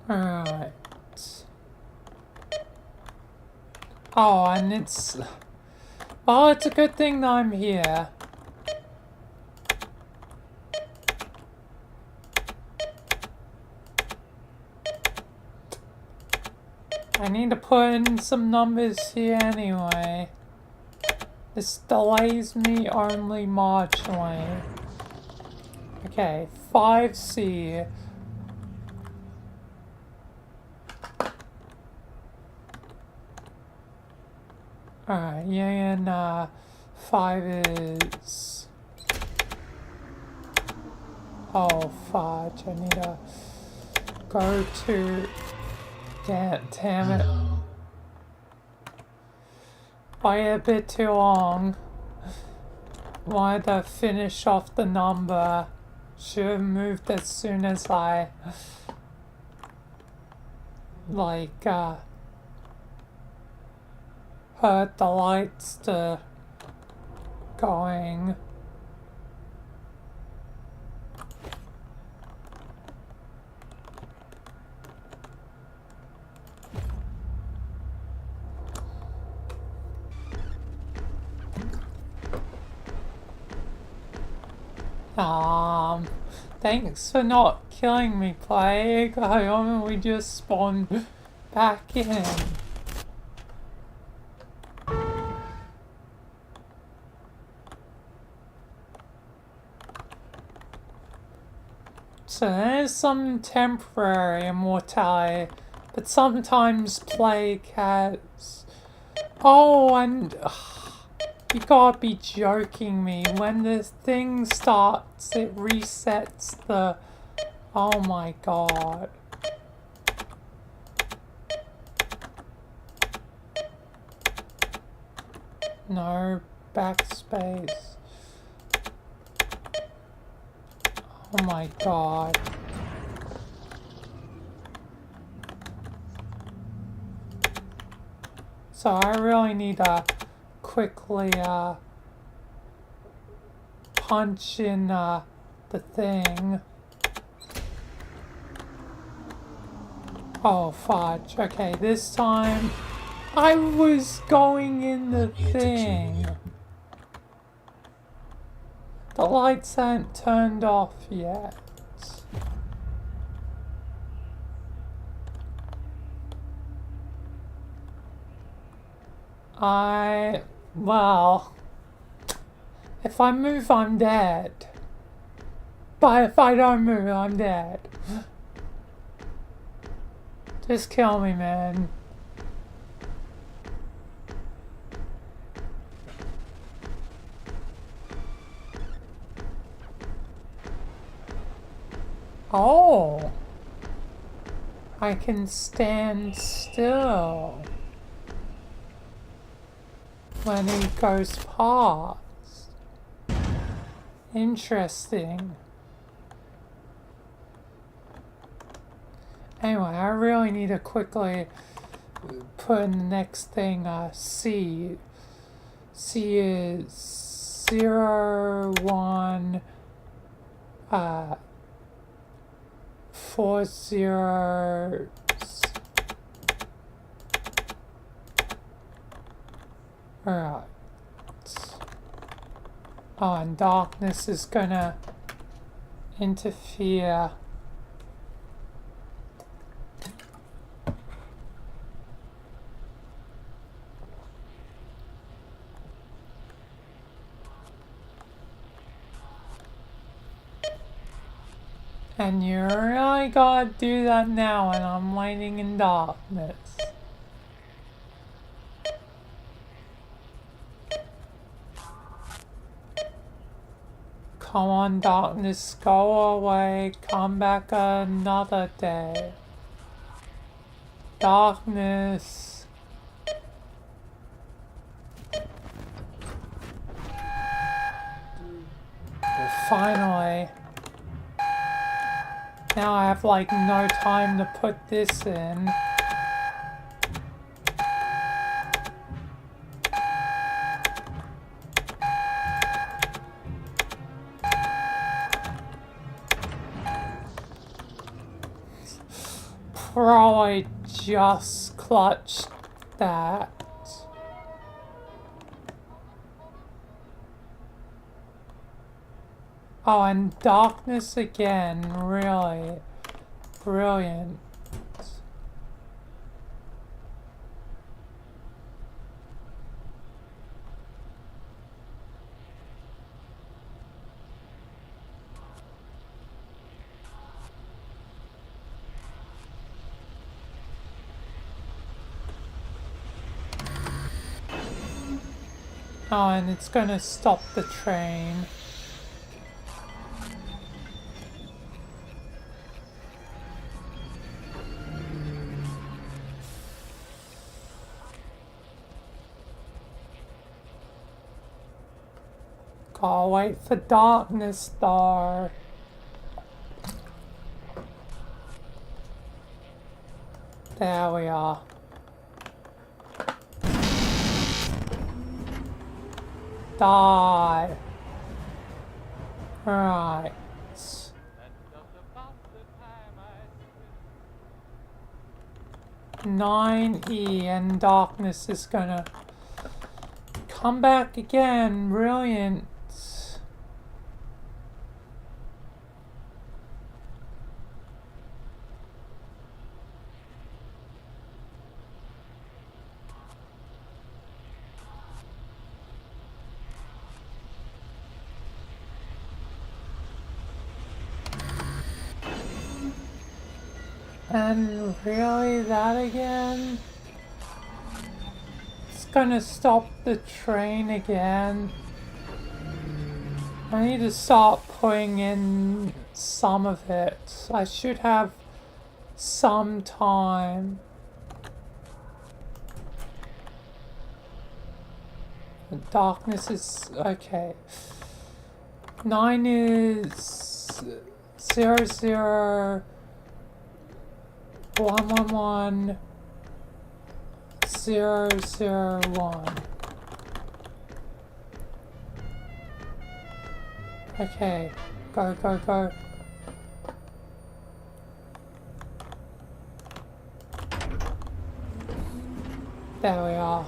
Alright. Oh, and it's... Oh, it's a good thing that I'm here. I need to put in some numbers here anyway. This delays me only marginally. Okay, 5C. Alright, yeah, and 5 is... Oh, fudge, I need to go to... Damn it. Hello. Waited a bit too long. Wanted to finish off the number. Should have moved as soon as I... Like, heard the lights to going. Thanks for not killing me, Plague. I only just spawned back in. So there's some temporary immortality, but sometimes Plague has... Oh, and... you gotta be joking me. When the thing starts, it resets the... Oh my god. No, backspace. Oh my god. So I really need to quickly punch in the thing. Oh fudge. Okay, this time I was going in the thing. The lights aren't turned off yet. Well, if I move, I'm dead. But if I don't move, I'm dead. Just kill me, man. Oh, I can stand still when he goes past. Interesting. Anyway, I really need to quickly put in the next thing, C. C is 0, 1, 4 zeros. Alright. Oh, and darkness is gonna interfere. And you really gotta do that now, and I'm waiting in darkness. Come on, darkness, go away. Come back another day. Darkness. Finally. Now I have like no time to put this in. Probably just clutched that. Oh, and darkness again, really brilliant. Oh, and it's gonna stop the train. Gotta wait for darkness, though. There we are. Die. Right. 9E and darkness is gonna come back again. Brilliant. And really, that again? It's gonna stop the train again. I need to start putting in some of it. I should have some time. The darkness is okay. 9 is 0, 0, 1, 1, 1, 0, 0, 1. Okay, go, go, go. There we are.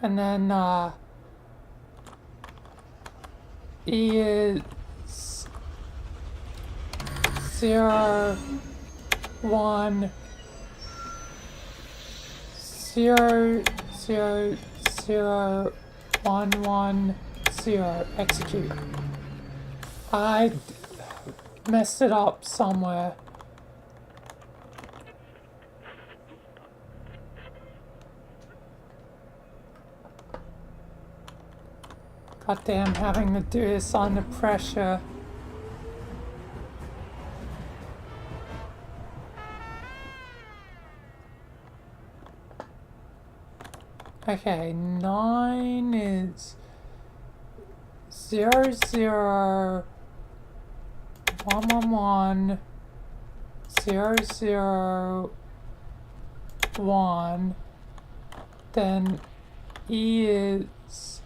And then, E is 0, 1, 0, 0, 0, 1, 1, 0. Execute. I messed it up somewhere. Goddamn, having to do this under pressure. Okay, 9 is 0, 0, 1, 1, 1, 0, 0, 1. Then E is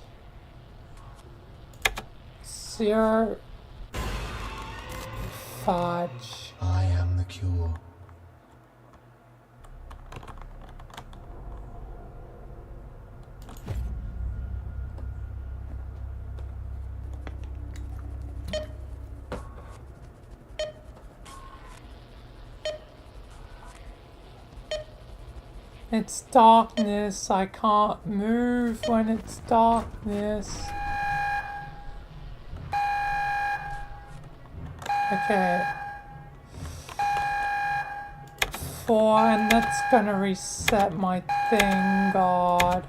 0, fudge. I am the cure. It's darkness. I can't move when it's darkness. Okay. 4, and that's gonna reset my thing, God.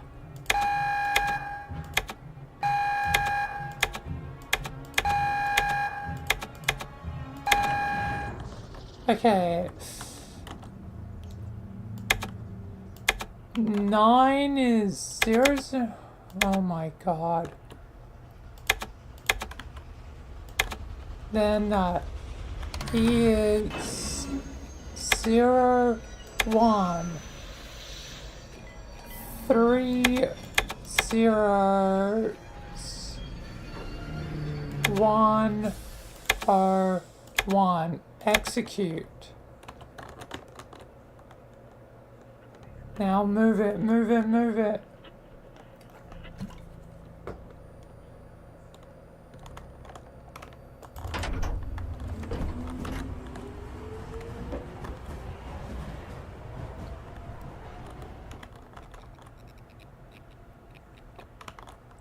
Okay. 9 is 0, 0. Oh my God. Then E is 0, 1, 3, 0, 1, 1. Execute. Now move it, move it, move it.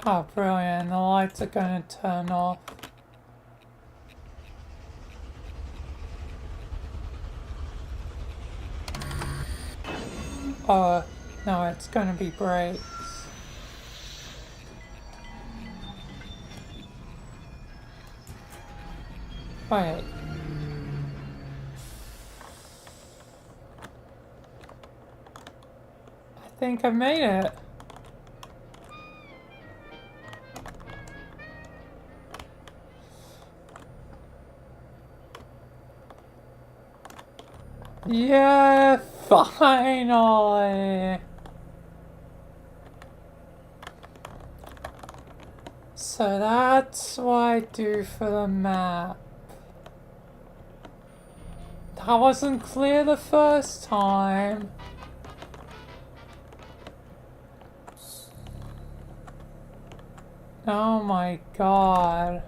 Oh, brilliant. The lights are going to turn off. Oh, no, it's going to be brakes. Wait. I think I made it. Yeah, finally. So that's what I do for the map. That wasn't clear the first time. Oh my God.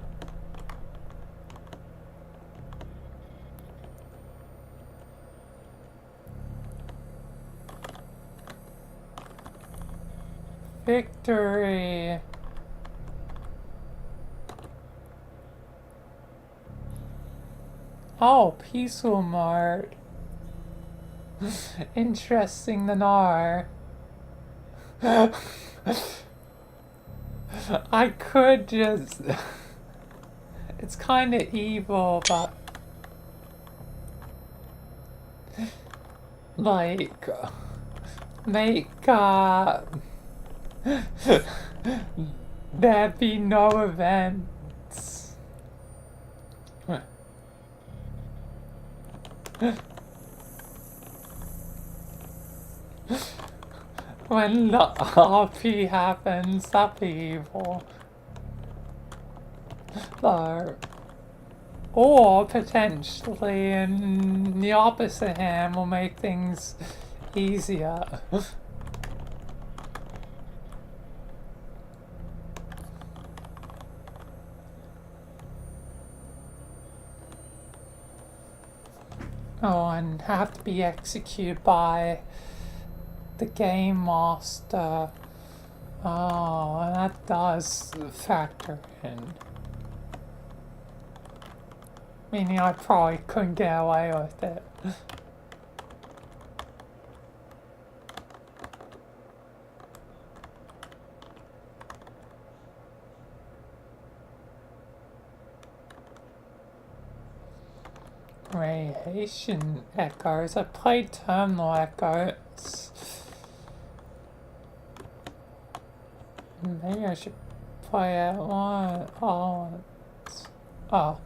Victory. Oh, peaceful mode. Interesting to know. I could just... It's kind of evil, but... Like... Make, there be no events. When the RP happens, that'd be evil. Though. Or potentially, in the opposite hand, will make things easier. Oh, and have to be executed by the game master. Oh, that does factor in. Meaning I probably couldn't get away with it. Radiation echoes. I played terminal echoes. Maybe I should play it one. Oh,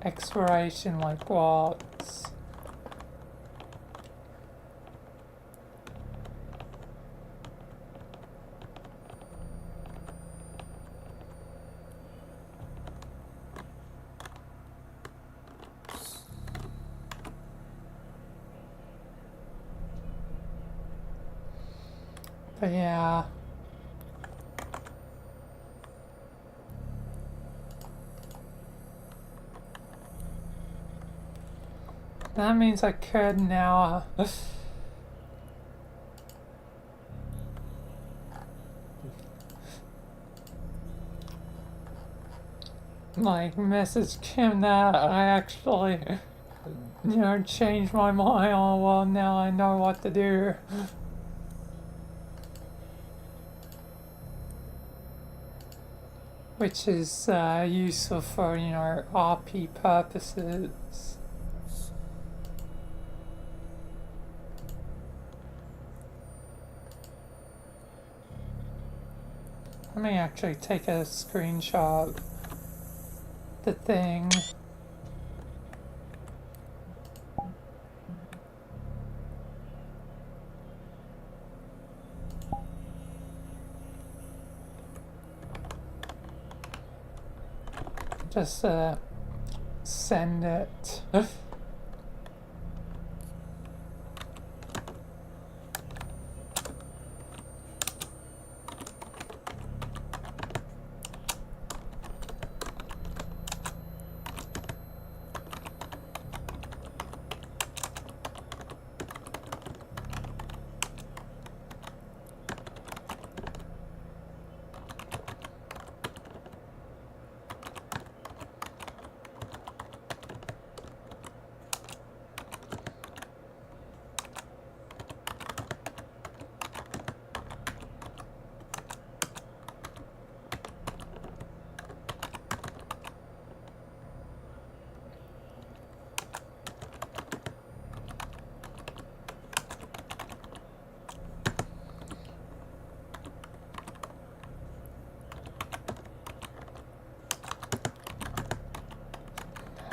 exploration like what? But yeah. That means I could now like message Kim that I actually changed my mind. Oh well, now I know what to do. Which is useful for, RP purposes. Let me actually take a screenshot of the thing. Just send it.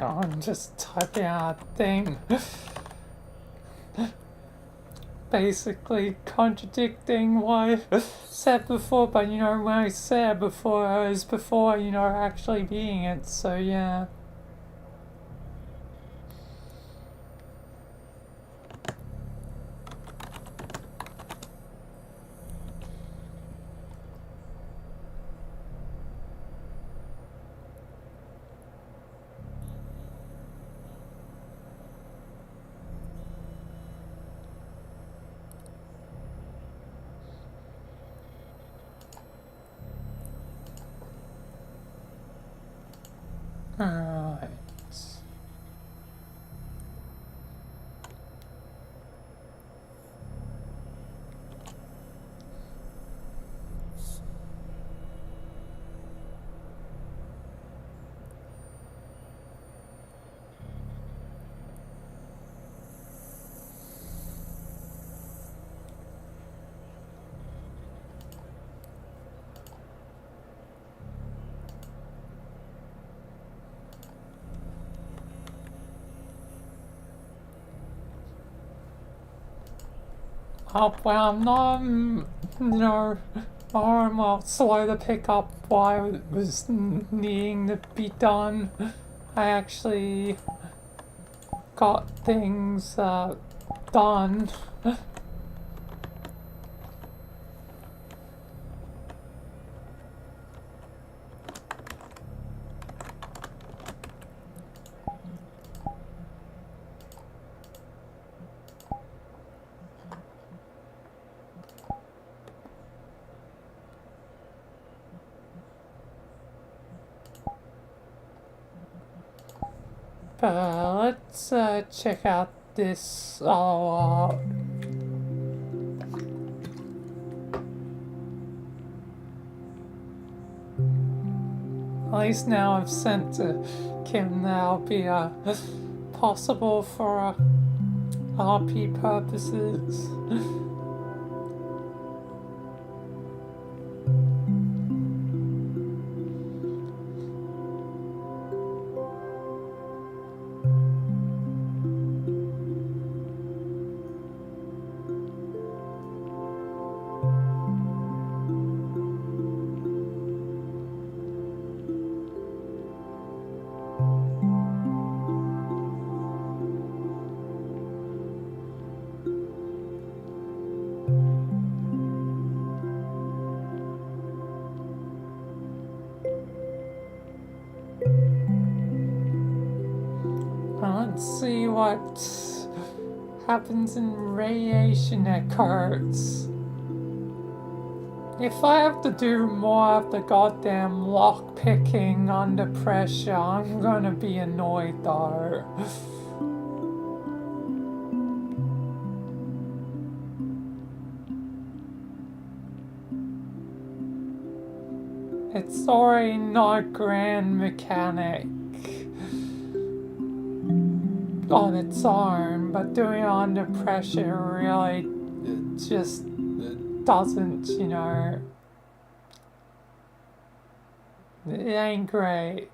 I'm just typing out a thing. Basically contradicting what I said before, but when I said before, it was before, actually being it, so yeah. Alright. Oh, well, I'm not, well, slow to pick up why it was needing to be done. I actually got things done. Let's check out this. At least now I've sent to Kim. That'll be possible for RP purposes. Let's see what happens in radiation occurs. If I have to do more of the goddamn lock picking under pressure, I'm gonna be annoyed though. It's already not grand mechanic on its own, but doing it under pressure really just doesn't, it ain't great.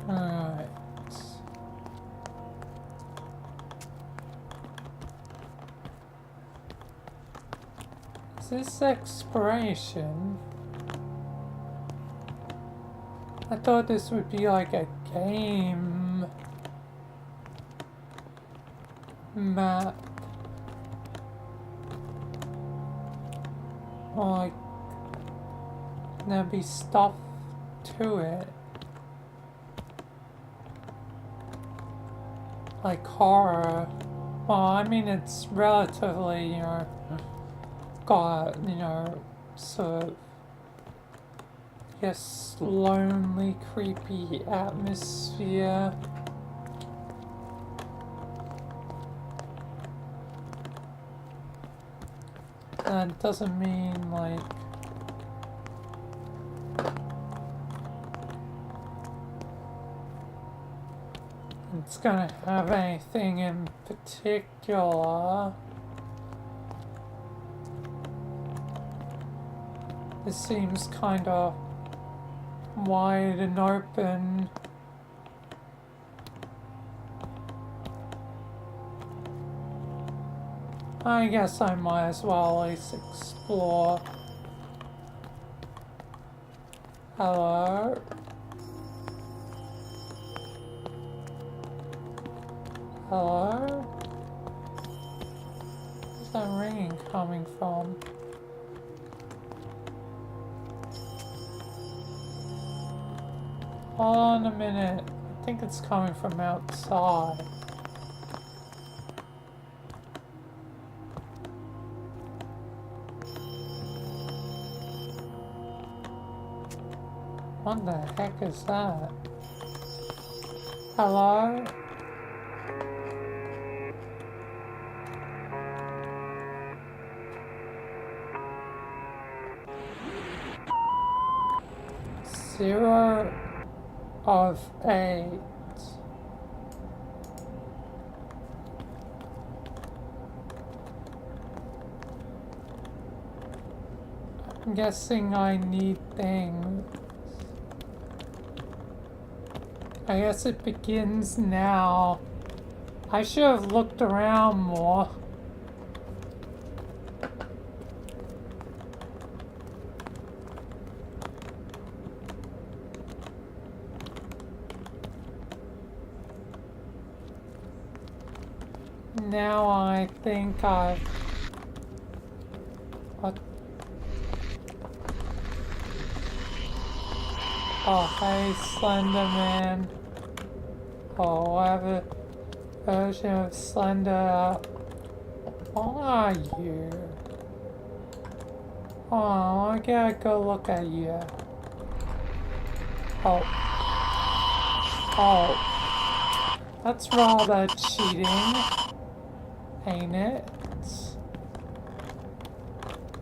Alright. Is this exploration? I thought this would be like a game map. Or like there'd be stuff to it. Like horror. Well, I mean, it's relatively, got, sort of, yes, lonely, creepy atmosphere. That doesn't mean, like, it's gonna have anything in particular. This seems kind of wide and open. I guess I might as well at least explore. Hello? Hello? Where's that ringing coming from? Hold on a minute. I think it's coming from outside. What the heck is that? Hello? of 8. I'm guessing I need things. I guess it begins now. I should have looked around more. Now I think I've... What? Oh, hey, Slenderman. Or whatever version of Slender. What are you? Oh, I gotta go look at you. Oh. Oh. That's rather cheating, ain't it?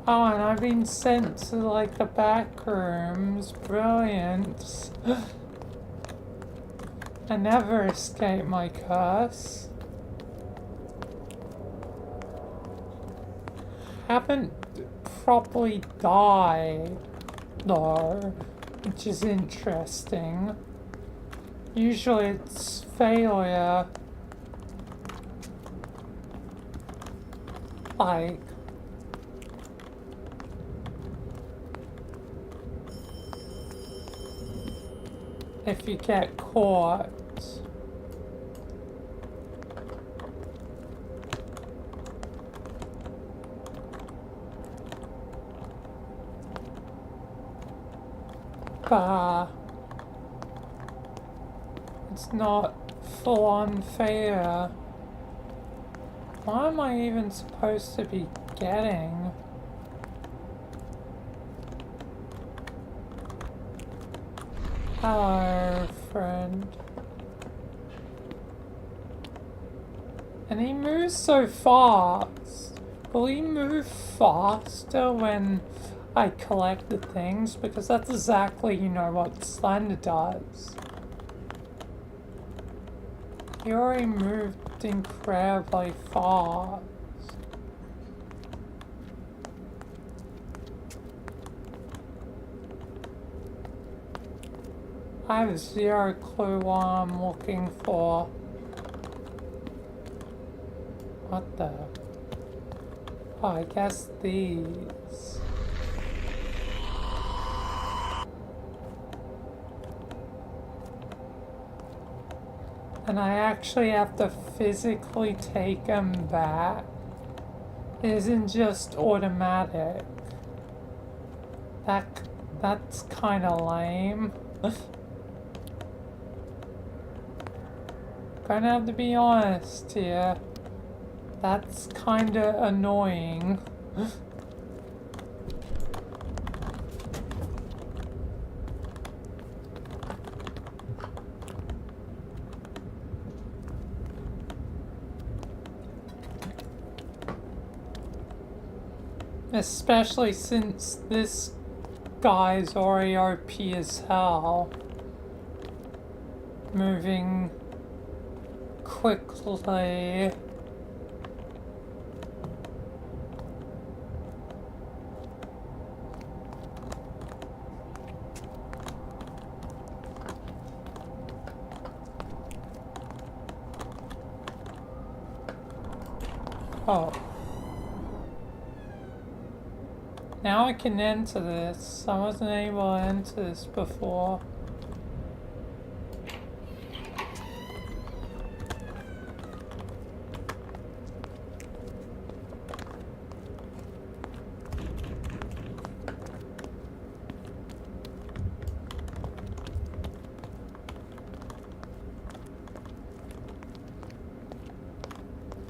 Oh, and I've been sent to, like, the back rooms. Brilliant. I never escape my curse. Haven't properly died, though, which is interesting. Usually it's failure. Like, if you get caught. But it's not full on fair. What am I even supposed to be getting? Hello, friend. And he moves so fast. Will he move faster when I collect the things? Because that's exactly, you know, what Slender does. He already moved incredibly fast. I have zero clue what I'm looking for. What the? Oh, I guess these. And I actually have to physically take them back. It isn't just automatic. That's kind of lame. Gonna have to be honest here. That's kinda annoying. Especially since this guy's already OP as hell. Moving quickly. Oh. Now I can enter this. I wasn't able to enter this before.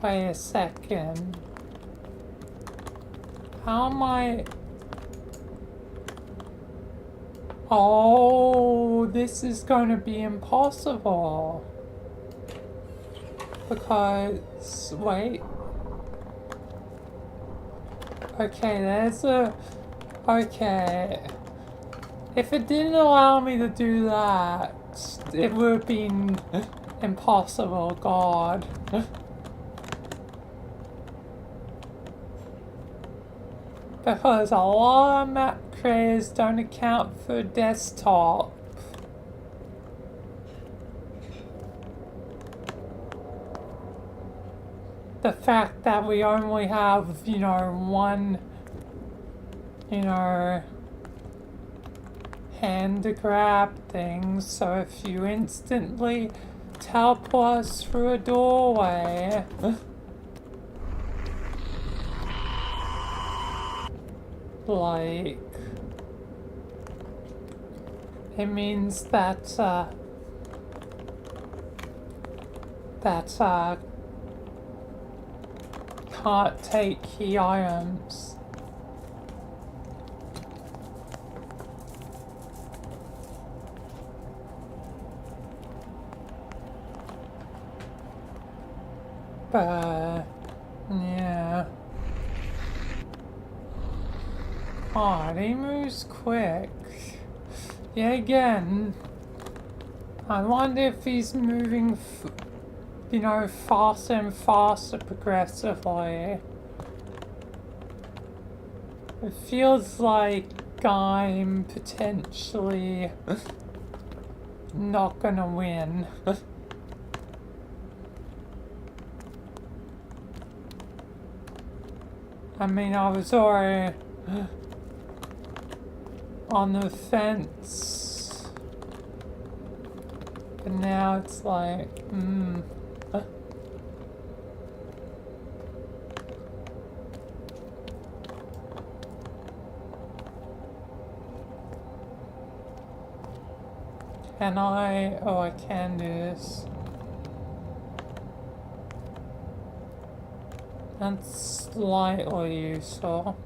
Wait a second. How am I... Oh, this is going to be impossible. Because... Wait. Okay, there's a... Okay. If it didn't allow me to do that, it would have been impossible, God. Because a lot of map creators don't account for desktop. The fact that we only have, one, hand to grab things, so if you instantly teleport us through a doorway, like, it means that, can't take key items. But, yeah. God, he moves quick. Yeah, again, I wonder if he's moving, faster and faster progressively. It feels like I'm potentially not gonna win. I mean, I was already on the fence, but now it's like, can I? Oh, I can do this. That's slightly useful.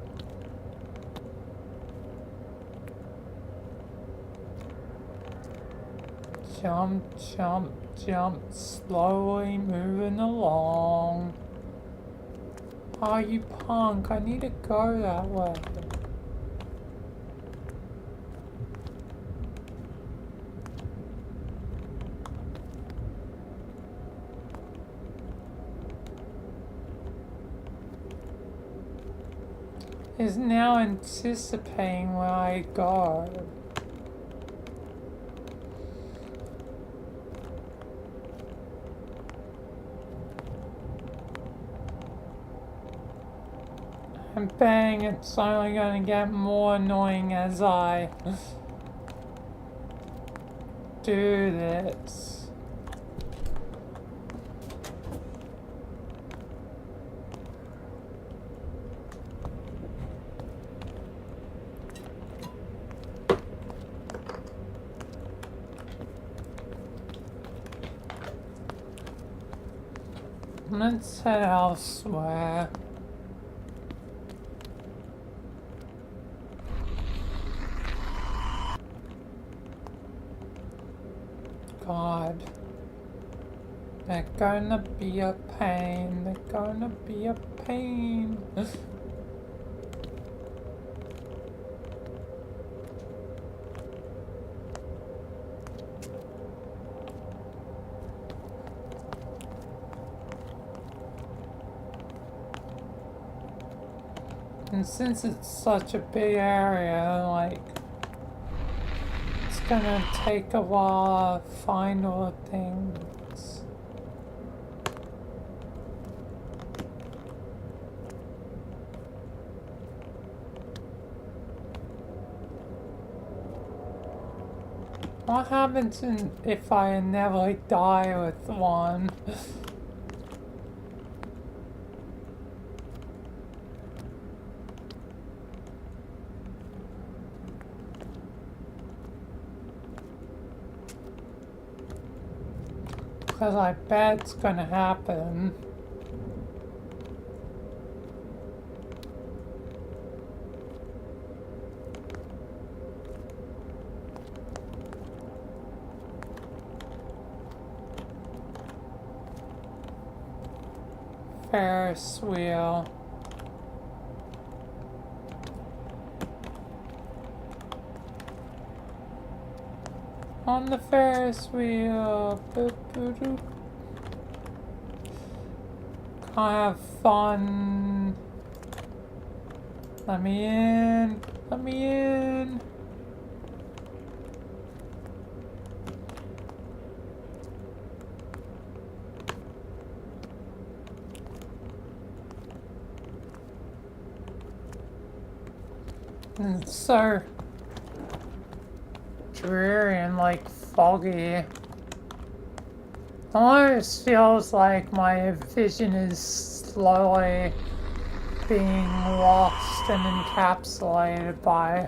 Jump, jump, jump, slowly moving along. Oh, you punk, I need to go that way. Is now anticipating where I go. And bang, it's only going to get more annoying as I do this. Let's head elsewhere. God. They're gonna be a pain. They're gonna be a pain. And since it's such a big area, like, it's gonna take a while to find all the things. What happens if I never die with one? Because I bet it's gonna happen. Ferris wheel. On the Ferris wheel. Boop, boop, boop. Can I have fun? Let me in. Let me in. It's so dreary and like foggy. Almost feels like my vision is slowly being lost and encapsulated by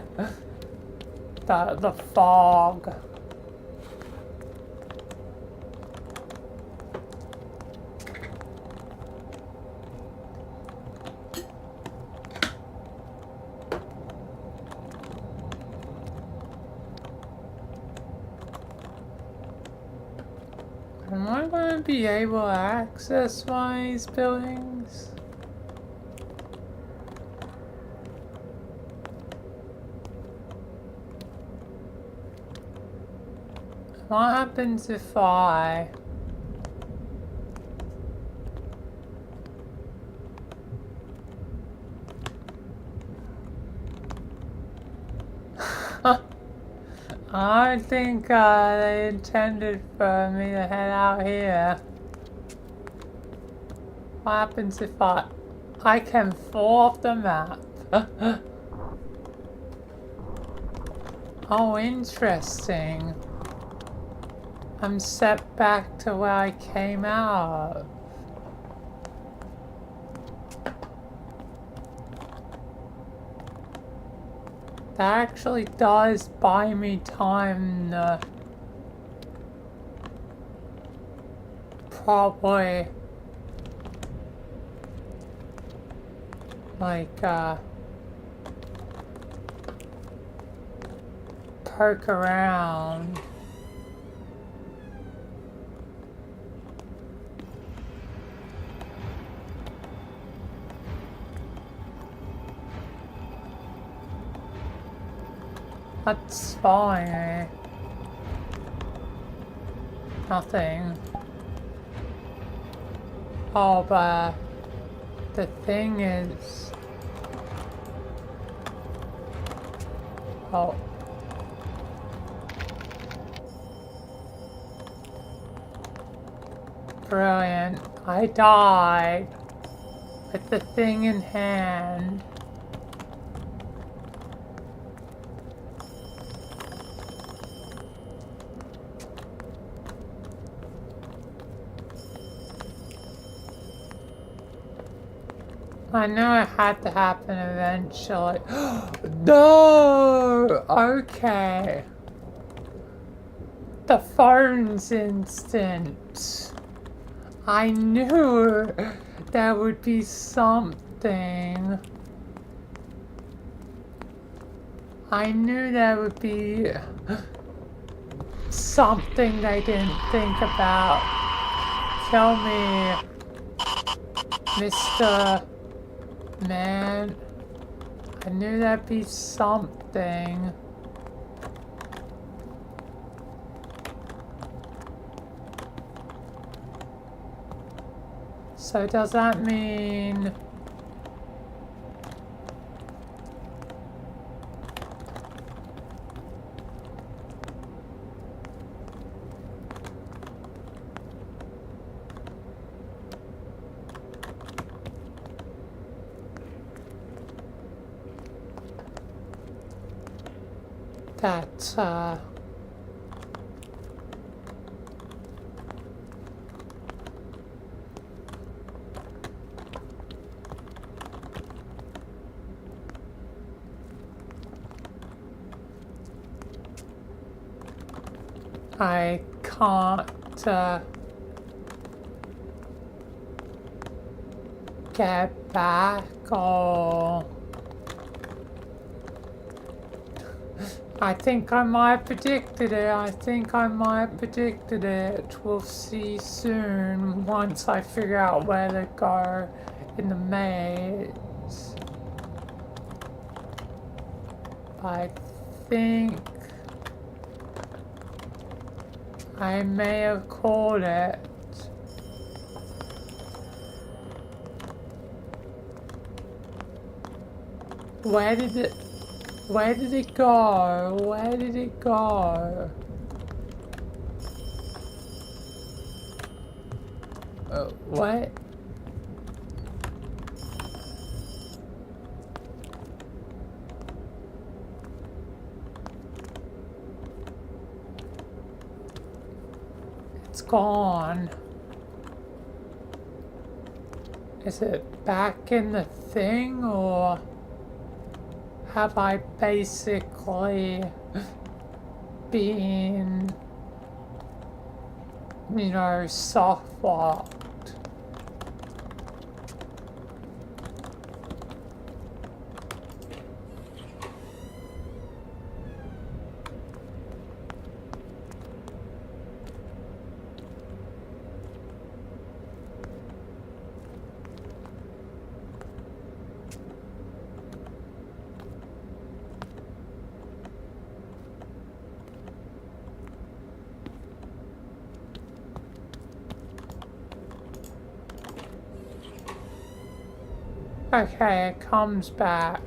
the fog. Am I going to be able to access one of these buildings? What happens if I... I think they intended for me to head out here. What happens if I can fall off the map? Oh, interesting. I'm set back to where I came out of. That actually does buy me time to probably like poke around. That's following me. Nothing. Oh, but the thing is... Oh. Brilliant. I died with the thing in hand. I know it had to happen eventually. No! Okay. The phone's instant. I knew there would be something. I knew there would be something they didn't think about. Tell me, Mr. Man, I knew there'd be something. So does that mean... that, I can't, get back, or... I think I might have predicted it. I think I might have predicted it. We'll see soon once I figure out where to go in the maze. I think I may have called it. Where did it go? Where did it go? What? It's gone. Is it back in the thing, or have I basically been, soft locked? Okay, it comes back.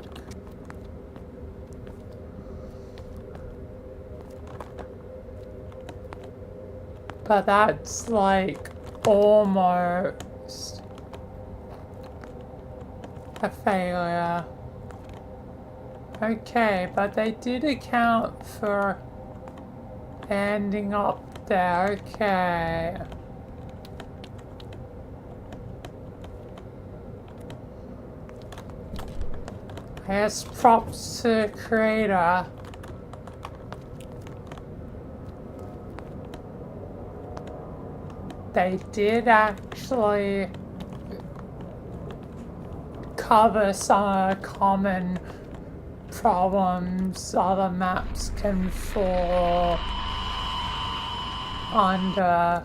But that's like almost a failure. Okay, but they did account for ending up there. Okay. I guess props to the creator. They did actually cover some of the common problems other maps can fall under.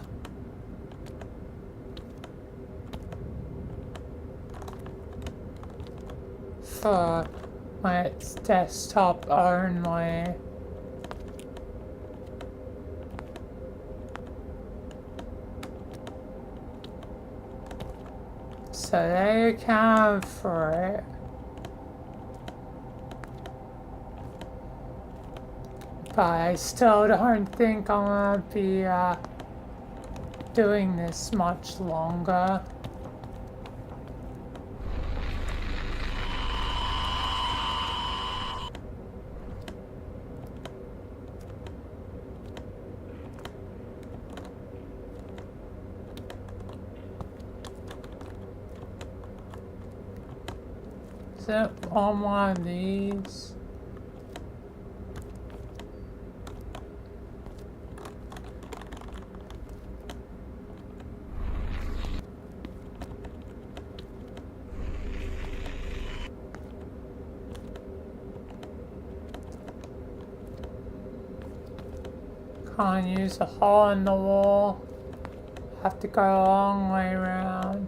For when it's desktop only. So they account for it. But I still don't think I'm gonna be doing this much longer. On one of these. Can't use a hole in the wall. Have to go a long way around.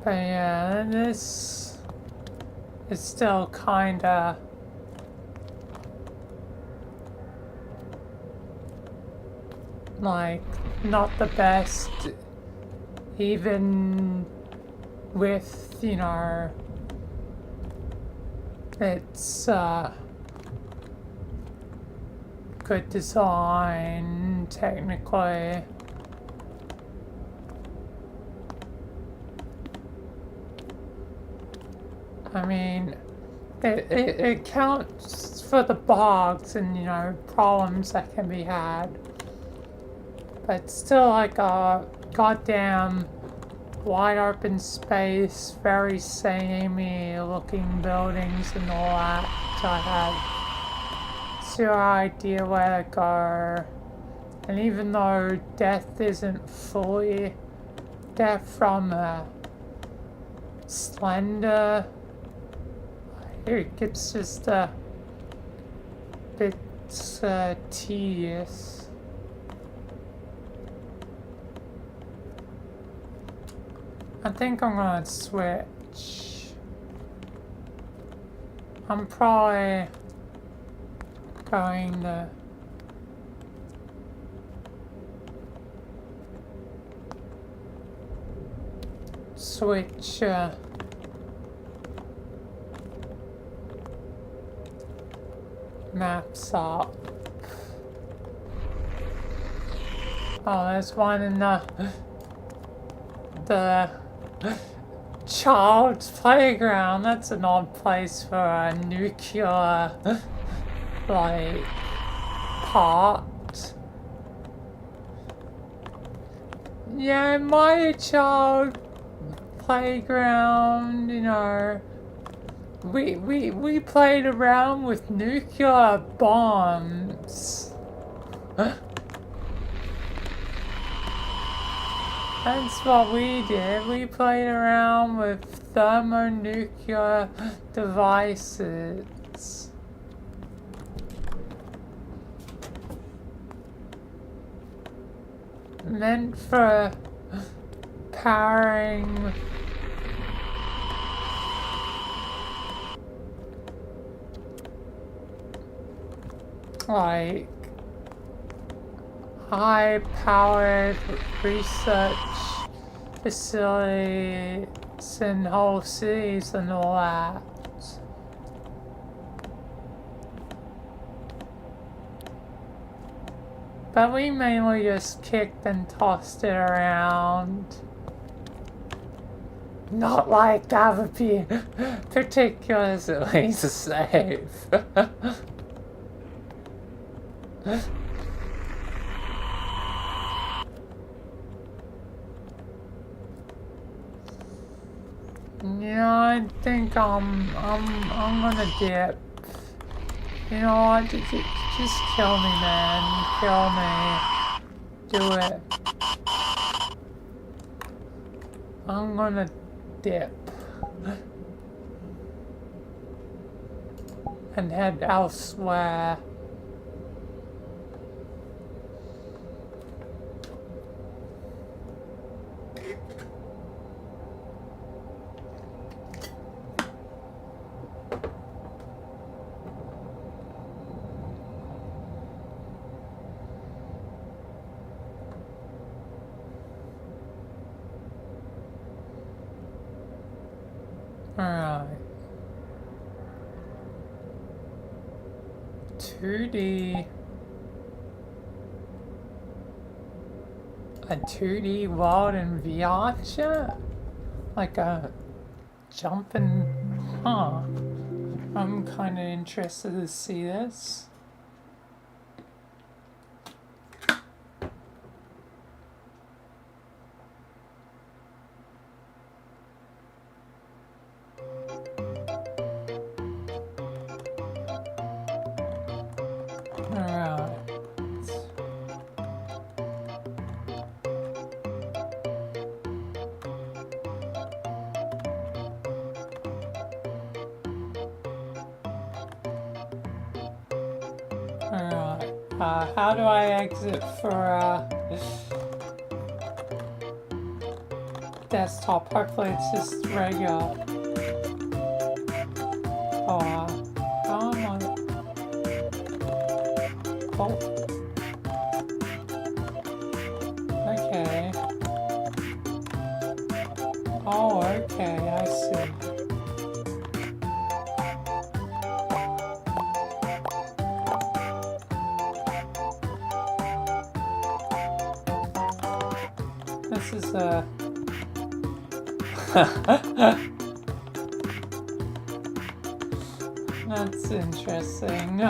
But yeah, this is still kinda like not the best, even with, it's good design technically. I mean, it counts for the bugs and, problems that can be had. But it's still like a goddamn wide open space, very samey looking buildings and all that. So I have zero idea where to go. And even though death isn't fully death from Slender, it's just a bit tedious. I think I'm gonna switch. I'm probably going to switch maps up. Oh, there's one in the child's playground. That's an odd place for a nuclear like part. Yeah, my child playground, you know, we played around with nuclear bombs. That's what we did. We played around with thermonuclear devices. Meant for powering like high-powered research facilities in whole cities and all that. But we mainly just kicked and tossed it around. Not like that would be particularly safe. Yeah, I think I'm gonna dip. You know what? Just kill me, man. Kill me. Do it. I'm gonna dip. And head elsewhere. Alright. 2D. A 2D world in VRChat? Like a jumping. Huh. I'm kind of interested to see this. How do I exit for desktop? Hopefully it's just regular. Oh, how am I? Oh. Okay. Oh, okay, I see. This is a... That's interesting.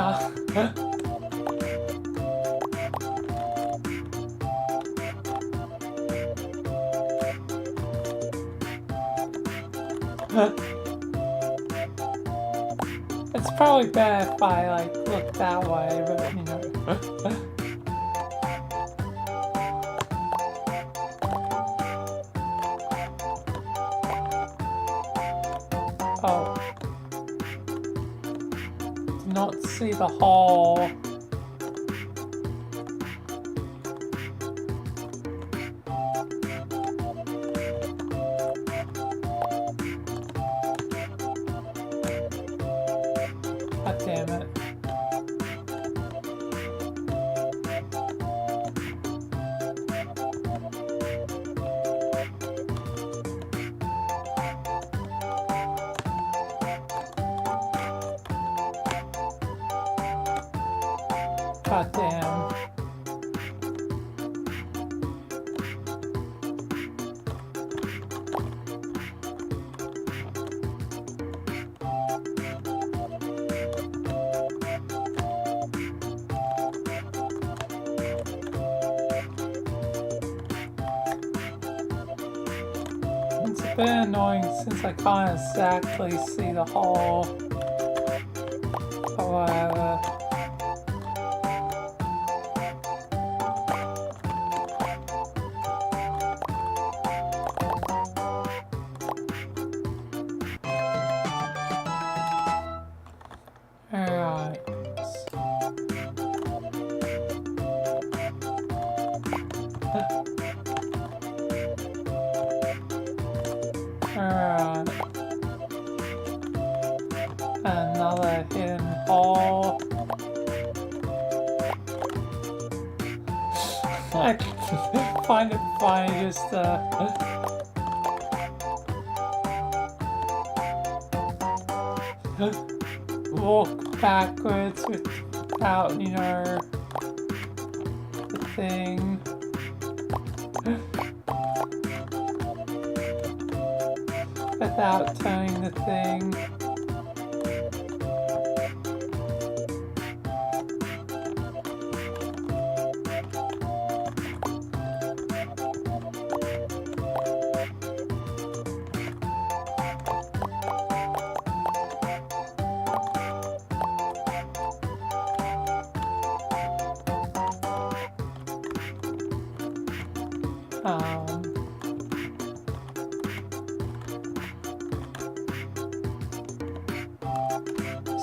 It's probably better if I like look that way, but you know. Oh. Did not see the hole. God damn. It's a bit annoying since I can't exactly see the hole. However, alright. Alright. Another hidden hole. I find it funny just walk backwards without, you know, the thing. Without turning the thing.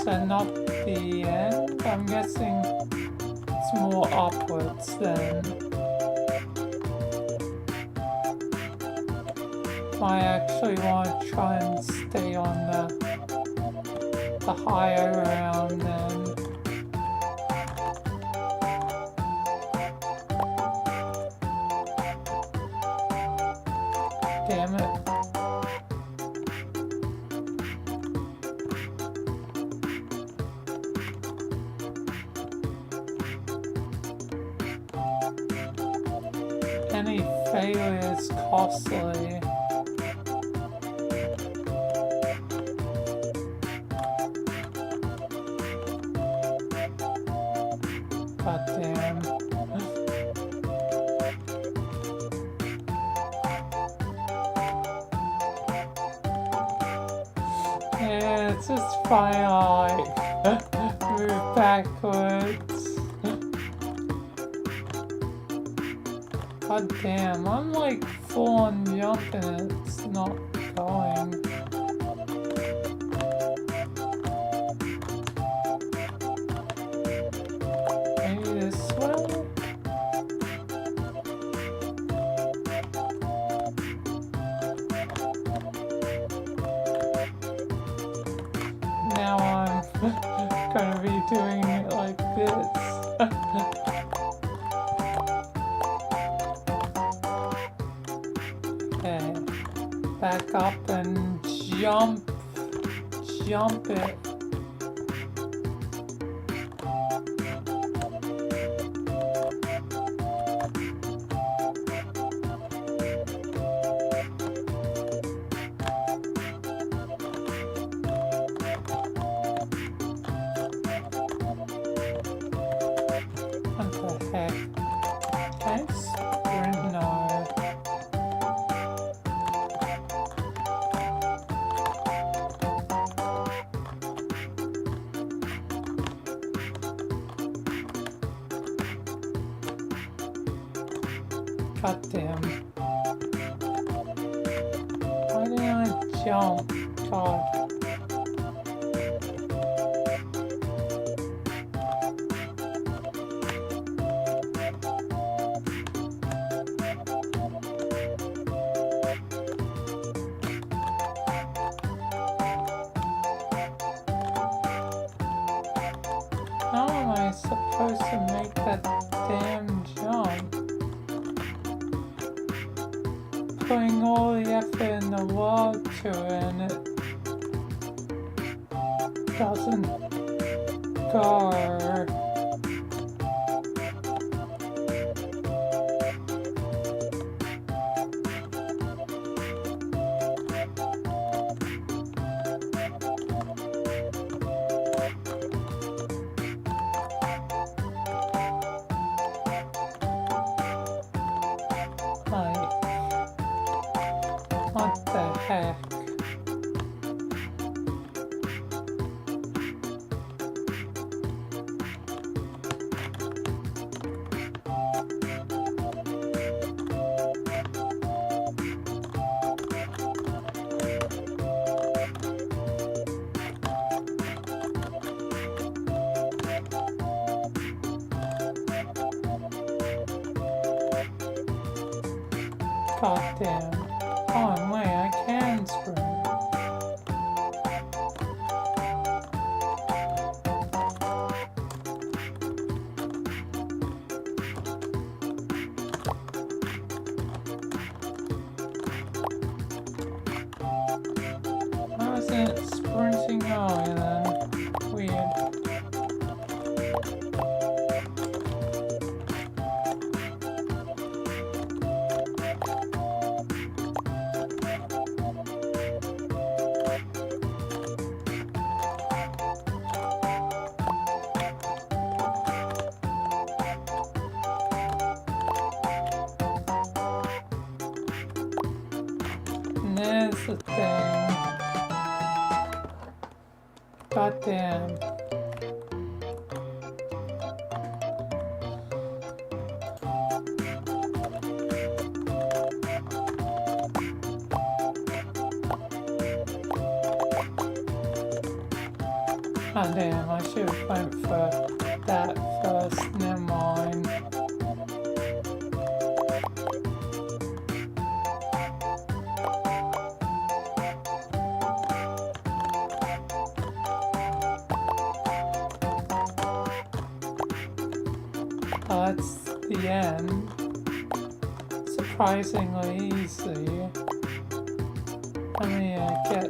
So not the end. I'm guessing it's more upwards then. I actually want to try and stay on the higher ground then. Damn it. Any failure is costly. God damn. Yeah, it's just fine, like, move backwards. God damn, I'm like full on jumping and it's not going. Maybe this way? Now I'm gonna be doing it like this. Okay, back up and jump it. What the heck? Okay, sprint, no. God damn. Why didn't I jump? God. How am I supposed to make that damn jump? Putting all the effort in the world to it and it doesn't go. Goddamn. Oh, and wait, I can sprint. How is it sprinting? Oh, and then weird. And there's the thing. Goddamn. Oh damn, I should have went for that first. Never mind. That's the end. Surprisingly easy. Let me get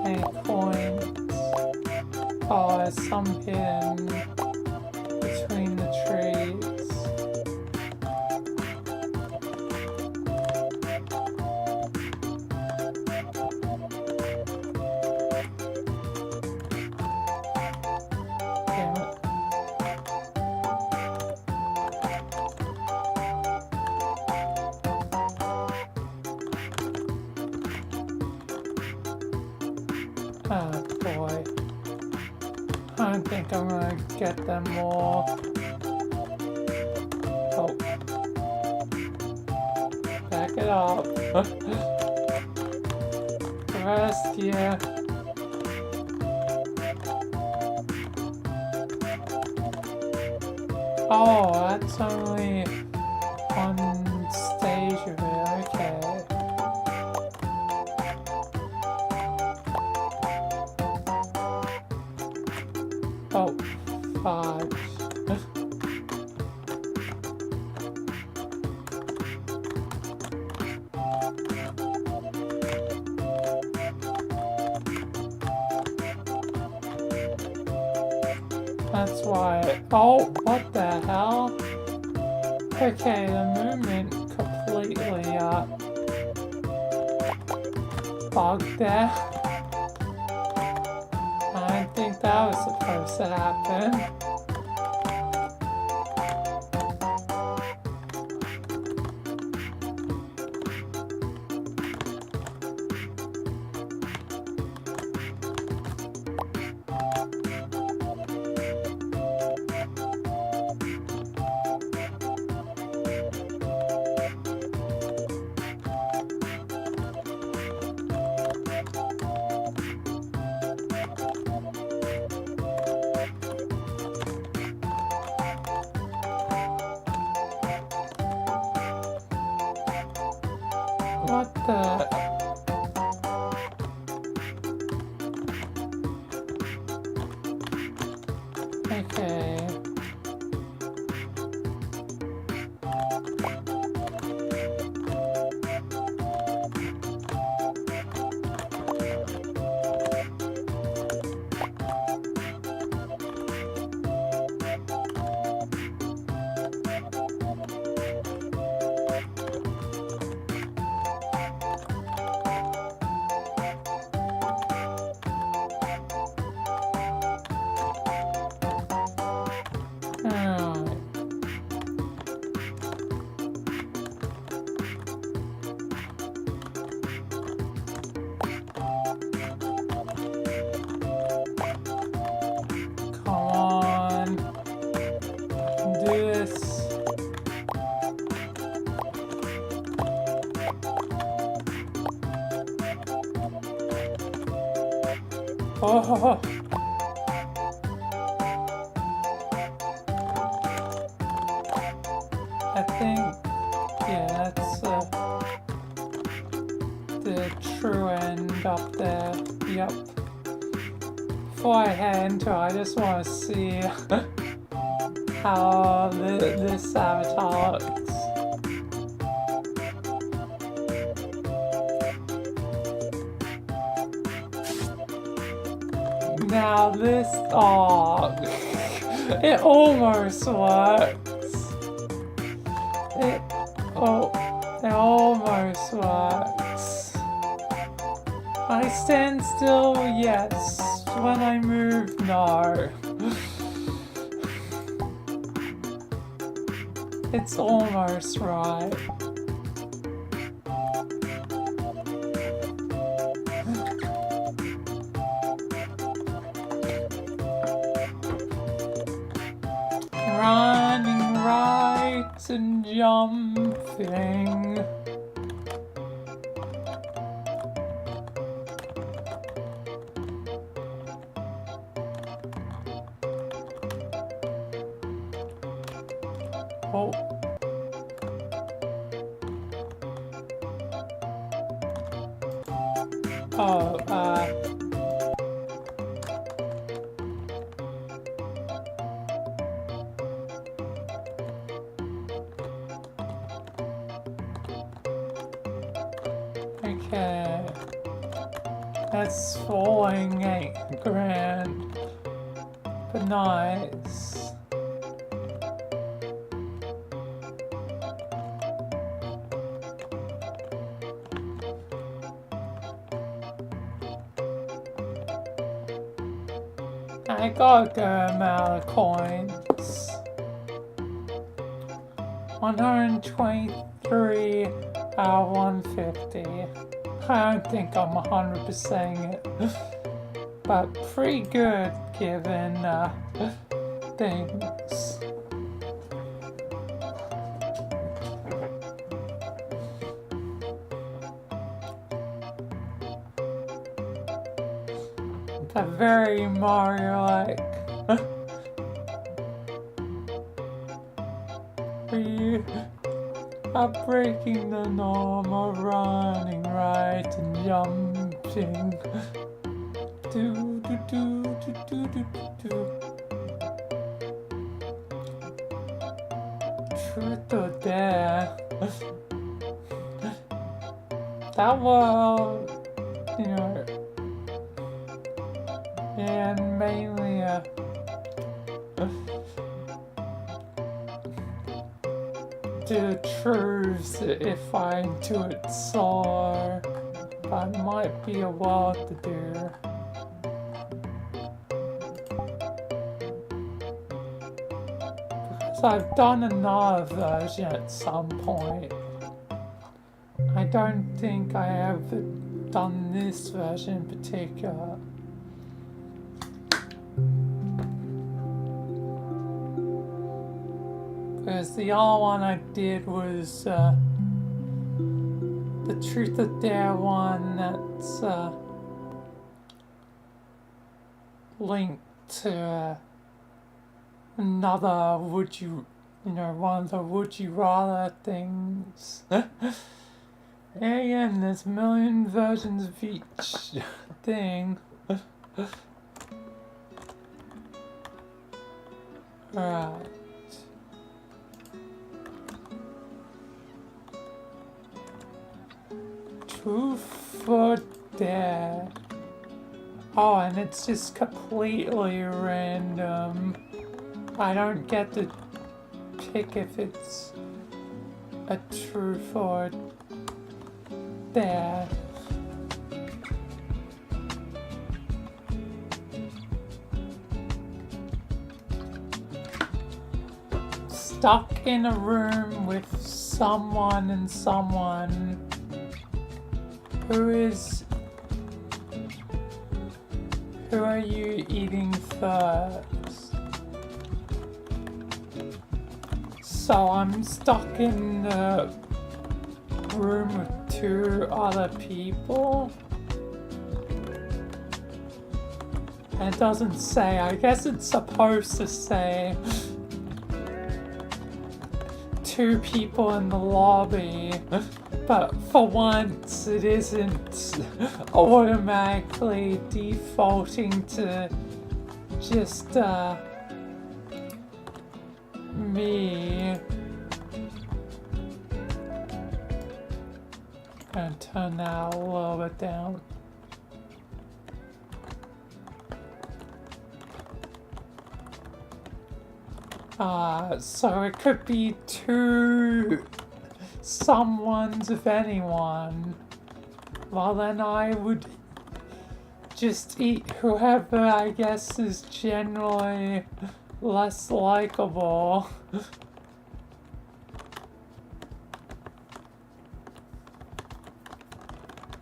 8 coins. Oh, there's some hidden between the trees. Damn it. Oh boy. I don't think I'm gonna get them all. Oh. Back it up. The rest, yeah. Oh, that's only one stage of it, okay. Oh, fudge. That's why. Oh, what the hell? Okay, the movement completely bugged there. I didn't think that was supposed to happen. What the? Okay. Alright. Come on. Do this. Oh. I think, yeah, that's up there. Yep. Before I head into it, I just want to see how this avatar looks. Now this, it almost works. It almost works. I stand still, yes. When I move, no. It's almost right. Running right and jumping. Oh. Oh, okay. That's falling 8 grand. But nice. I got a good amount of coins. 123 out of 150. I don't think I'm 100%ing it. But pretty good given things. A very Mario-like. We are breaking the norm of running right and jumping. Do do do do do do do. Truth or dare. That world, you know. And mainly the truth if I do it so, but it might be a while to do. Because I've done another version at some point. I don't think I have done this version in particular. Because the other one I did was the Truth or Dare one that's linked to another one of the would you rather things. And again, there's a million versions of each thing. Right. Truth or Dare. Oh, and it's just completely random. I don't get to pick if it's a truth or dare. Stuck in a room with someone and someone. Who are you eating first? So I'm stuck in the room with 2 other people. And it doesn't say, I guess it's supposed to say 2 people in the lobby. but for once it isn't automatically defaulting to just me. Gonna turn that a little bit down. So it could be two someones of anyone. Well, then I would just eat whoever I guess is generally less likable.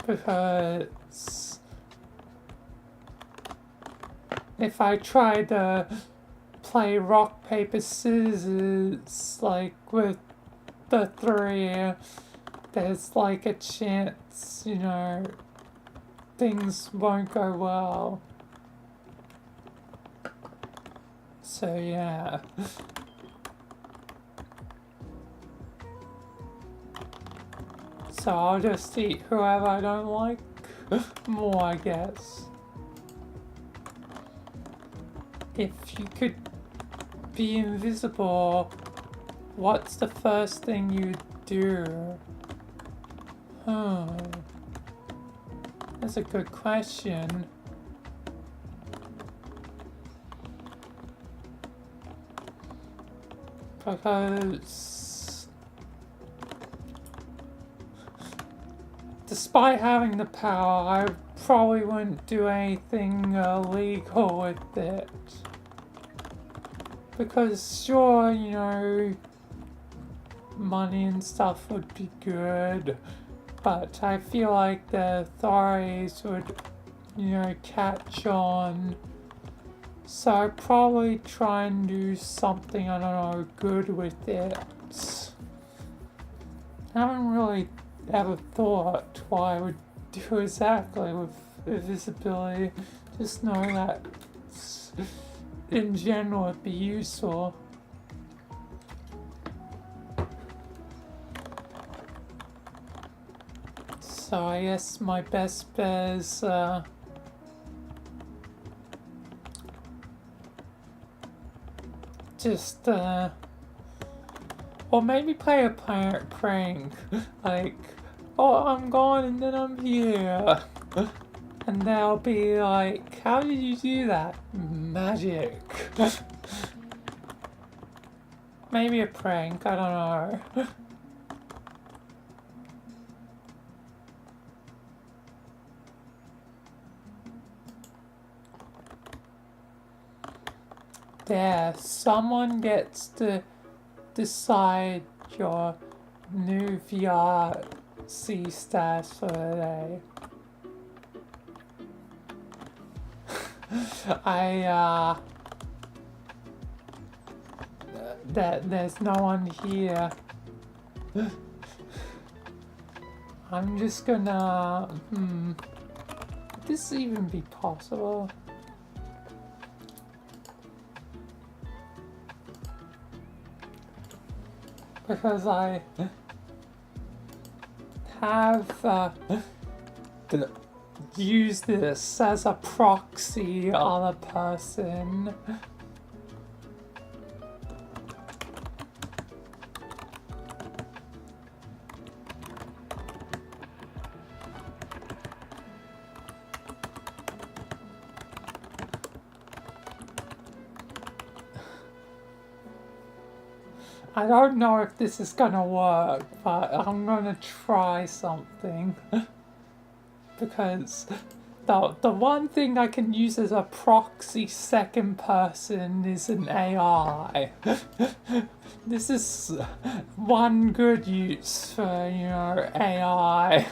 Because if I try to play rock, paper, scissors, like with the three, there's like a chance, you know, things won't go well. So yeah. So I'll just eat whoever I don't like more, I guess. If you could be invisible, what's the first thing you'd do? That's a good question. Because despite having the power, I probably wouldn't do anything illegal with it. Because sure, you know, money and stuff would be good, but I feel like the authorities would, you know, catch on. So I'd probably try and do something, I don't know, good with it. I haven't really ever thought what I would do exactly with invisibility. Just know that in general it'd be useful. So I guess my best bet is just or maybe play a prank like, oh, I'm gone and then I'm here. And they'll be like, how did you do that? Magic. Maybe a prank, I don't know. There, someone gets to decide your new VRC stats for the day. There's no one here. I'm just gonna, would this even be possible? Because I have used this as a proxy on a person. I don't know if this is gonna work, but I'm gonna try something. Because the one thing I can use as a proxy second person is an AI. This is one good use for, you know, AI.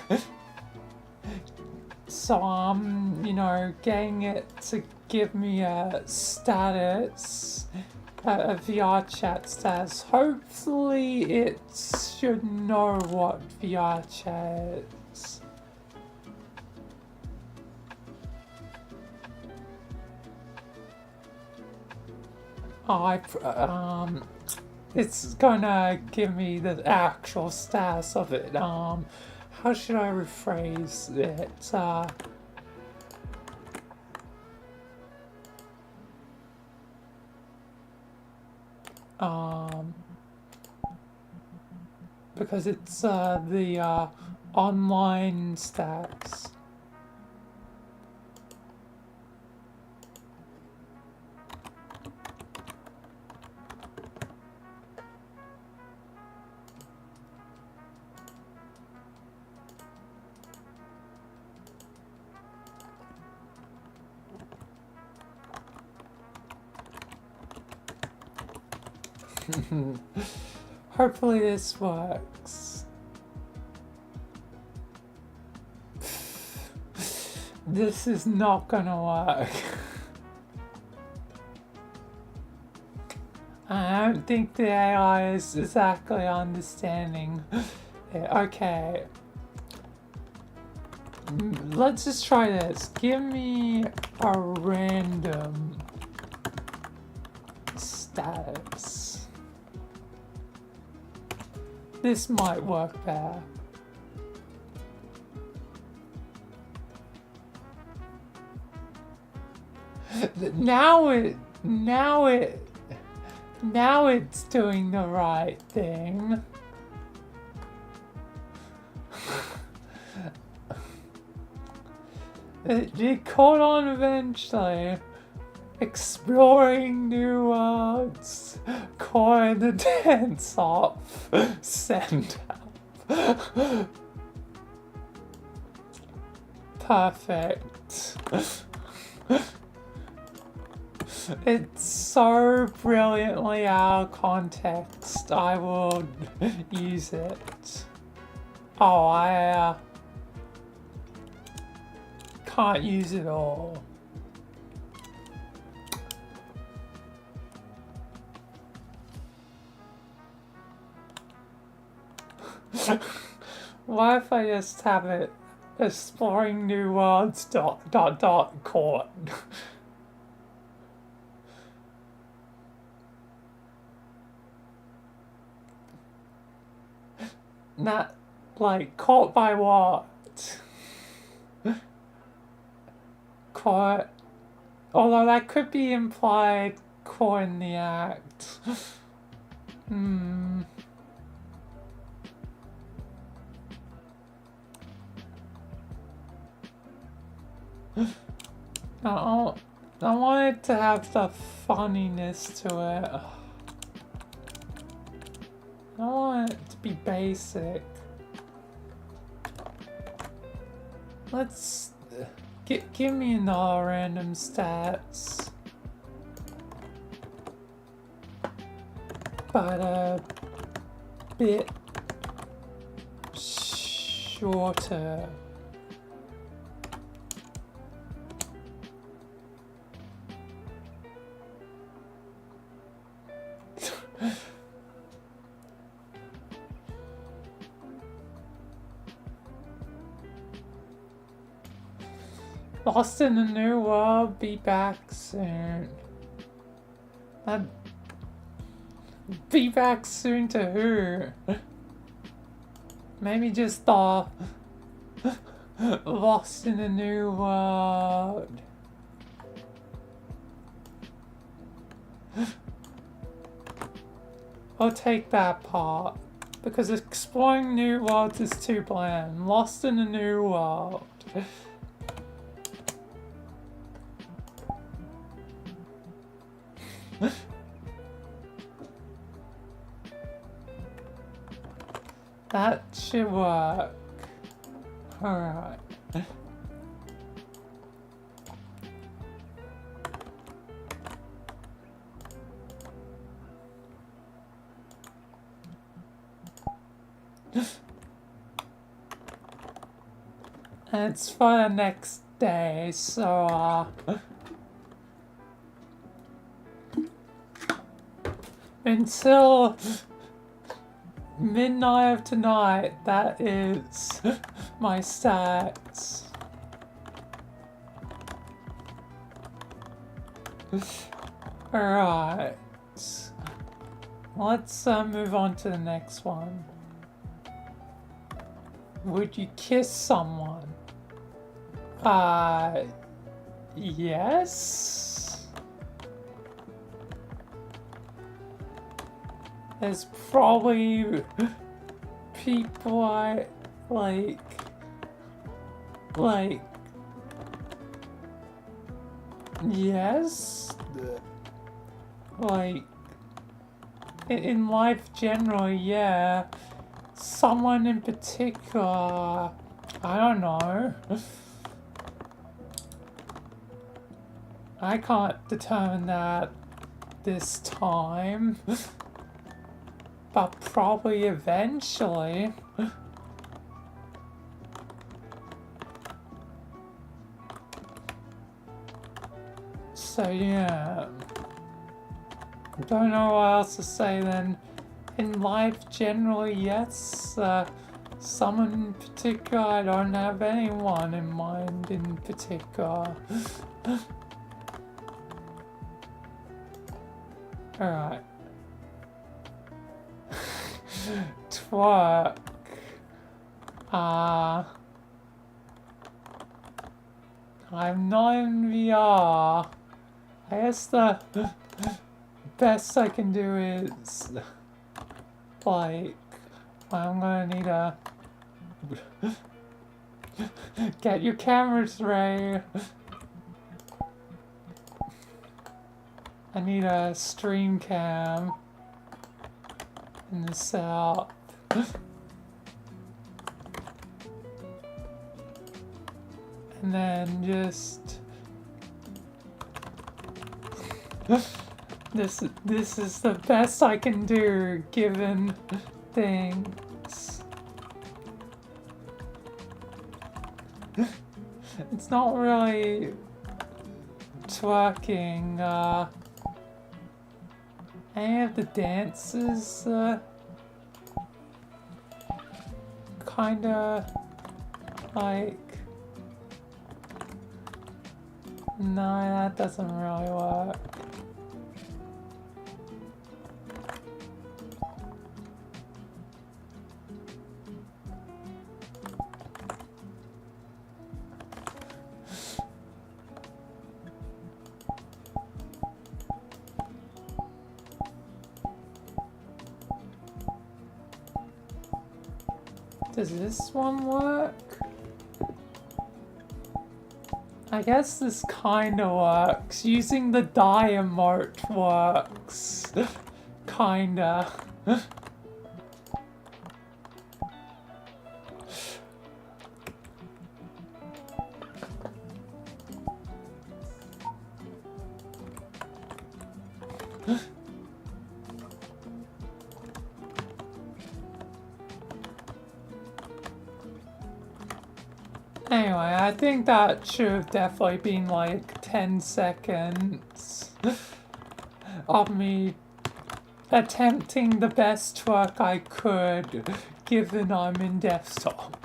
So I'm, you know, getting it to give me a status. A VRChat status. Hopefully it should know what VRChat is. it's gonna give me the actual status of it. How should I rephrase it? Because it's the online stats. Hopefully this works. This is not gonna work. I don't think the AI is exactly understanding it. Okay. Let's just try this. Give me a random status. This might work better. Now it's doing the right thing. It caught on eventually. Exploring new worlds. Coin the dance off. Send out. Perfect. It's so brilliantly out of context. I will use it. Oh, I can't use it all. What if I just have it exploring new worlds ... court? Not like caught by what? Caught. Although that could be implied caught in the act. I want it to have the funniness to it. I want it to be basic. Let's give me another random stats, but a bit shorter. Lost in a new world, be back soon. Be back soon to who? Maybe just lost in a new world. I'll take that part, because exploring new worlds is too bland. Lost in a new world. That should work. Alright. And it's for the next day, so until midnight of tonight, that is my stats. Alright. Let's move on to the next one. Would you kiss someone? Yes. There's probably people I like, yes. Like, in life generally, yeah. Someone in particular, I don't know. I can't determine that this time. But probably eventually. So yeah. Don't know what else to say then. In life generally, yes. Someone in particular, I don't have anyone in mind in particular. Alright. Twerk. I'm not in VR. I guess the best I can do is like I'm gonna need a get your cameras ready. I need a stream cam in the setup. And then just this is the best I can do given things. It's not really twerking. Any of the dances kinda like, no, that doesn't really work. Does this one work? I guess this kinda works. Using the die emote works. Kinda. Anyway, I think that should have definitely been like 10 seconds of me attempting the best twerk I could, given I'm in desktop.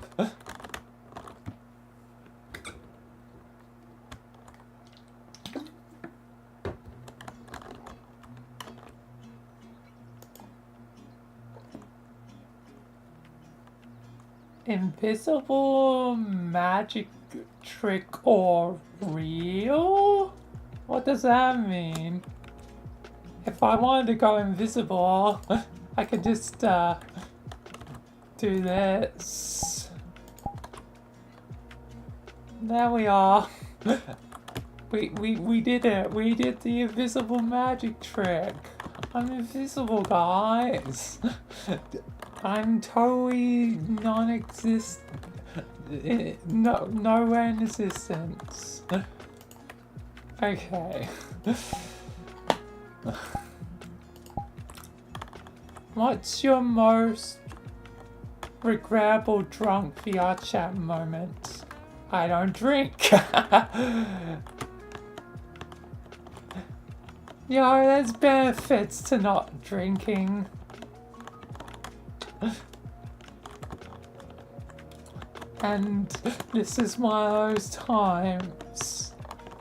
Invisible magic trick or real? What does that mean? If I wanted to go invisible, I could just do this. There we are. We did it. We did the invisible magic trick. I'm invisible, guys. I'm totally non-existent. Nowhere in existence. Okay. What's your most regrettable drunk VRChat moment? I don't drink. Yo, there's benefits to not drinking. And this is one of those times.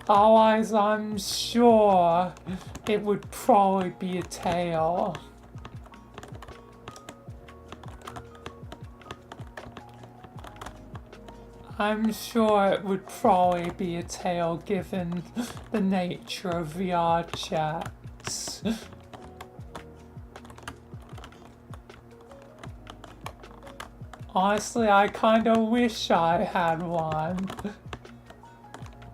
Otherwise, I'm sure it would probably be a tail. I'm sure it would probably be a tale given the nature of VR chats. Honestly, I kinda wish I had one.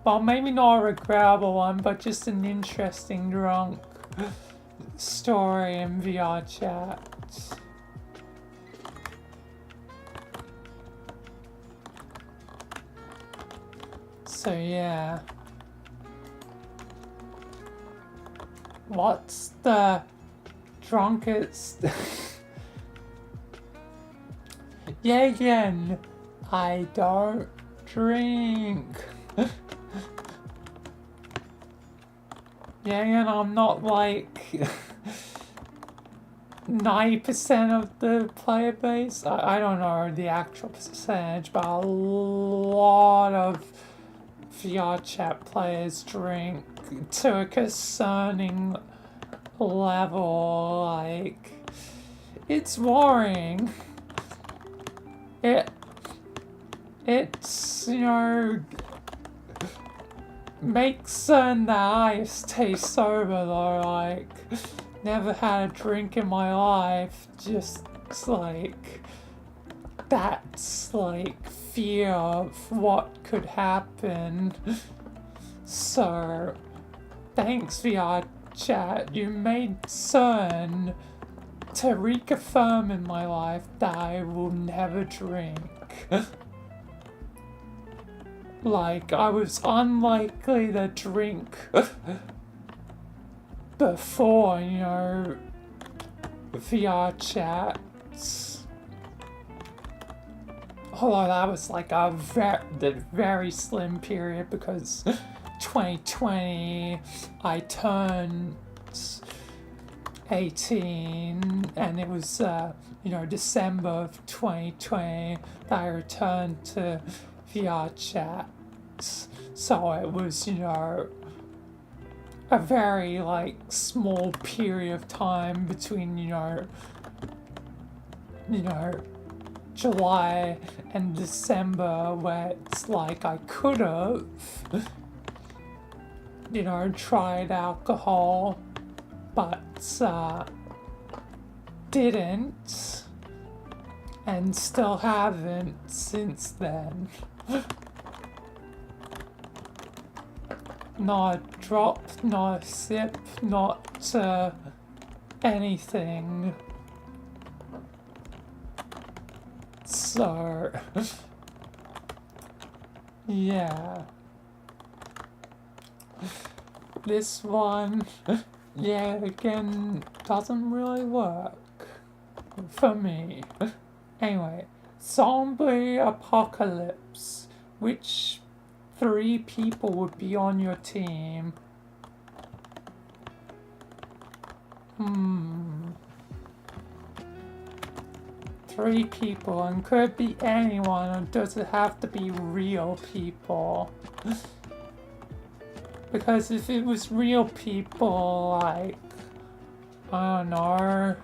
Well, maybe not a regrettable one, but just an interesting drunk story in VR chat. So yeah. What's the drunkest? Yeah, again, I don't drink. Yeah, and I'm not like 90% of the player base. I don't know the actual percentage, but a lot of VR chat players drink to a concerning level. Like, it's worrying. It's, you know, makes certain that I stay sober though. Like, never had a drink in my life. Just like, that's like fear of what could happen. So, thanks VR chat. You made certain to reconfirm in my life that I will never drink. Like, I was unlikely to drink before, you know, VR chats. Although that was like the very slim period because 2020 I turned 18 and it was, you know, December of 2020 that I returned to VR chat. So it was, you know, a very like small period of time between, you know, July and December where it's like I could have, you know, tried alcohol, but didn't, and still haven't since then. Not a drop, not a sip, not anything. So, yeah. This one, yeah, again, doesn't really work for me. Anyway, zombie apocalypse. Which 3 people would be on your team? 3 people, and could be anyone, or does it have to be real people? Because if it was real people, like, I don't know,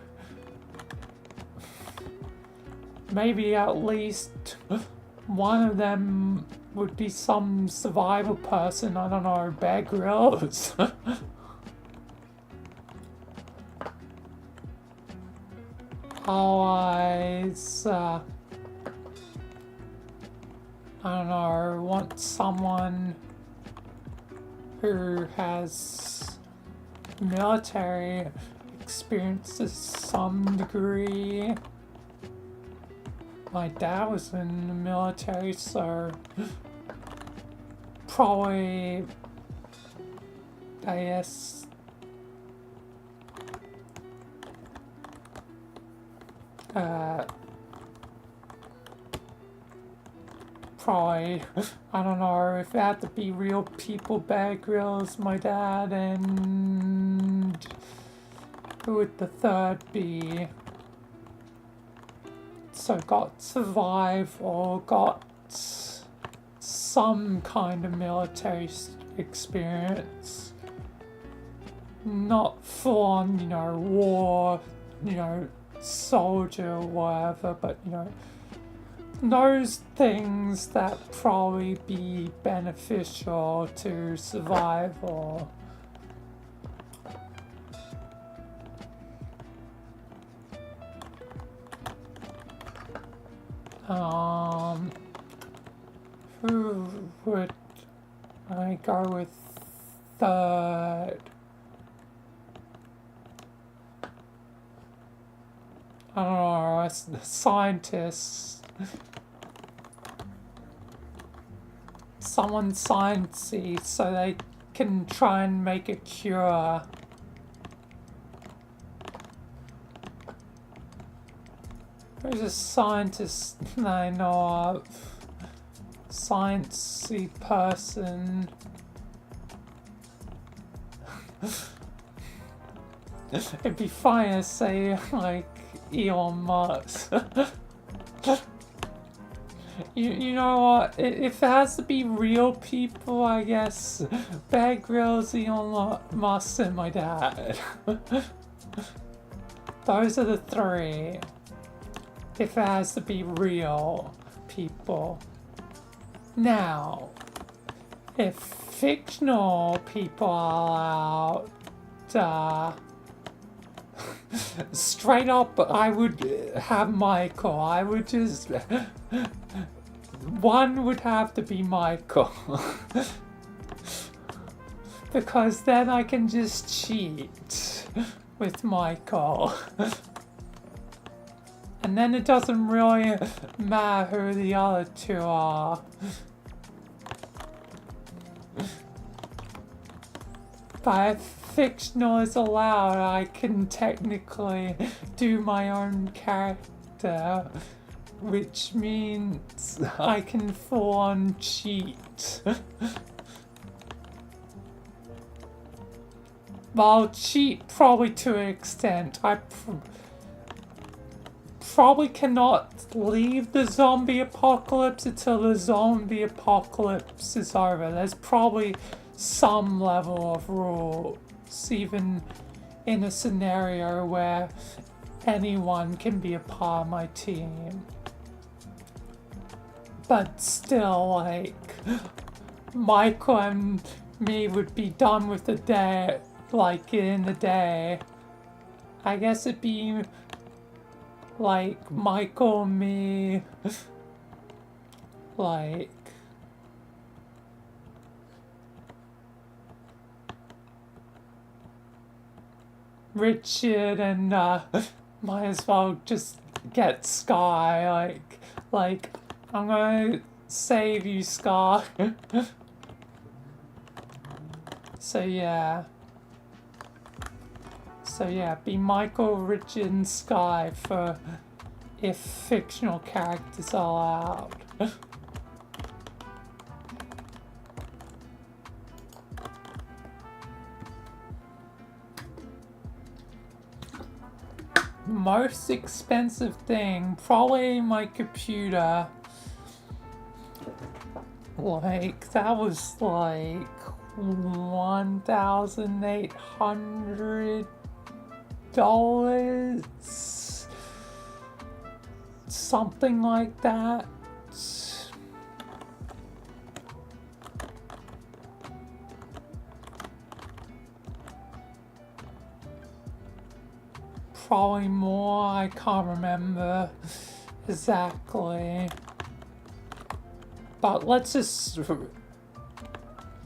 maybe at least one of them would be some survival person, I don't know, Bear Grylls. Otherwise, I don't know, I want someone who has military experience to some degree. My dad was in the military, so probably, I guess, probably, I don't know, if it had to be real people, Bear Grylls, my dad, and who would the third be? So got survive or got some kind of military experience. Not full on, you know, war, you know, soldier or whatever, but, you know, those things that probably be beneficial to survival. Who would I go with third? I don't know, scientists. Someone sciencey so they can try and make a cure. Who's a scientist that I know of? Sciencey person. It'd be funny to say, like, Elon Musk. You know what? If it has to be real people, I guess Bear Grylls, Elon Musk, and my dad. Those are the three. If it has to be real people. Now, if fictional people are allowed, straight up, I would have Michael. I would just... One would have to be Michael. Because then I can just cheat with Michael. And then it doesn't really matter who the other two are. But if fictional is allowed, I can technically do my own character, which means I can full on cheat. But I'll cheat probably to an extent. I probably cannot leave the zombie apocalypse until the zombie apocalypse is over. There's probably some level of rules, even in a scenario where anyone can be a part of my team. But still, like, Michael and me would be done with the day, like, in the day. I guess it'd be like Michael and me, like, Richard and might as well just get Sky, like I'm gonna save you, Sky. So yeah, be Michael, Richard, and Sky for if fictional characters are allowed. Most expensive thing, probably my computer. Like, that was like $1,800, something like that. Probably more, I can't remember exactly. But let's just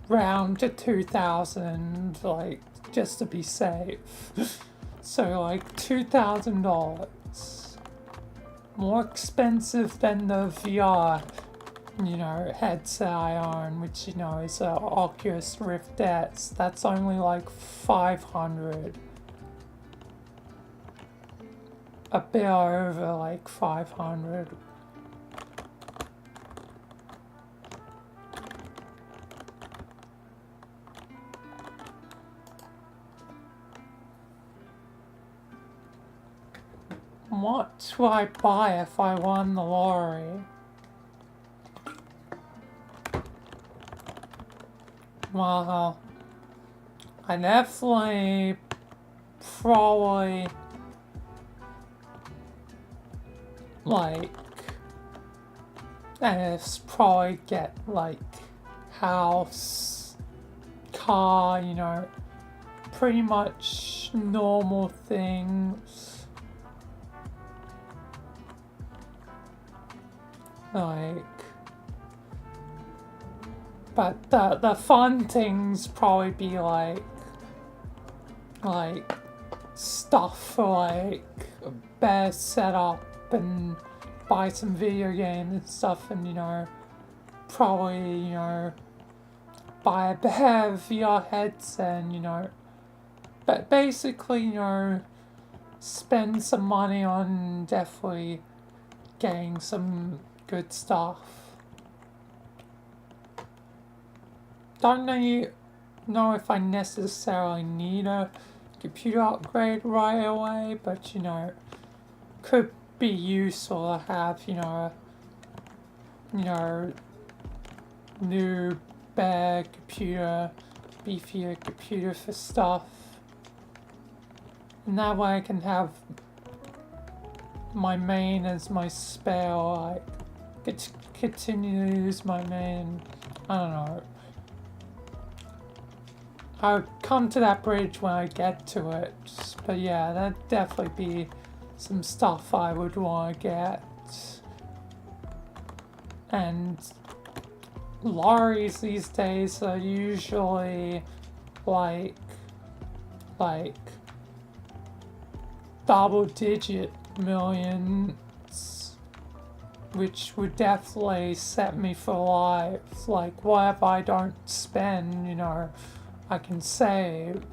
round to 2,000, like, just to be safe. So, like, $2,000. More expensive than the VR, headset I own, which, is a Oculus Rift S. That's only like 500. A bit over like 500. What would I buy if I won the lottery? Well, I definitely probably like And it's probably get like house, car, you know, pretty much normal things. Like, but the fun things probably be like stuff for like a better setup and buy some video games and stuff, and you know, probably, you know, buy a better VR headset and, you know, but basically, you know, spend some money on definitely getting some good stuff. Don't know if I necessarily need a computer upgrade right away, but you know, could be useful to have, you know, new better computer, beefier computer for stuff. And that way I can have my main as my spare, like, continue to use my main, I don't know. I'll come to that bridge when I get to it, but yeah, that'd definitely be some stuff I would want to get. And lorries these days are usually like double-digit millions, which would definitely set me for life. Like, whatever I don't spend, you know, I can save.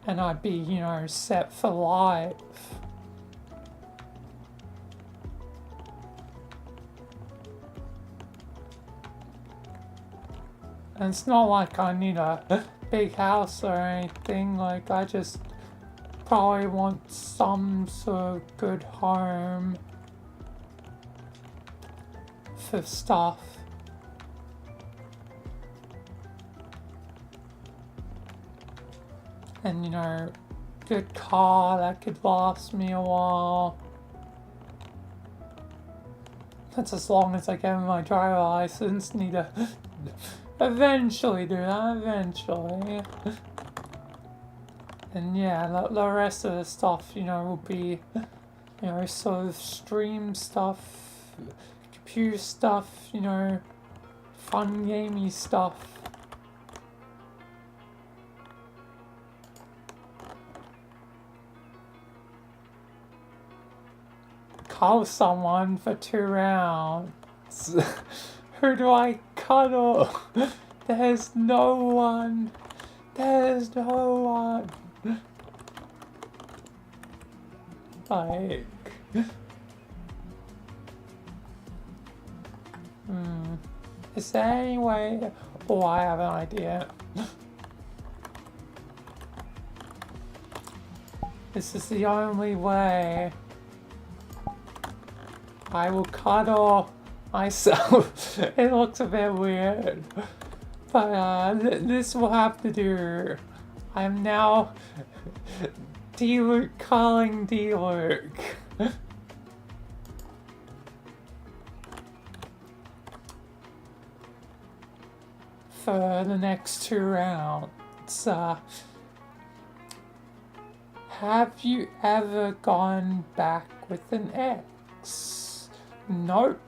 And I'd be, you know, set for life. And it's not like I need a big house or anything, like I just probably want some sort of good home for stuff. And you know, good car that could last me a while. That's as long as I get my driver license. Need to eventually do that, eventually. And yeah, the rest of the stuff, you know, will be, you know, sort of stream stuff, computer stuff, you know, fun gamey stuff. Call someone for 2 rounds. Who do I cuddle? There's no one. There's no one. Like, is there any way? Oh, I have an idea. This is the only way. I will cuddle myself. It looks a bit weird, but this will have to do. I'm now D-Luke calling D-Luke. For the next 2 rounds. Have you ever gone back with an ex? Nope.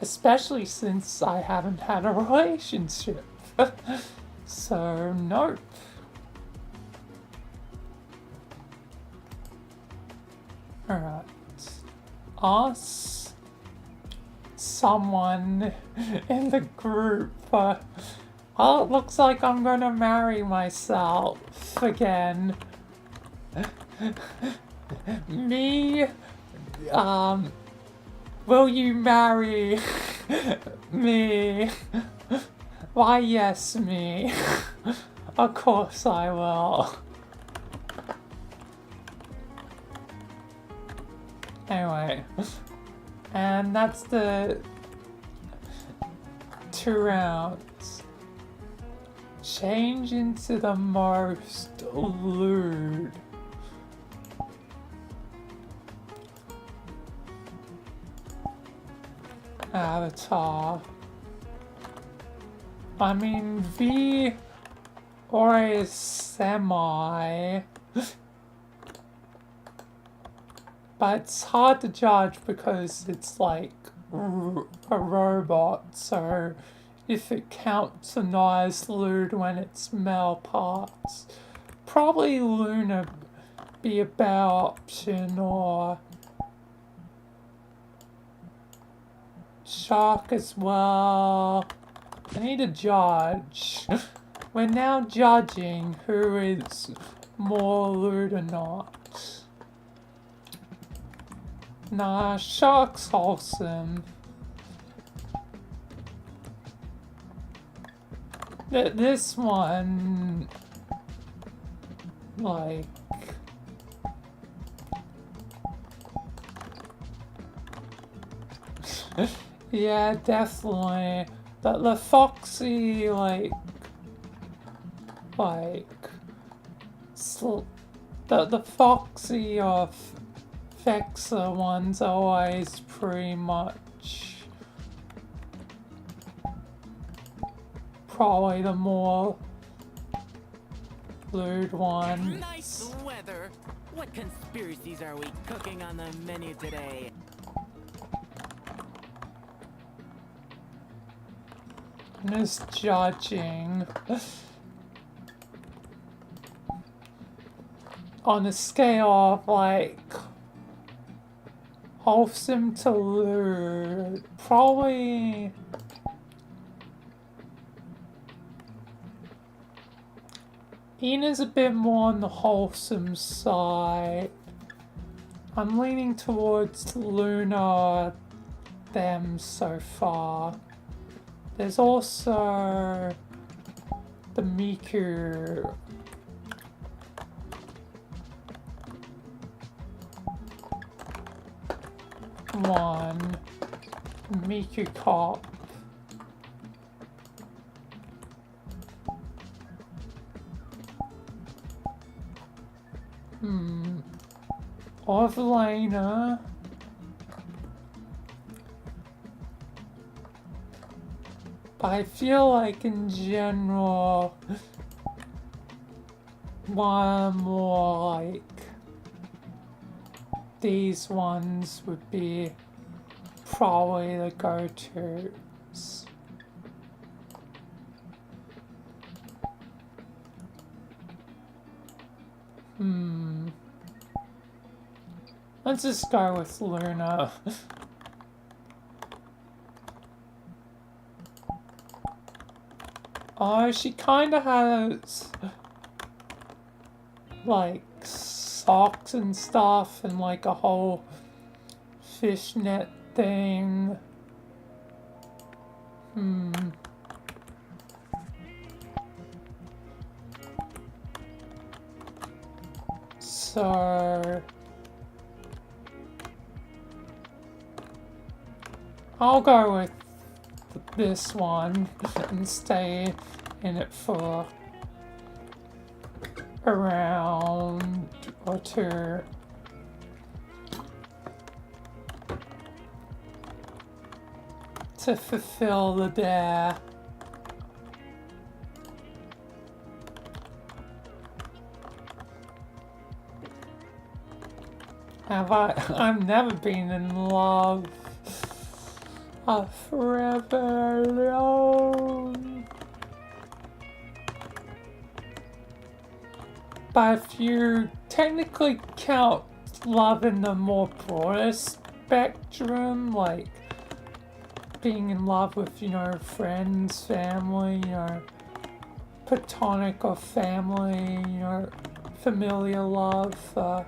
Especially since I haven't had a relationship. So, nope. Alright. Ask someone in the group. Oh, it looks like I'm gonna marry myself again. Me? Will you marry me? Why, yes, me. Of course I will. Anyway, and that's the 2 rounds. change into the most lewd avatar. I mean, V or a semi, but it's hard to judge because it's like a robot, so if it counts as lewd when it's male parts, probably Luna be a better option, or Shark as well. I need to judge. We're now judging who is more lewd or not. Nah, Shark's wholesome. This one, like, yeah, definitely. The foxy, the foxy or Fexa one's always pretty much probably the more lewd one. Nice weather. What conspiracies are we cooking on the menu today? I'm just judging on a scale of like wholesome to lewd. Probably Ina's a bit more on the wholesome side. I'm leaning towards Luna, them so far. There's also the Miku. One. Miku Cop. Orvalina. But I feel like in general, one more like these ones would be probably the go-tos. Let's just go with Luna. Oh, she kinda has like socks and stuff and like a whole fishnet thing. So I'll go with this one and stay in it for a round or two. To fulfill the dare. I've never been in love. Forever alone. But if you technically count love in the more broader spectrum, like being in love with, friends, family, platonic or family, familial love,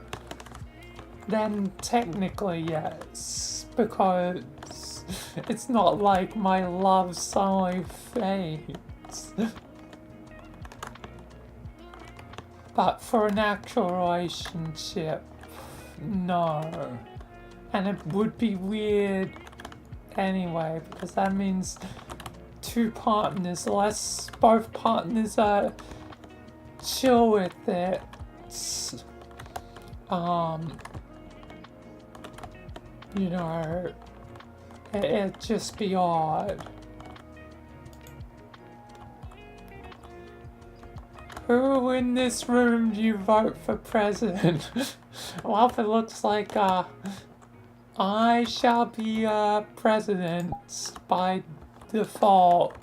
then technically yes, because it's not like my love suddenly fades. But for an actual relationship, no. And it would be weird anyway, because that means two partners, unless both partners are chill with it. You know, it'd just be odd. Who in this room do you vote for president? Well, if it looks like, I shall be, president by default,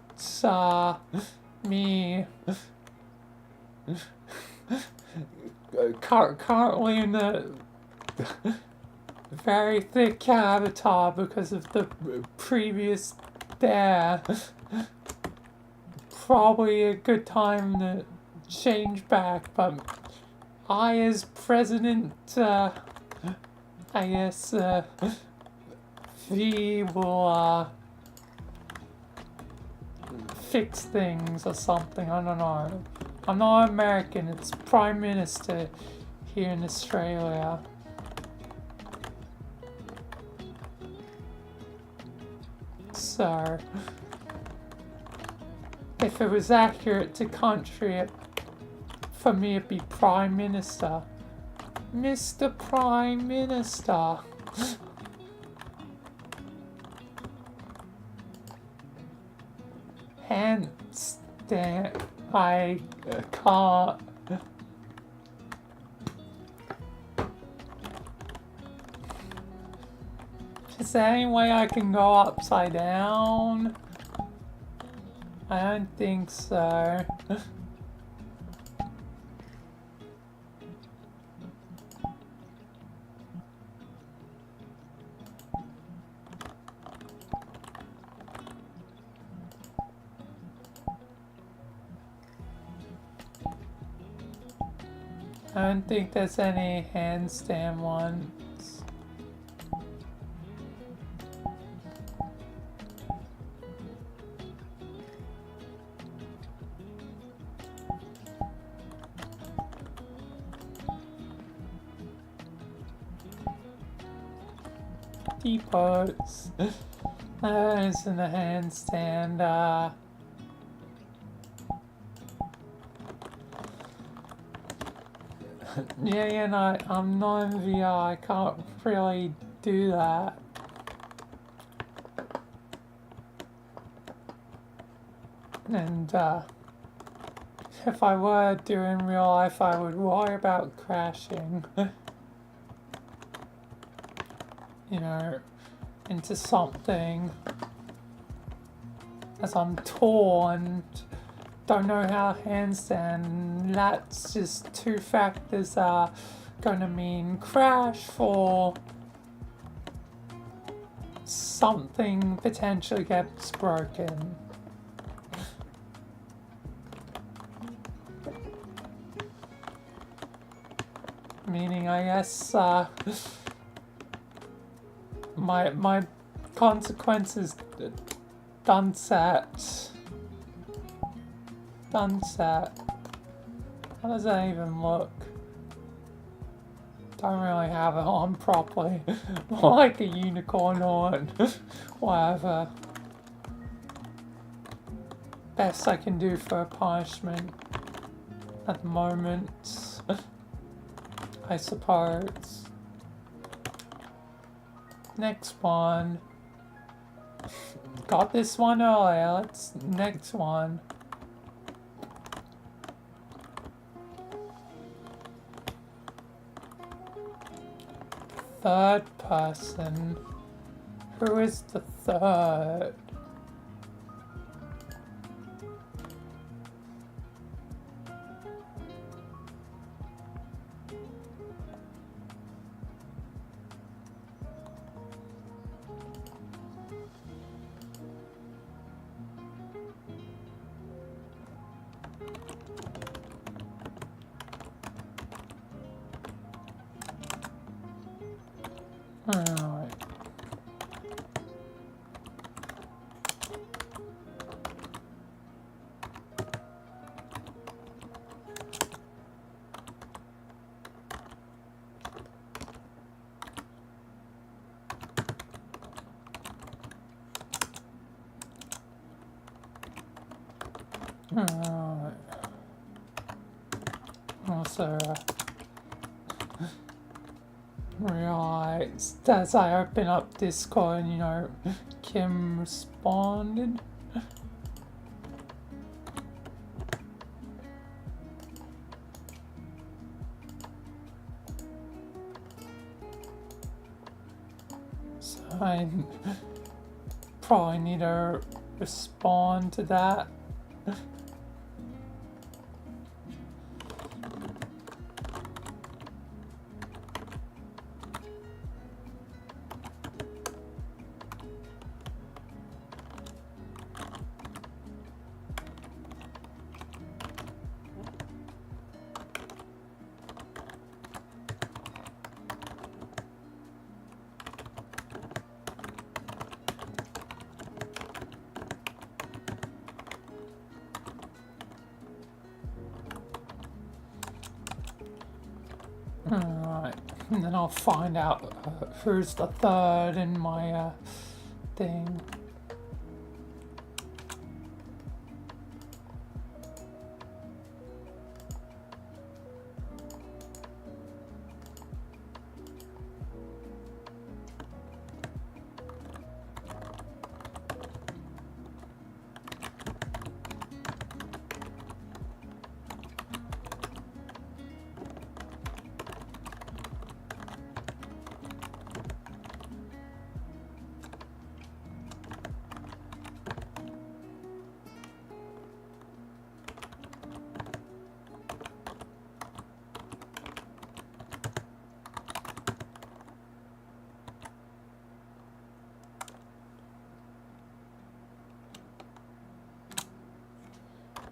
me. Currently in the very thick avatar because of the previous dare. Probably a good time to change back, but I as president, I guess, V will, fix things or something, I don't know. I'm not American, it's Prime Minister here in Australia. So, if it was accurate to country, for me it'd be Prime Minister. Mr. Prime Minister. Handstand. I can't. Is there any way I can go upside down? I don't think so. I don't think there's any handstand ones. Depots. That isn't a handstand. Yeah, no, I'm not in VR, I can't really do that. And, if I were to do in real life, I would worry about crashing. You know, into something. As I'm tall and don't know how to handstand. That's just two factors are gonna mean crash or something potentially gets broken. Meaning, I guess, my consequences done set. Sunset. How does that even look? Don't really have it on properly. More like a unicorn horn. Whatever. Best I can do for a punishment at the moment. I suppose. Next one. Got this one earlier. Let's next one. Third person. Who is the third? Alright. Alright. Also, realized as I open up Discord, you know, Kim responded. So I probably need to respond to that. Alright, and then I'll find out who's the third in my thing.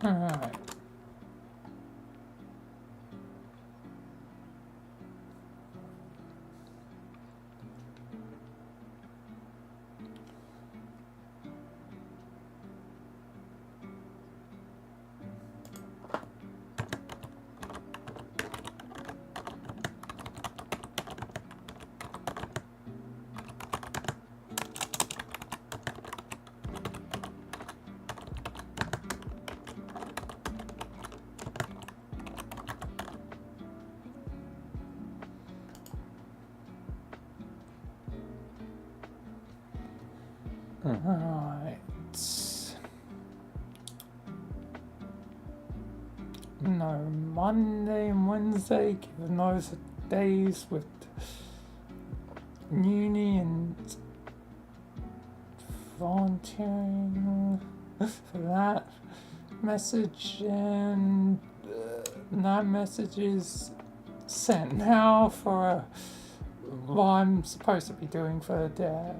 Alright. Alright. No, Monday and Wednesday, given those are days with uni and volunteering for that message, and that message is sent now for what I'm supposed to be doing for the day.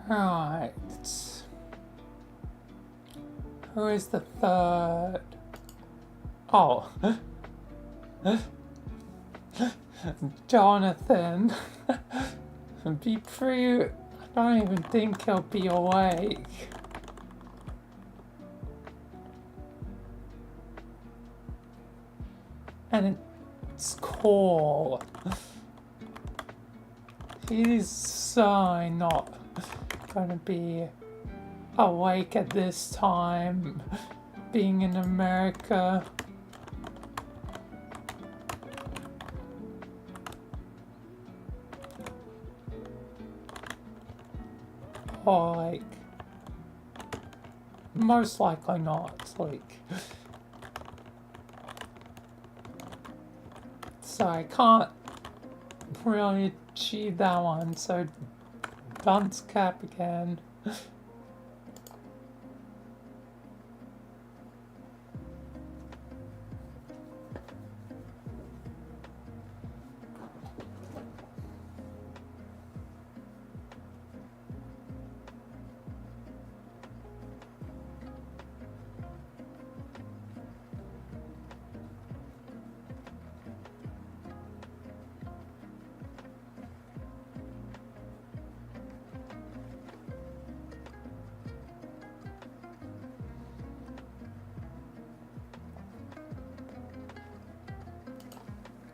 Right. Who is the third? Oh. Jonathan. Be pretty. I don't even think he'll be awake. And it's cool. He's so not gonna be awake at this time, being in America. Or like, most likely not, like. So I can't really achieve that one, so dunce cap again.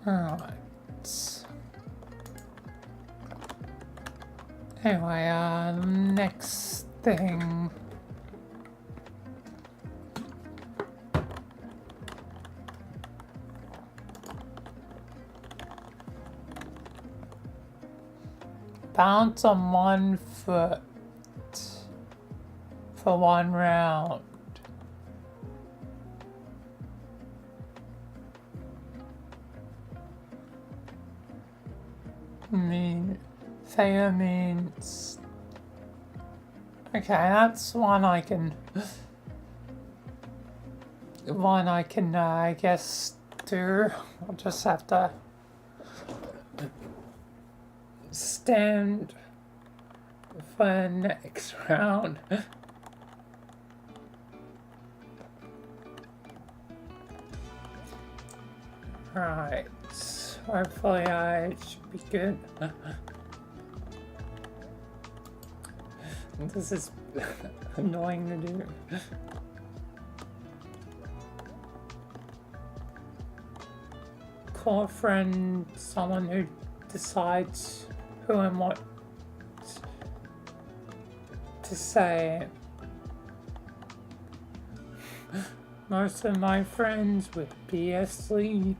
Alright. Anyway, next thing. Bounce on 1 foot for 1 round. Thea means... Okay, that's one I can... I guess, do. I'll just have to... stand for next round. Right. Hopefully I should be good. This is annoying to do. Call a friend, someone who decides who and what to say. Most of my friends would be asleep.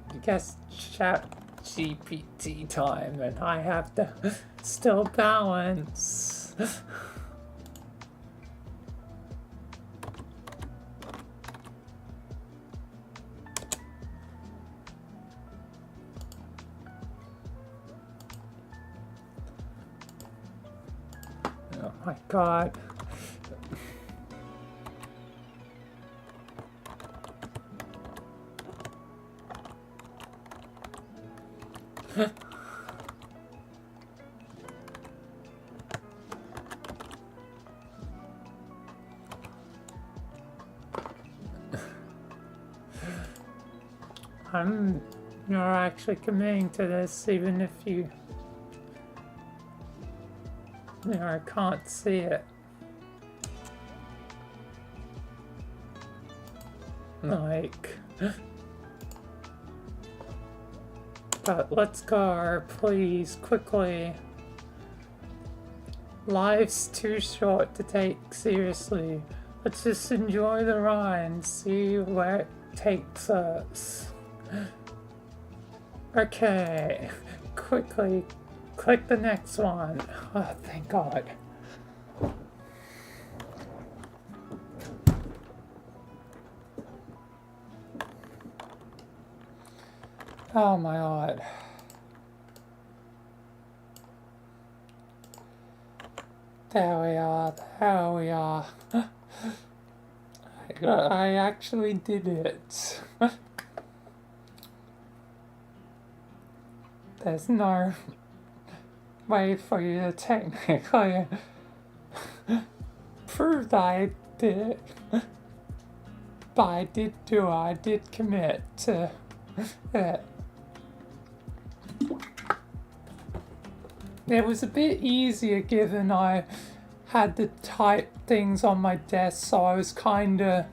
I guess chat GPT time, and I have to still balance. Oh my god. You're actually committing to this, even if you can't see it. Like, but let's go, please, quickly. Life's too short to take seriously. Let's just enjoy the ride and see where it takes us. Okay, quickly, click the next one. Oh, thank God. Oh my God. There we are, there we are. I actually did it. There's no way for you to technically prove that I did it. But I did do it, I did commit to it. It was a bit easier given I had to type things on my desk, so I was kinda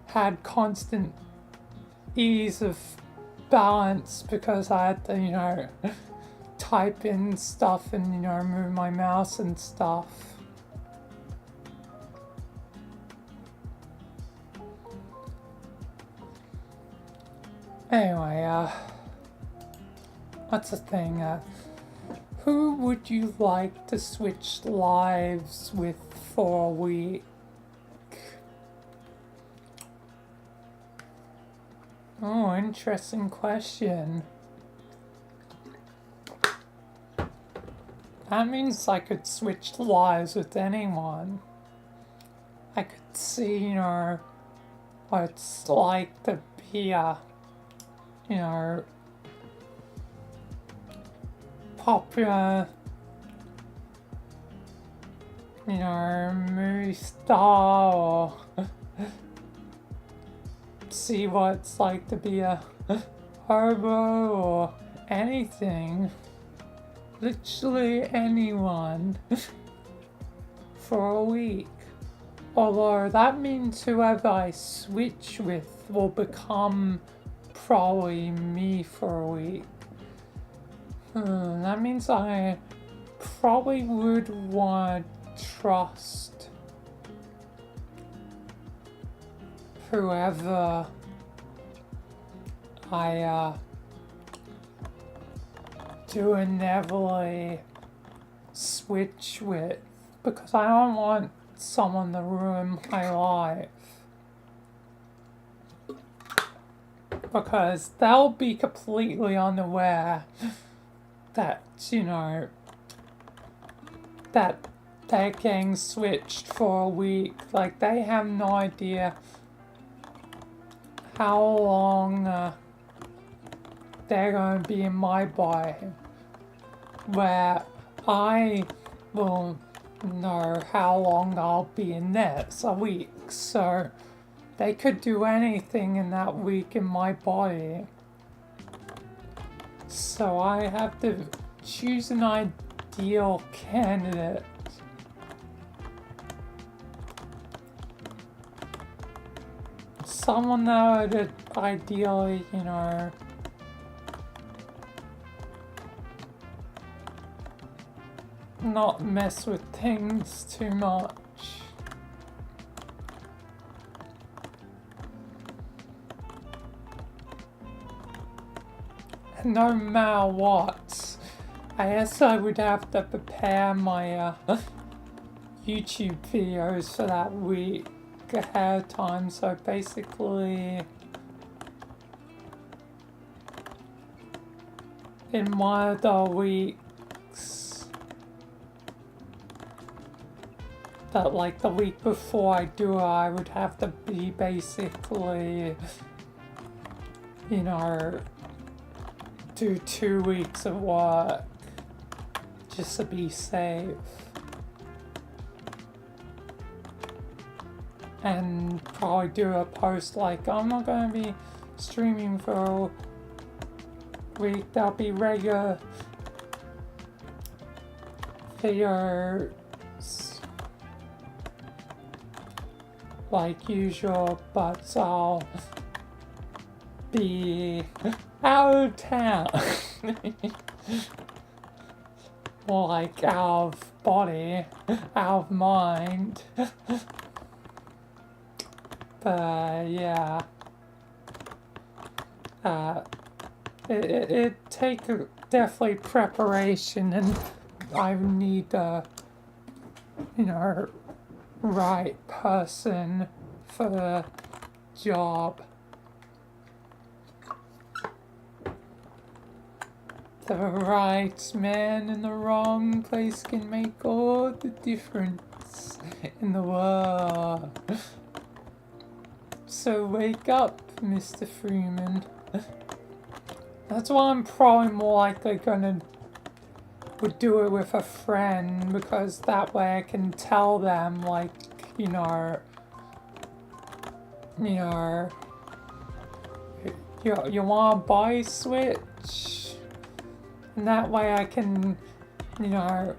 had constant ease of balance because I had to, type in stuff and, move my mouse and stuff. Anyway, what's the thing? Who would you like to switch lives with for a week? Oh, interesting question. That means I could switch lives with anyone. I could see, what it's like to be a, popular, movie star, or see what it's like to be a hobo or anything. Literally anyone for a week. Although that means whoever I switch with will become probably me for a week. That means I probably would want to trust whoever I do inevitably switch with, because I don't want someone to ruin my life. Because they'll be completely unaware that, you know, that they're getting switched for a week. Like, they have no idea how long they're going to be in my body, where I will know how long I'll be in theirs, a week. So they could do anything in that week in my body. So I have to choose an ideal candidate. Someone that would ideally, you know, not mess with things too much. And no matter what, I guess I would have to prepare my YouTube videos for that week ahead of time. So basically, in one of the weeks, that like the week before I do it, I would have to be basically, you know, do 2 weeks of work just to be safe. And probably do a post like, I'm not going to be streaming for a week, there'll be regular videos like usual, but I'll be out of town. More like out of body, out of mind. But yeah, it take definitely preparation, and I need the, you know, right person for the job. The right man in the wrong place can make all the difference in the world. So wake up, Mr. Freeman. That's why I'm probably more likely would do it with a friend, because that way I can tell them, like, you want to buy Switch? And that way I can, you know,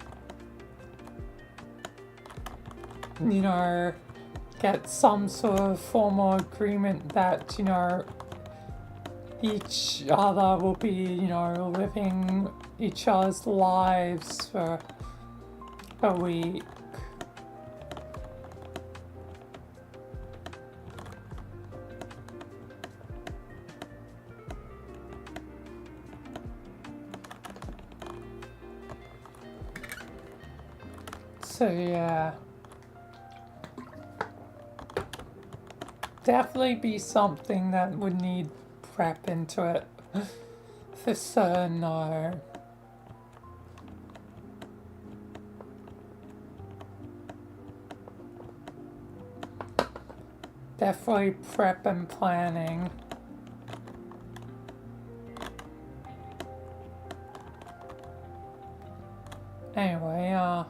get some sort of formal agreement that, you know, each other will be, you know, living each other's lives for a week. So yeah, definitely be something that would need prep into it, for certain. No. Definitely prep and planning. Anyway,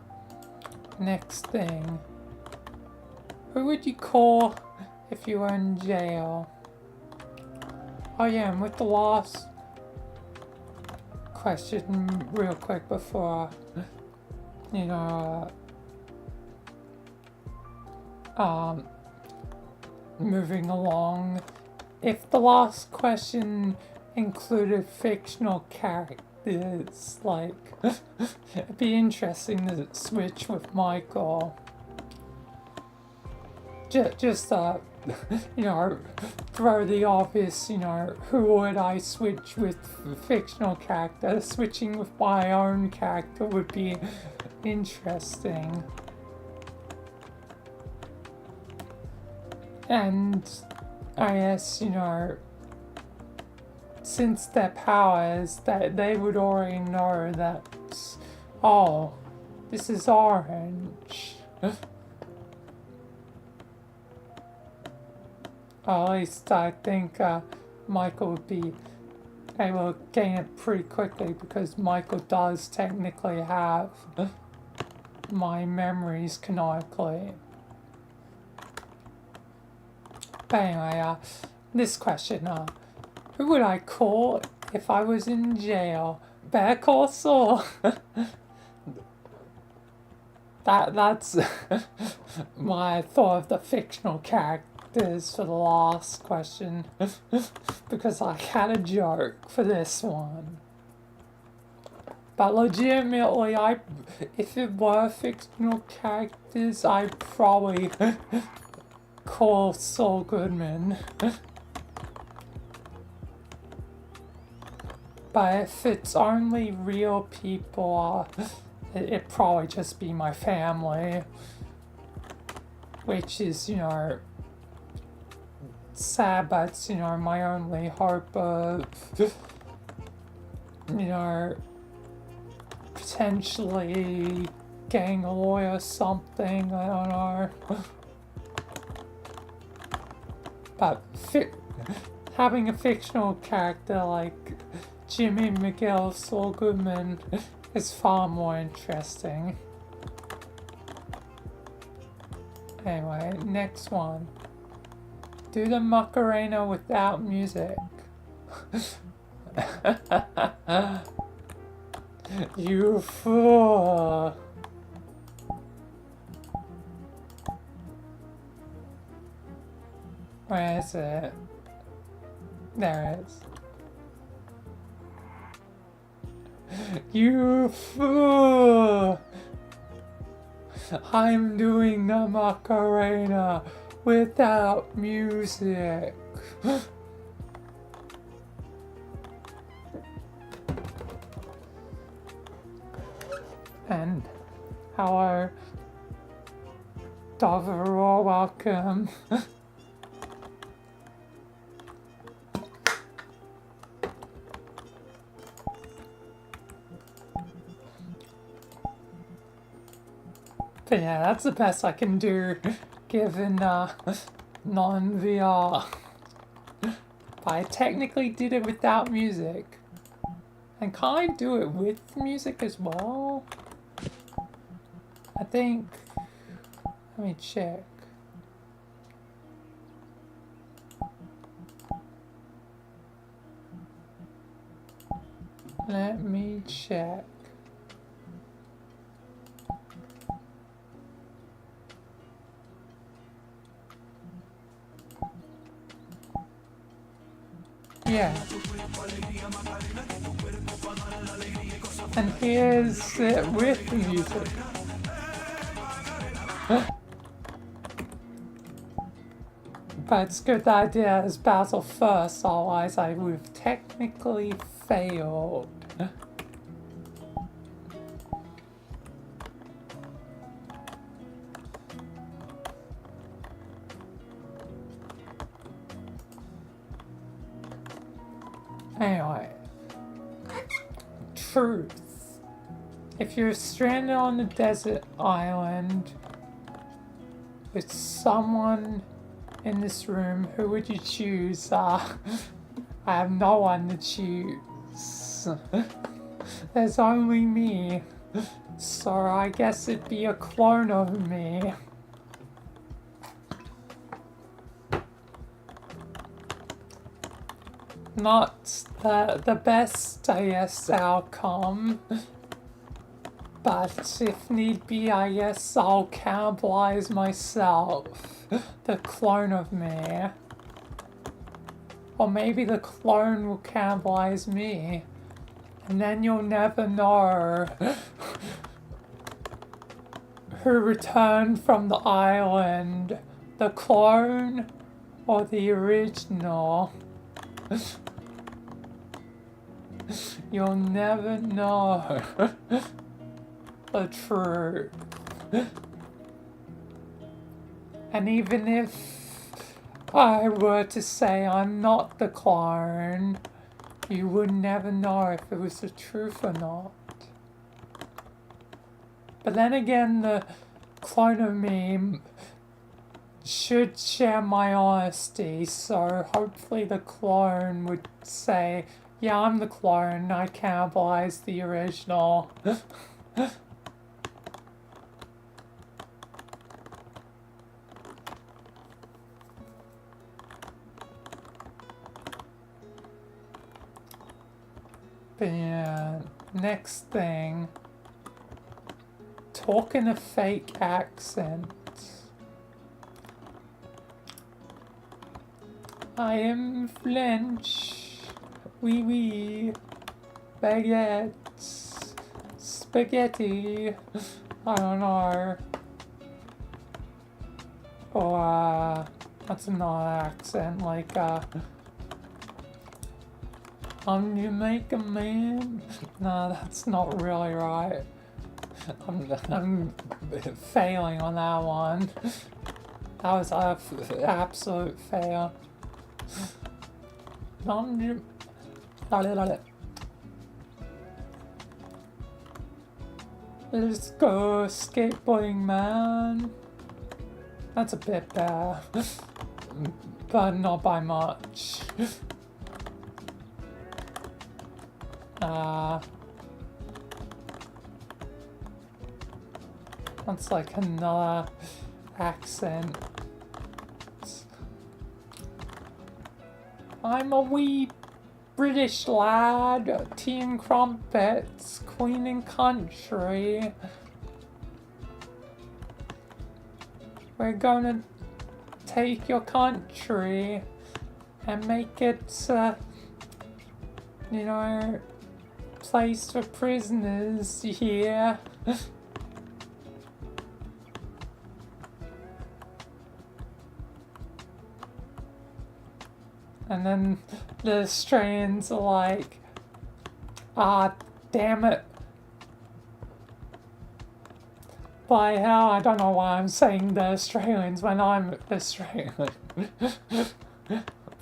next thing. Who would you call if you were in jail? Oh yeah, and with the last question real quick before, you know, moving along if the last question included fictional characters, like, it'd be interesting to switch with Michael. Just you know, throw the obvious, you know, who would I switch with fictional character? Switching with my own character would be interesting. And I guess, you know, since their powers, that they would already know that, oh, this is orange. Or at least I think Michael would be able to gain it pretty quickly, because Michael does technically have my memories canonically. But anyway, this question, who would I call if I was in jail? Better call Saul. That's my thought of the fictional characters for the last question, because I had a joke for this one. But legitimately, if it were fictional characters, I'd probably call Saul Goodman. But if it's only real people, it'd probably just be my family, which is, you know, sad, but it's, you know, my only hope of, you know, potentially getting a lawyer or something, I don't know. But having a fictional character like Jimmy Miguel Saul Goodman is far more interesting. Anyway, next one. Do the Macarena without music. You fool! Where is it? There it is. You fool! I'm doing the Macarena without music. And hello, Dover, welcome. But yeah, that's the best I can do, given non-VR. But I technically did it without music. And can I do it with music as well? I think... Let me check. Let me check. Yeah. And here's it with the music. But it's a good idea as battle first, otherwise I would have technically failed. Anyway, truth. If you're stranded on a desert island with someone in this room, who would you choose? I have no one to choose. There's only me. So I guess it'd be a clone of me. Not the best, I guess, outcome. But if need be, I guess I'll cannibalize myself. The clone of me. Or maybe the clone will cannibalize me. And then you'll never know who returned from the island. The clone or the original. You'll never know the truth. And even if I were to say I'm not the clone, you would never know if it was the truth or not. But then again, the clone of me should share my honesty, so hopefully the clone would say, yeah, I'm the clone, I cannibalized the original. But yeah, next thing, talk in a fake accent. I am French. Oui, oui. Baguettes. Spaghetti. I don't know. Or, that's another accent, like, I'm Jamaican man. No, that's not really right. I'm failing on that one. That was absolute fail. Let's go skateboarding, man. That's a bit better, but not by much. That's like another accent. I'm a wee British lad, tea and crumpets, queen and country. We're gonna take your country and make it, you know, place for prisoners here. And then the Australians are like, ah, damn it. By hell, I don't know why I'm saying the Australians when I'm Australian. But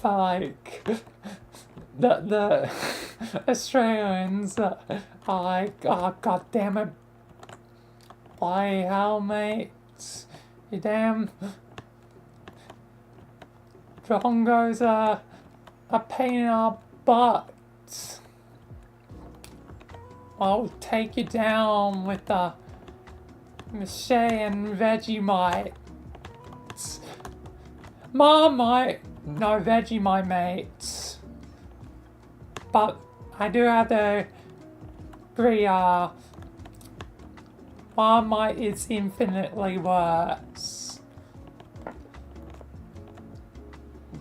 like, the Australians are like, oh, god damn it. By hell, mate. You damn Drongos are a pain in our butt. I'll take you down with the Mache and Vegemite. Marmite! No, Vegemite, mate. But I do have to agree, Marmite is infinitely worse.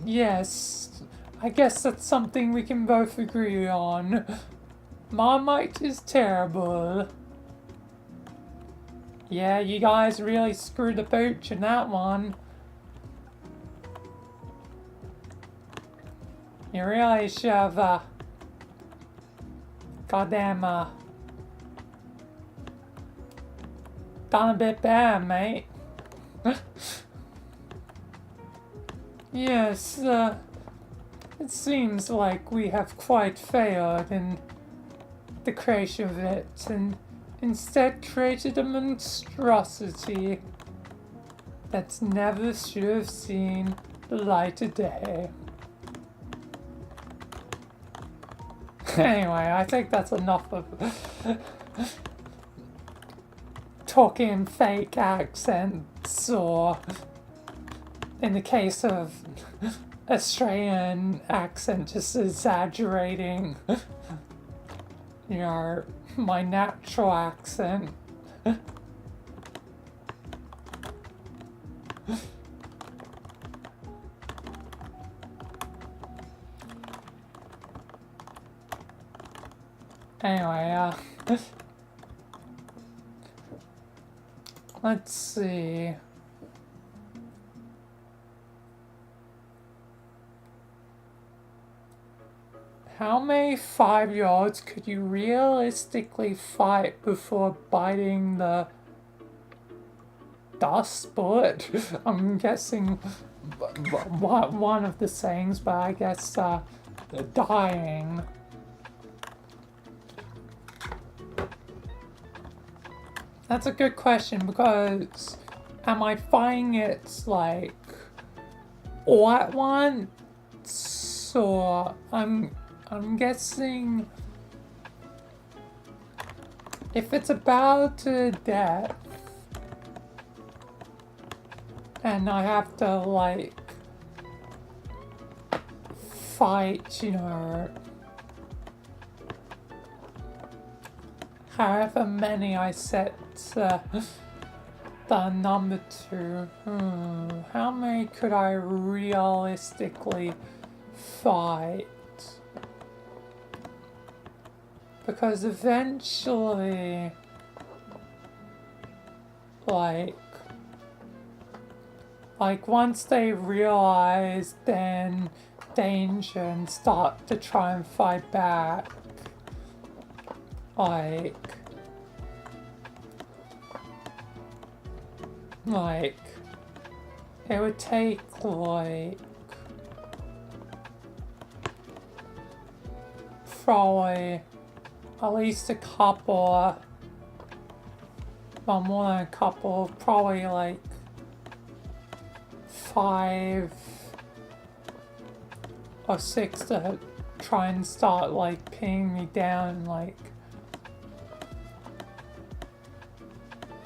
Yes, I guess that's something we can both agree on. Marmite is terrible. Yeah, you guys really screwed the pooch in that one. You really should have, goddamn, done a bit better, mate. Yes, it seems like we have quite failed in the creation of it, and instead created a monstrosity that never should have seen the light of day. Anyway, I think that's enough of talking fake accents, or in the case of Australian accent, just exaggerating, you know, my natural accent. Anyway, let's see. How many 5-year-olds could you realistically fight before biting the dust bullet? I'm guessing one of the sayings, but I guess dying. That's a good question, because am I fighting it like all at once, or I'm guessing if it's about to death and I have to like fight, you know, however many I set the number to, how many could I realistically fight? Because eventually, like once they realize then danger and start to try and fight back, like it would take like probably at least a couple, well, more than a couple, probably like 5 or 6 to try and start like pinning me down and like,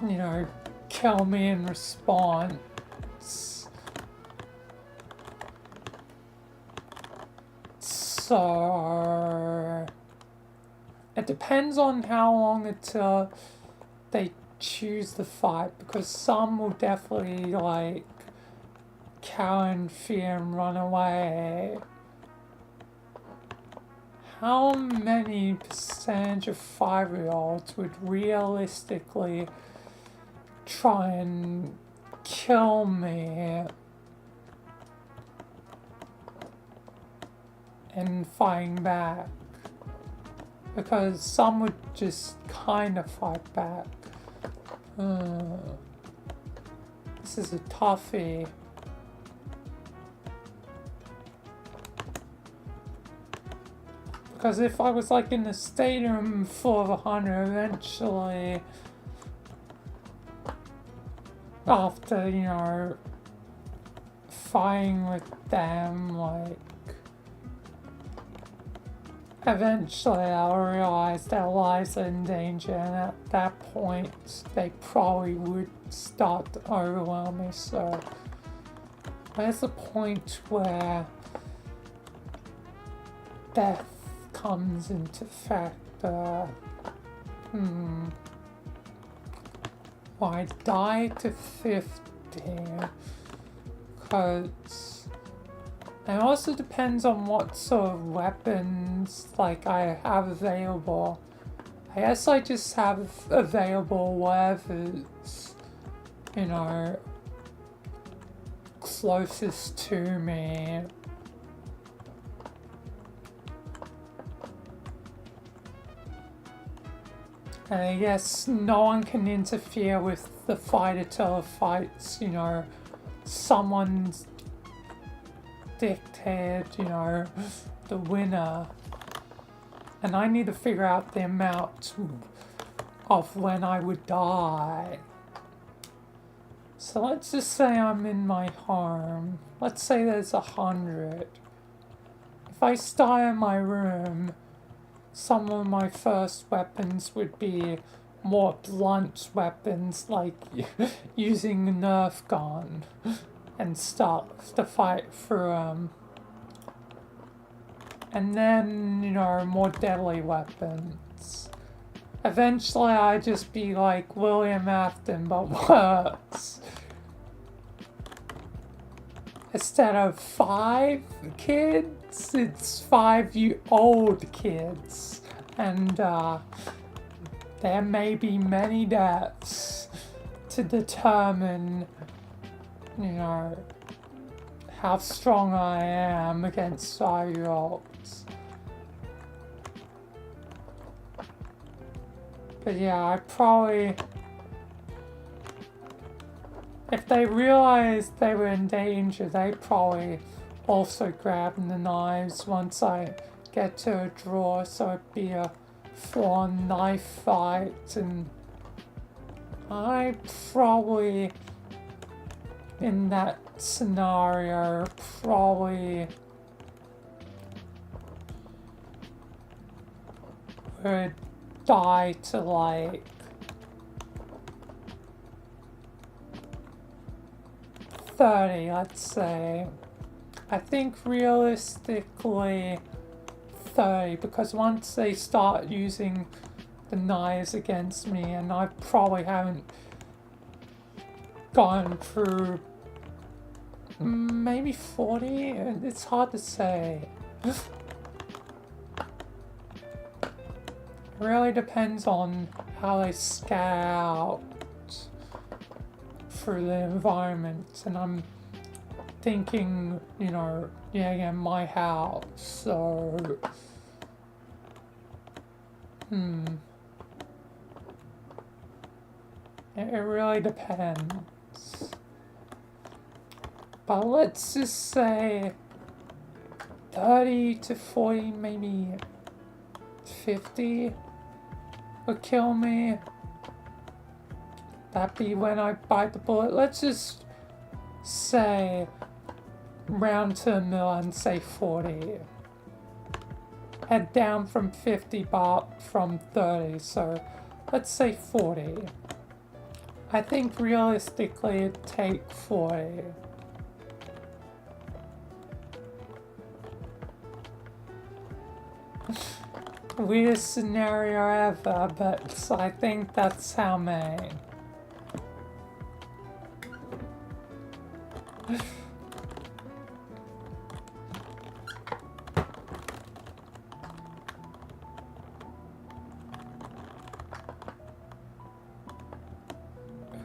you know, kill me in response. So it depends on how long until they choose the fight, because some will definitely like cower in fear and run away. How many percentage of 5-year-olds would realistically try and kill me and fighting back? Because some would just kind of fight back. This is a toughie. Because if I was like in a stadium full of 100, eventually, after, you know, fighting with them, like, eventually I'll realize their lives are in danger, and at that point they probably would start to overwhelm me. So there's a point where death comes into factor. Well, I die to 50, because it also depends on what sort of weapons like I have available. I guess I just have available whatever's, you know, closest to me. And I guess no one can interfere with the fighter till the fight's, you know, someone's dictated, you know, the winner. And I need to figure out the amount of when I would die. So let's just say I'm in my home. Let's say there's 100. If I start in my room, some of my first weapons would be more blunt weapons, like using a Nerf gun and stuff to fight through them. And then, you know, more deadly weapons. Eventually I'd just be like William Afton, but worse. Instead of 5 kids, it's 5 old kids. And there may be many deaths to determine, you know, how strong I am against 5-year-olds. But yeah, I probably... If they realized they were in danger, they probably also grab the knives once I get to a draw, so it'd be a full-on knife fight, and I probably, in that scenario, probably would die to like 30, let's say. I think realistically 30, because once they start using the knives against me, and I probably haven't gone through maybe 40, it's hard to say. It really depends on how they scatter out through the environment, and I'm thinking, you know, yeah, again, my house, so it really depends. But let's just say 30 to 40, maybe 50 would kill me. That'd be when I bite the bullet. Let's just say round to a mill and say 40. Head down from 50 but from 30, so let's say 40. I think realistically it'd take 40. Weirdest scenario ever, but I think that's how many.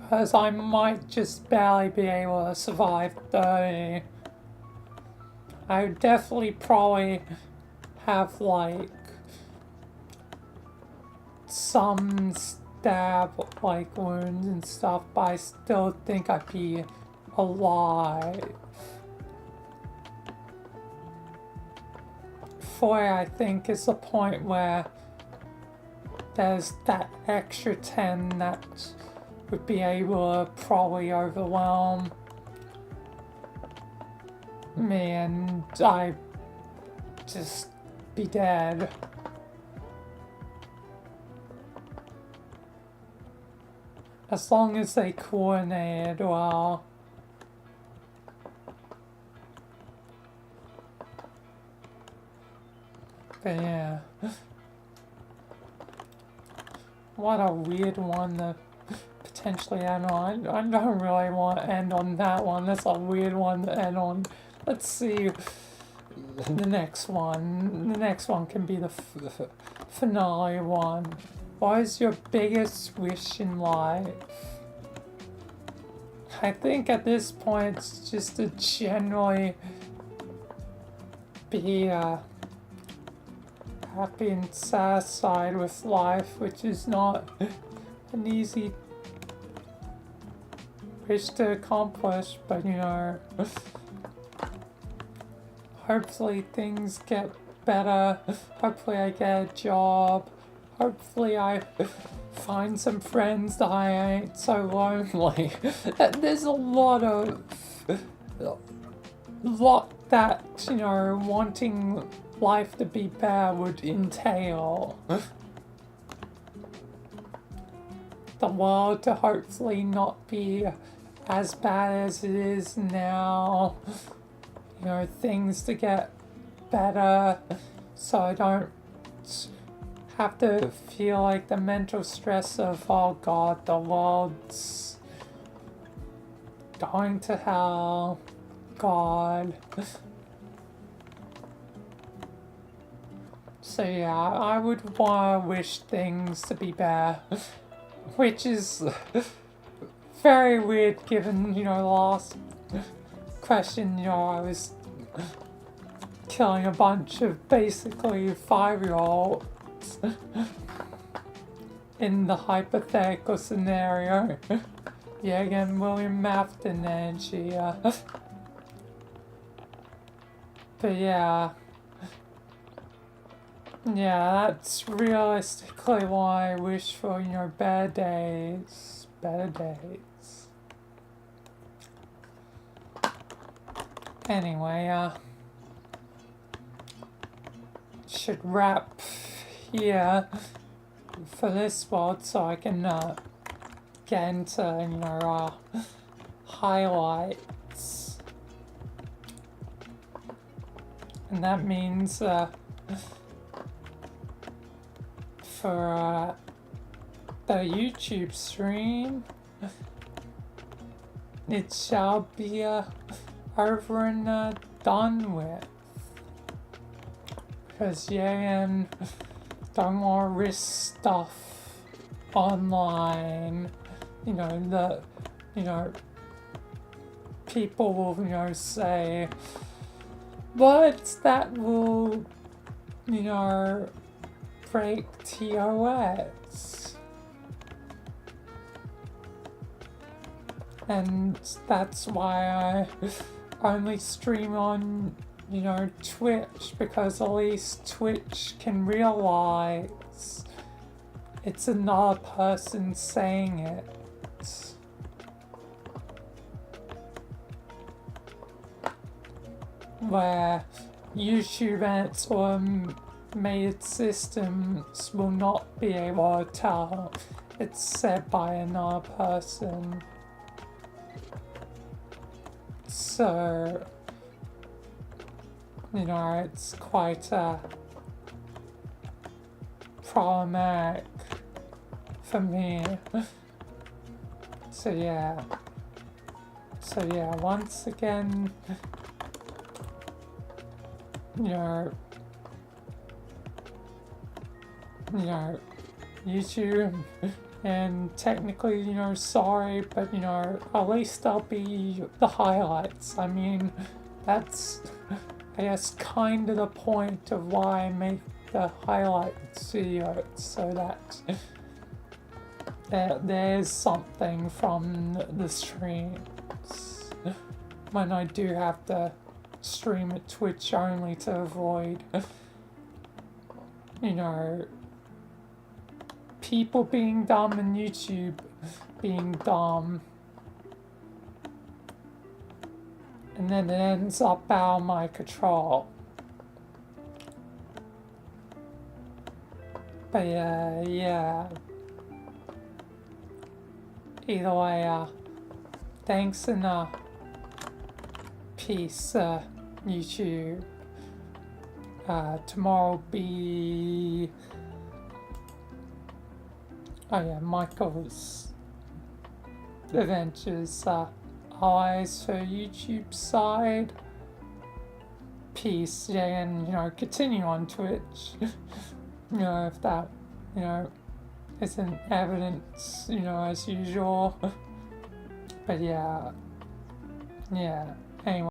Because I might just barely be able to survive 30. I would definitely probably have like some stab like wounds and stuff, but I still think I'd be alive. 40, I think, is the point where there's that extra 10 that would be able to probably overwhelm me, and I'd just be dead. As long as they coordinated well. But yeah. What a weird one to potentially end on. I don't really want to end on that one. That's a weird one to end on. Let's see the next one. The next one can be the finale one. What is your biggest wish in life? I think at this point it's just to generally be happy and satisfied with life, which is not an easy wish to accomplish, but you know, hopefully things get better, hopefully I get a job, hopefully I find some friends that I ain't so lonely. There's a lot that, you know, wanting life to be better would entail. The world to hopefully not be as bad as it is now. You know, things to get better so I don't have to feel like the mental stress of, oh god, the world's going to hell. God. So yeah, I would want to wish things to be better, which is very weird given, the last question, I was killing a bunch of basically 5-year-olds in the hypothetical scenario. Yeah, again, William Afton energy, but yeah. Yeah, that's realistically why I wish for, better days. Better days. Anyway, should wrap here for this world so I can, get into, highlights. And that means, for the YouTube stream, it shall be over and done with. Because yeah, and don't want to risk stuff online. People will, say, but that will, break TOS. And that's why I only stream on, Twitch, because at least Twitch can realize it's another person saying it. Where YouTube and its automated systems will not be able to tell it's said by another person. So, it's quite problematic for me. So yeah, once again, YouTube, and technically, sorry, but, at least that'll be the highlights. I mean, that's, I guess, kind of the point of why I make the highlights videos, so that there's something from the streams when I do have to stream at Twitch only to avoid, people being dumb and YouTube being dumb. And then it ends up out of my control. But yeah. Either way, thanks and peace, YouTube. Tomorrow will be... Oh yeah, Michael's Adventures, eyes for YouTube side. Peace, yeah, and, continue on Twitch. If that, isn't evidence, as usual. But yeah. Anyway.